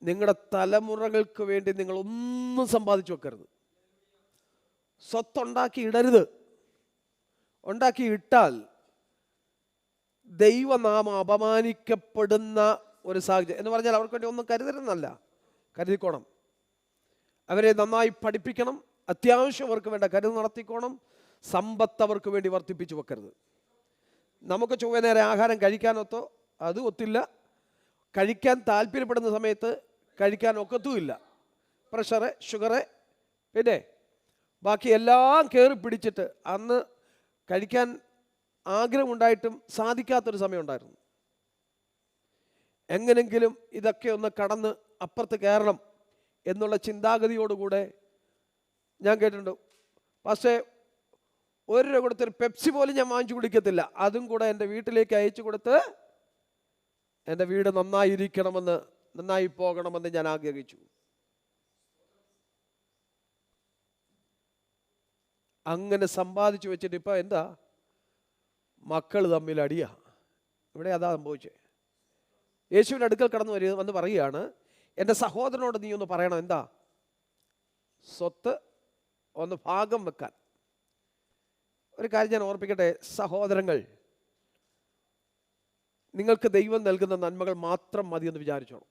നിങ്ങളുടെ തലമുറകൾക്ക് വേണ്ടി നിങ്ങൾ ഒന്നും സമ്പാദിച്ചു വെക്കരുത്. സ്വത്തുണ്ടാക്കി ഇടരുത്. ഉണ്ടാക്കി ഇട്ടാൽ ദൈവനാമം അപമാനിക്കപ്പെടുന്ന ഒരു സാഹചര്യം എന്ന് പറഞ്ഞാൽ അവർക്ക് വേണ്ടി ഒന്നും കരുതരുന്നല്ല, കരുതിക്കോണം. അവരെ നന്നായി പഠിപ്പിക്കണം, അത്യാവശ്യം അവർക്ക് വേണ്ട കരുതൽ നടത്തിക്കോണം. സമ്പത്ത് അവർക്ക് വേണ്ടി വർദ്ധിപ്പിച്ചു വെക്കരുത്. നമുക്ക് ചൊവ്വ നേരെ ആഹാരം കഴിക്കാനൊത്തോ അത് ഒത്തില്ല, കഴിക്കാൻ താല്പര്യപ്പെടുന്ന സമയത്ത് കഴിക്കാൻ ഒക്കത്തുമില്ല. പ്രഷറ്, ഷുഗറ്, പിന്നെ ബാക്കി എല്ലാം കയറി പിടിച്ചിട്ട് അന്ന് കഴിക്കാൻ ആഗ്രഹമുണ്ടായിട്ടും സാധിക്കാത്തൊരു സമയം ഉണ്ടായിരുന്നു. എങ്ങനെങ്കിലും ഇതൊക്കെ ഒന്ന് കടന്ന് അപ്പുറത്ത് കയറണം എന്നുള്ള ചിന്താഗതിയോടുകൂടെ ഞാൻ കേട്ടിട്ടുണ്ട്, പക്ഷേ ഒരു രൂപ കൊടുത്തൊരു പെപ്സി പോലും ഞാൻ വാങ്ങിച്ചു കുടിക്കത്തില്ല, അതും കൂടെ എൻ്റെ വീട്ടിലേക്ക് അയച്ചു കൊടുത്ത് എൻ്റെ വീട് നന്നായിരിക്കണമെന്ന്, നന്നായി പോകണമെന്ന് ഞാൻ ആഗ്രഹിച്ചു. അങ്ങനെ സമ്പാദിച്ചു വെച്ചിട്ട് ഇപ്പം എന്താ? മക്കൾ തമ്മിൽ അടിയാ. ഇവിടെ അതാ സംഭവിച്ചേ. യേശുവിൻ്റെ അടുക്കൽ കടന്നു വന്ന് പറയുകയാണ്, എൻ്റെ സഹോദരനോട് നീ ഒന്ന് പറയണം. എന്താ? സ്വത്ത് ഒന്ന് ഭാഗം വെക്കാൻ. ഒരു കാര്യം ഞാൻ ഓർപ്പിക്കട്ടെ സഹോദരങ്ങൾ, നിങ്ങൾക്ക് ദൈവം നൽകുന്ന നന്മകൾ മാത്രം മതിയെന്ന് വിചാരിച്ചോണം.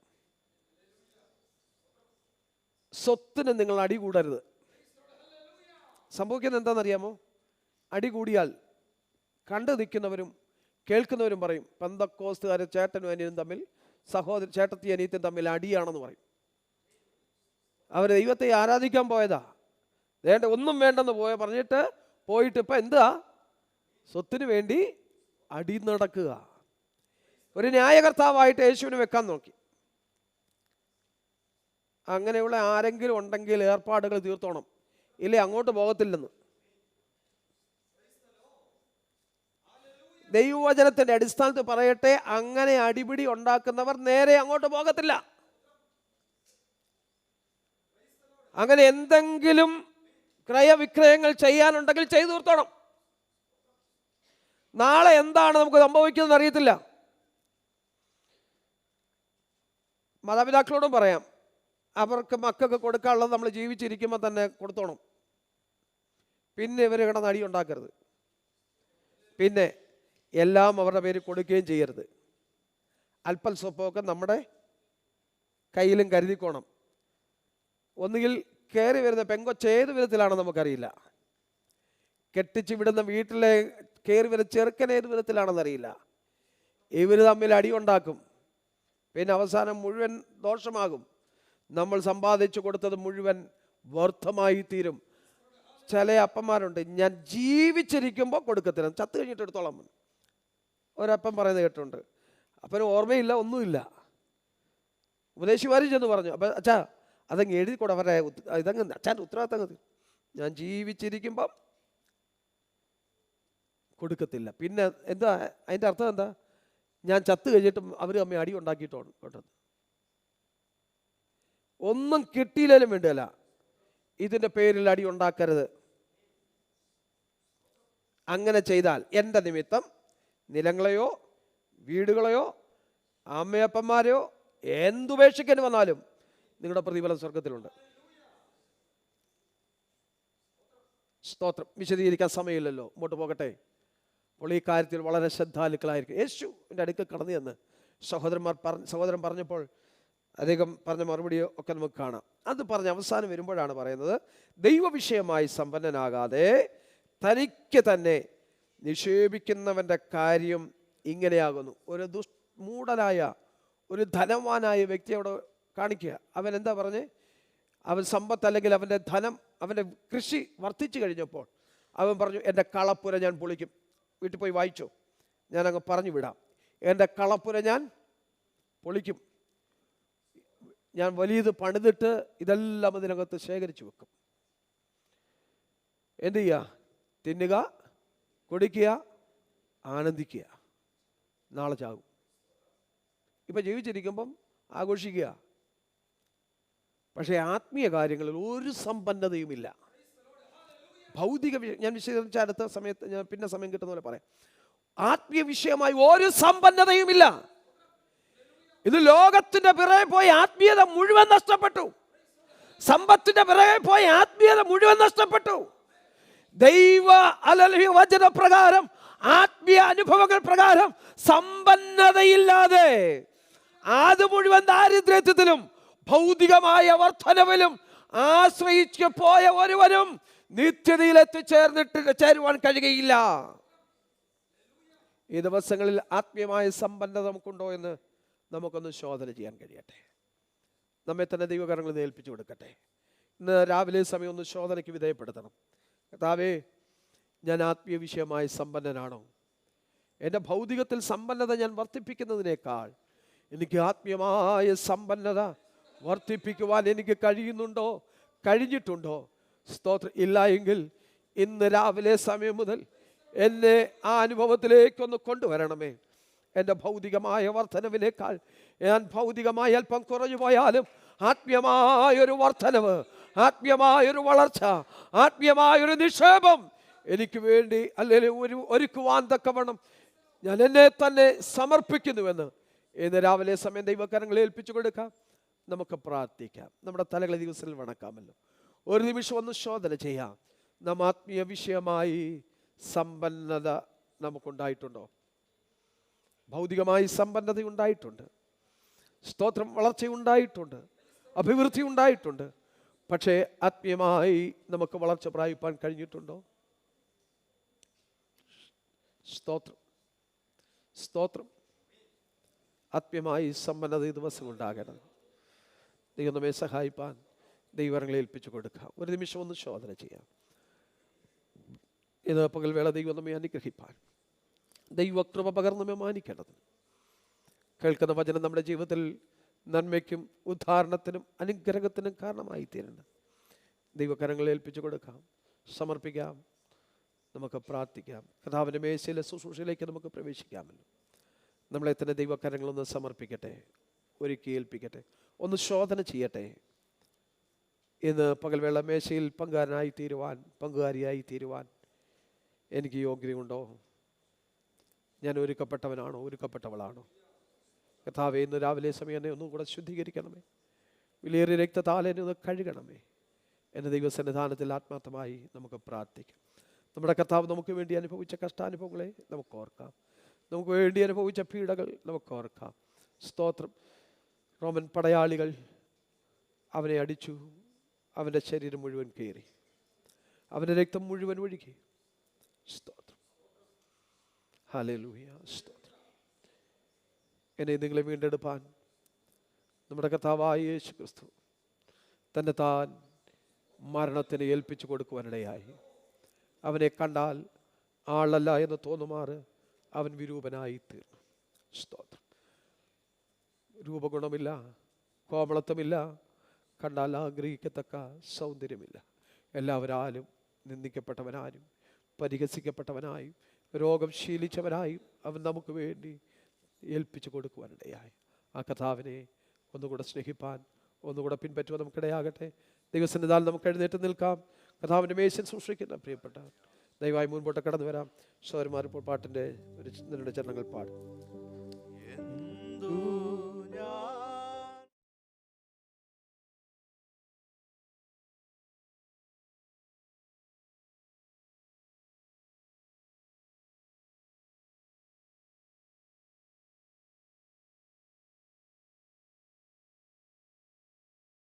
സ്വത്തിന് നിങ്ങൾ അടികൂടരുത്. സംഭവിക്കുന്നത് എന്താണെന്നറിയാമോ? അടികൂടിയാൽ കണ്ടു നിൽക്കുന്നവരും കേൾക്കുന്നവരും പറയും പെന്തക്കോസ്തുകാരും ചേട്ടനും അനിയനും തമ്മിൽ, ചേട്ടത്തി അനിയത്തും തമ്മിൽ അടിയാണെന്ന് പറയും. അവർ ദൈവത്തെ ആരാധിക്കാൻ പോയതാ, വേണ്ട ഒന്നും വേണ്ടെന്ന് പറഞ്ഞിട്ട് പോയിട്ട് ഇപ്പം എന്താ? സ്വത്തിന് വേണ്ടി അടി നടക്കുക. ഒരു ന്യായകർത്താവായിട്ട് യേശുവിനെ വെക്കാൻ നോക്കി. അങ്ങനെയുള്ള ആരെങ്കിലും ഉണ്ടെങ്കിൽ ഏർപ്പാടുകൾ തീർത്തോണം, ഇല്ലേ അങ്ങോട്ട് പോകത്തില്ലെന്ന്. ദൈവവചനത്തിന്റെ അടിസ്ഥാനത്തിൽ പറയട്ടെ, അങ്ങനെ അടിപിടി ഉണ്ടാക്കുന്നവർ നേരെ അങ്ങോട്ട് പോകത്തില്ല. അങ്ങനെ എന്തെങ്കിലും ക്രയവിക്രയങ്ങൾ ചെയ്യാനുണ്ടെങ്കിൽ ചെയ്തു തീർത്തോണം. നാളെ എന്താണ് നമുക്ക് സംഭവിക്കുന്നത് അറിയത്തില്ല. മാതാപിതാക്കളോടും പറയാം, അവർക്ക് മക്കൾക്ക് കൊടുക്കാനുള്ളത് നമ്മൾ ജീവിച്ചിരിക്കുമ്പോൾ തന്നെ കൊടുത്തോണം. പിന്നെ ഇവർ കിടന്ന് അടി ഉണ്ടാക്കരുത്. പിന്നെ എല്ലാം അവരുടെ പേര് കൊടുക്കുകയും ചെയ്യരുത്. അല്പം സ്വപ്പമൊക്കെ നമ്മുടെ കയ്യിലും കരുതിക്കോണം. ഒന്നുകിൽ കയറി വരുന്ന പെങ്കൊച്ച് ഏത് വിധത്തിലാണെന്ന് നമുക്കറിയില്ല. കെട്ടിച്ച് വിടുന്ന വീട്ടിലെ കയറി വരുന്ന ചെറുക്കൻ ഏത് വിധത്തിലാണെന്നറിയില്ല. ഇവർ തമ്മിൽ അടി ഉണ്ടാക്കും. പിന്നെ അവസാനം മുഴുവൻ ദോഷമാകും. നമ്മൾ സമ്പാദിച്ചു കൊടുത്തത് മുഴുവൻ വ്യർത്ഥമായി തീരും. ചില അപ്പന്മാരുണ്ട്, ഞാൻ ജീവിച്ചിരിക്കുമ്പോൾ കൊടുക്കത്തില്ല, ചത്ത് കഴിഞ്ഞിട്ട് എടുത്തോളാം. ഒരപ്പൻ പറയുന്നത് കേട്ടുണ്ട്. അപ്പന് ഓർമ്മയില്ല, ഒന്നുമില്ല. ഉപദേശിമാരും ചെന്ന് പറഞ്ഞു, അപ്പം അച്ഛാ അതങ്ങ് എഴുതിക്കൂടെ, അവരെ ഇതങ്ങ് അച്ഛൻ്റെ ഉത്തരവാദിത്തം, ഞാൻ ജീവിച്ചിരിക്കുമ്പം കൊടുക്കത്തില്ല. പിന്നെ എന്താ അതിൻ്റെ അർത്ഥം? എന്താ? ഞാൻ ചത്ത് കഴിഞ്ഞിട്ടും അവർ അമ്മ അടി ഉണ്ടാക്കിയിട്ടുണ്ട് കേട്ടത്. ഒന്നും കിട്ടിയില്ലേലും വേണ്ടിയല്ല, ഇതിൻ്റെ പേരിൽ അടി ഉണ്ടാക്കരുത്. അങ്ങനെ ചെയ്താൽ എൻ്റെ നിമിത്തം നിലങ്ങളെയോ വീടുകളെയോ അമ്മയപ്പന്മാരെയോ എന്തുപേക്ഷിക്കാൻ വന്നാലും നിങ്ങളുടെ പ്രതിഫലം സ്വർഗത്തിലുണ്ട്. സ്തോത്രം. വിശദീകരിക്കാൻ സമയമില്ലല്ലോ, മുമ്പോട്ട് പോകട്ടെ. അപ്പോൾ ഈ കാര്യത്തിൽ വളരെ ശ്രദ്ധാലുക്കളായിരിക്കും. യേശുവിൻ്റെ അടുക്കൽ കടന്നു ചെന്ന് സഹോദരൻ പറഞ്ഞപ്പോൾ അദ്ദേഹം പറഞ്ഞ മറുപടിയോ ഒക്കെ നമുക്ക് കാണാം. അത് പറഞ്ഞ് അവസാനം വരുമ്പോഴാണ് പറയുന്നത്, ദൈവവിഷയമായി സമ്പന്നനാകാതെ തനിക്ക് തന്നെ നിക്ഷേപിക്കുന്നവൻ്റെ കാര്യം ഇങ്ങനെയാകുന്നു. ഒരു മൂഢനായ ഒരു ധനവാനായ വ്യക്തി അവിടെ കാണിക്കുക. അവൻ എന്താ പറഞ്ഞേ? അവൻ സമ്പത്ത് അല്ലെങ്കിൽ അവൻ്റെ ധനം, അവൻ്റെ കൃഷി വർദ്ധിച്ചു കഴിഞ്ഞപ്പോൾ അവൻ പറഞ്ഞു, എൻ്റെ കളപ്പുര ഞാൻ പൊളിക്കും. വീട്ടിൽ പോയി വായിച്ചോ, ഞാനങ്ങ് പറഞ്ഞു വിടാം. എൻ്റെ കളപ്പുര ഞാൻ പൊളിക്കും, ഞാൻ വലിയത് പണിതിട്ട് ഇതെല്ലാം അതിനകത്ത് ശേഖരിച്ചു വെക്കും. എന്ത് ചെയ്യുക? തിന്നുക, കുടിക്കുക, ആനന്ദിക്കുക. നാളെ ചാകും. ഇപ്പം ജീവിച്ചിരിക്കുമ്പം ആഘോഷിക്കുക. പക്ഷേ ആത്മീയ കാര്യങ്ങളിൽ ഒരു സമ്പന്നതയുമില്ല. ഭൗതിക ഞാൻ വിശദീകരിച്ച അടുത്ത സമയത്ത് ഞാൻ പിന്നെ സമയം കിട്ടുന്ന പോലെ പറയാം. ആത്മീയ വിഷയമായി ഒരു സമ്പന്നതയുമില്ല. ഇത് ലോകത്തിന്റെ പിറകെ പോയി ആത്മീയത മുഴുവൻ നഷ്ടപ്പെട്ടു. സമ്പത്തിന്റെ പിറകെ പോയി ആത്മീയത മുഴുവൻ നഷ്ടപ്പെട്ടു. ദൈവ വചന പ്രകാരം, ആത്മീയ അനുഭവങ്ങൾ പ്രകാരം സമ്പന്നതയില്ലാതെ അത് മുഴുവൻ ദാരിദ്ര്യത്തിലും ഭൗതികമായ വർധനവിലും ആശ്രയിച്ച് പോയ ഒരുവനും നിത്യതയിൽ ചേരുവാൻ കഴിയുകയില്ല. ഈ ദിവസങ്ങളിൽ ആത്മീയമായ സമ്പന്നത നമുക്കുണ്ടോ എന്ന് നമുക്കൊന്ന് ശോധന ചെയ്യാൻ കഴിയട്ടെ. നമ്മെ തന്നെ ദൈവകരങ്ങളിൽ ഏൽപ്പിച്ചു കൊടുക്കട്ടെ. ഇന്ന് രാവിലെ സമയം ഒന്ന് ശോധനയ്ക്ക് വിധേയപ്പെടുത്തണം. കർത്താവേ, ഞാൻ ആത്മീയ വിഷയമായി സമ്പന്നനാണോ? എൻ്റെ ഭൗതികത്തിൽ സമ്പന്നത ഞാൻ വർദ്ധിപ്പിക്കുന്നതിനേക്കാൾ എനിക്ക് ആത്മീയമായ സമ്പന്നത വർദ്ധിപ്പിക്കുവാൻ എനിക്ക് കഴിയുന്നുണ്ടോ, കഴിഞ്ഞിട്ടുണ്ടോ? സ്തോത്രം. ഇല്ല എങ്കിൽ ഇന്ന് രാവിലെ സമയം മുതൽ എന്നെ ആ അനുഭവത്തിലേക്കൊന്ന് കൊണ്ടുവരണമേ. എൻ്റെ ഭൗതികമായ വർധനവിനേക്കാൾ ഞാൻ ഭൗതികമായി അല്പം കുറഞ്ഞു പോയാലും ആത്മീയമായൊരു വർധനവ്, ആത്മീയമായൊരു വളർച്ച, ആത്മീയമായൊരു നിക്ഷേപം എനിക്ക് വേണ്ടി അല്ലെങ്കിൽ ഒരുക്കുവാൻ തക്കവണ്ണം ഞാൻ എന്നെ തന്നെ സമർപ്പിക്കുന്നുവെന്ന് ഇന്ന് രാവിലെ സമയം ദൈവകരങ്ങളെ ഏൽപ്പിച്ചു കൊടുക്കാം. നമുക്ക് പ്രാർത്ഥിക്കാം. നമ്മുടെ തലകളെ ദിവസത്തിൽ വണക്കാമല്ലോ. ഒരു നിമിഷം ഒന്ന് ശോധന ചെയ്യാം. നാം ആത്മീയ വിഷയമായി സമ്പന്നത നമുക്കുണ്ടായിട്ടുണ്ടോ? ഭൗതികമായി സമ്പന്നത ഉണ്ടായിട്ടുണ്ട്, സ്തോത്രം, വളർച്ചയുണ്ടായിട്ടുണ്ട്, അഭിവൃദ്ധി ഉണ്ടായിട്ടുണ്ട്. പക്ഷേ ആത്മീയമായി നമുക്ക് വളർച്ച പ്രാപിപ്പാൻ കഴിഞ്ഞിട്ടുണ്ടോ? സ്തോത്രം, സ്തോത്രം. ആത്മീയമായി സമ്പന്നത ഈ ദിവസം ഉണ്ടാകണം. ദൈവം നമ്മെ സഹായിപ്പാൻ ദൈവങ്ങളെ ഏൽപ്പിച്ചു കൊടുക്കാം. ഒരു നിമിഷം ഒന്ന് ശോധന ചെയ്യാം. ഇത് പകൽവേള ദൈവം നമ്മെ അനുഗ്രഹിപ്പാൻ, ദൈവകൃപ പകർന്ന് നമ്മെ മാനിക്കേണ്ടത്, കേൾക്കുന്ന വചനം നമ്മുടെ ജീവിതത്തിൽ നന്മയ്ക്കും ഉദ്ധാരണത്തിനും അനുഗ്രഹത്തിനും കാരണമായി തീരണം. ദൈവകരങ്ങളെ ഏൽപ്പിച്ചു കൊടുക്കാം, സമർപ്പിക്കാം, നമുക്ക് പ്രാർത്ഥിക്കാം. കർത്താവിൻ്റെ മേശയിലെ ശുശ്രൂഷയിലേക്ക് നമുക്ക് പ്രവേശിക്കാമല്ലോ. നമ്മളെ തന്നെ ദൈവകരങ്ങളൊന്ന് സമർപ്പിക്കട്ടെ, ഒരുക്കി ഏൽപ്പിക്കട്ടെ, ഒന്ന് ശോധന ചെയ്യട്ടെ. ഇന്ന് പകൽവേള മേശയിൽ പങ്കുകാരിയായി തീരുവാൻ എനിക്ക് യോഗ്യതയുണ്ടോ? ഞാൻ ഒരുക്കപ്പെട്ടവനാണോ, ഒരുക്കപ്പെട്ടവളാണോ? കർത്താവേ, ഇന്ന് രാവിലെ സമയം എന്നെ ഒന്നും കൂടെ ശുദ്ധീകരിക്കണമേ. വിലയേറിയ രക്തത്താൽ എന്നെ ഒന്ന് കഴുകണമേ. എൻ്റെ ദൈവസന്നിധാനത്തിൽ ആത്മാർത്ഥമായി നമുക്ക് പ്രാർത്ഥിക്കാം. നമ്മുടെ കർത്താവ് നമുക്ക് വേണ്ടി അനുഭവിച്ച കഷ്ടാനുഭവങ്ങളെ നമുക്ക് ഓർക്കാം. നമുക്ക് വേണ്ടി അനുഭവിച്ച പീഡകൾ നമുക്ക് ഓർക്കാം. സ്തോത്രം. റോമൻ പടയാളികൾ അവനെ അടിച്ചു, അവൻ്റെ ശരീരം മുഴുവൻ കീറി, അവൻ്റെ രക്തം മുഴുവൻ ഒഴുകി. സ്തോത്രം, ഹല്ലേലൂയ, സ്തോത്രം. എന്നെ നിങ്ങളെ വീണ്ടെടുപ്പാൻ നമ്മുടെ കർത്താവായ യേശു ക്രിസ്തു തന്നെ താൻ മരണത്തിന് ഏൽപ്പിച്ചു കൊടുക്കുവാനിടയായി. അവനെ കണ്ടാൽ ആളല്ല എന്ന് തോന്നുമാറ് അവൻ വിരൂപനായി തീർന്നു. സ്തോത്രം. രൂപഗുണമില്ല, കോമളത്വമില്ല, കണ്ടാൽ ആഗ്രഹിക്കത്തക്ക സൗന്ദര്യമില്ല. എല്ലാവരാലും നിന്ദിക്കപ്പെട്ടവനായും പരിഹസിക്കപ്പെട്ടവനായും രോഗം ശീലിച്ചവനായും അവൻ നമുക്ക് വേണ്ടി ഏൽപ്പിച്ചു കൊടുക്കുവാനിടയായി. ആ കർത്താവിനെ ഒന്നുകൂടെ സ്നേഹിപ്പാൻ, ഒന്നുകൂടെ പിൻപറ്റുവാൻ നമുക്കിടയാകട്ടെ. ദൈവസന്നിധാനം നമുക്ക് എഴുന്നേറ്റ് നിൽക്കാം. കർത്താവിൻ്റെ മേശയിൽ സൂക്ഷിക്കുന്ന പ്രിയപ്പെട്ട ദയവായി മുൻപോട്ട് കടന്നു വരാം. സഹോദരന്മാർ ഇപ്പോൾ പാട്ടിൻ്റെ ഒരു ചരണങ്ങൾ പാടും.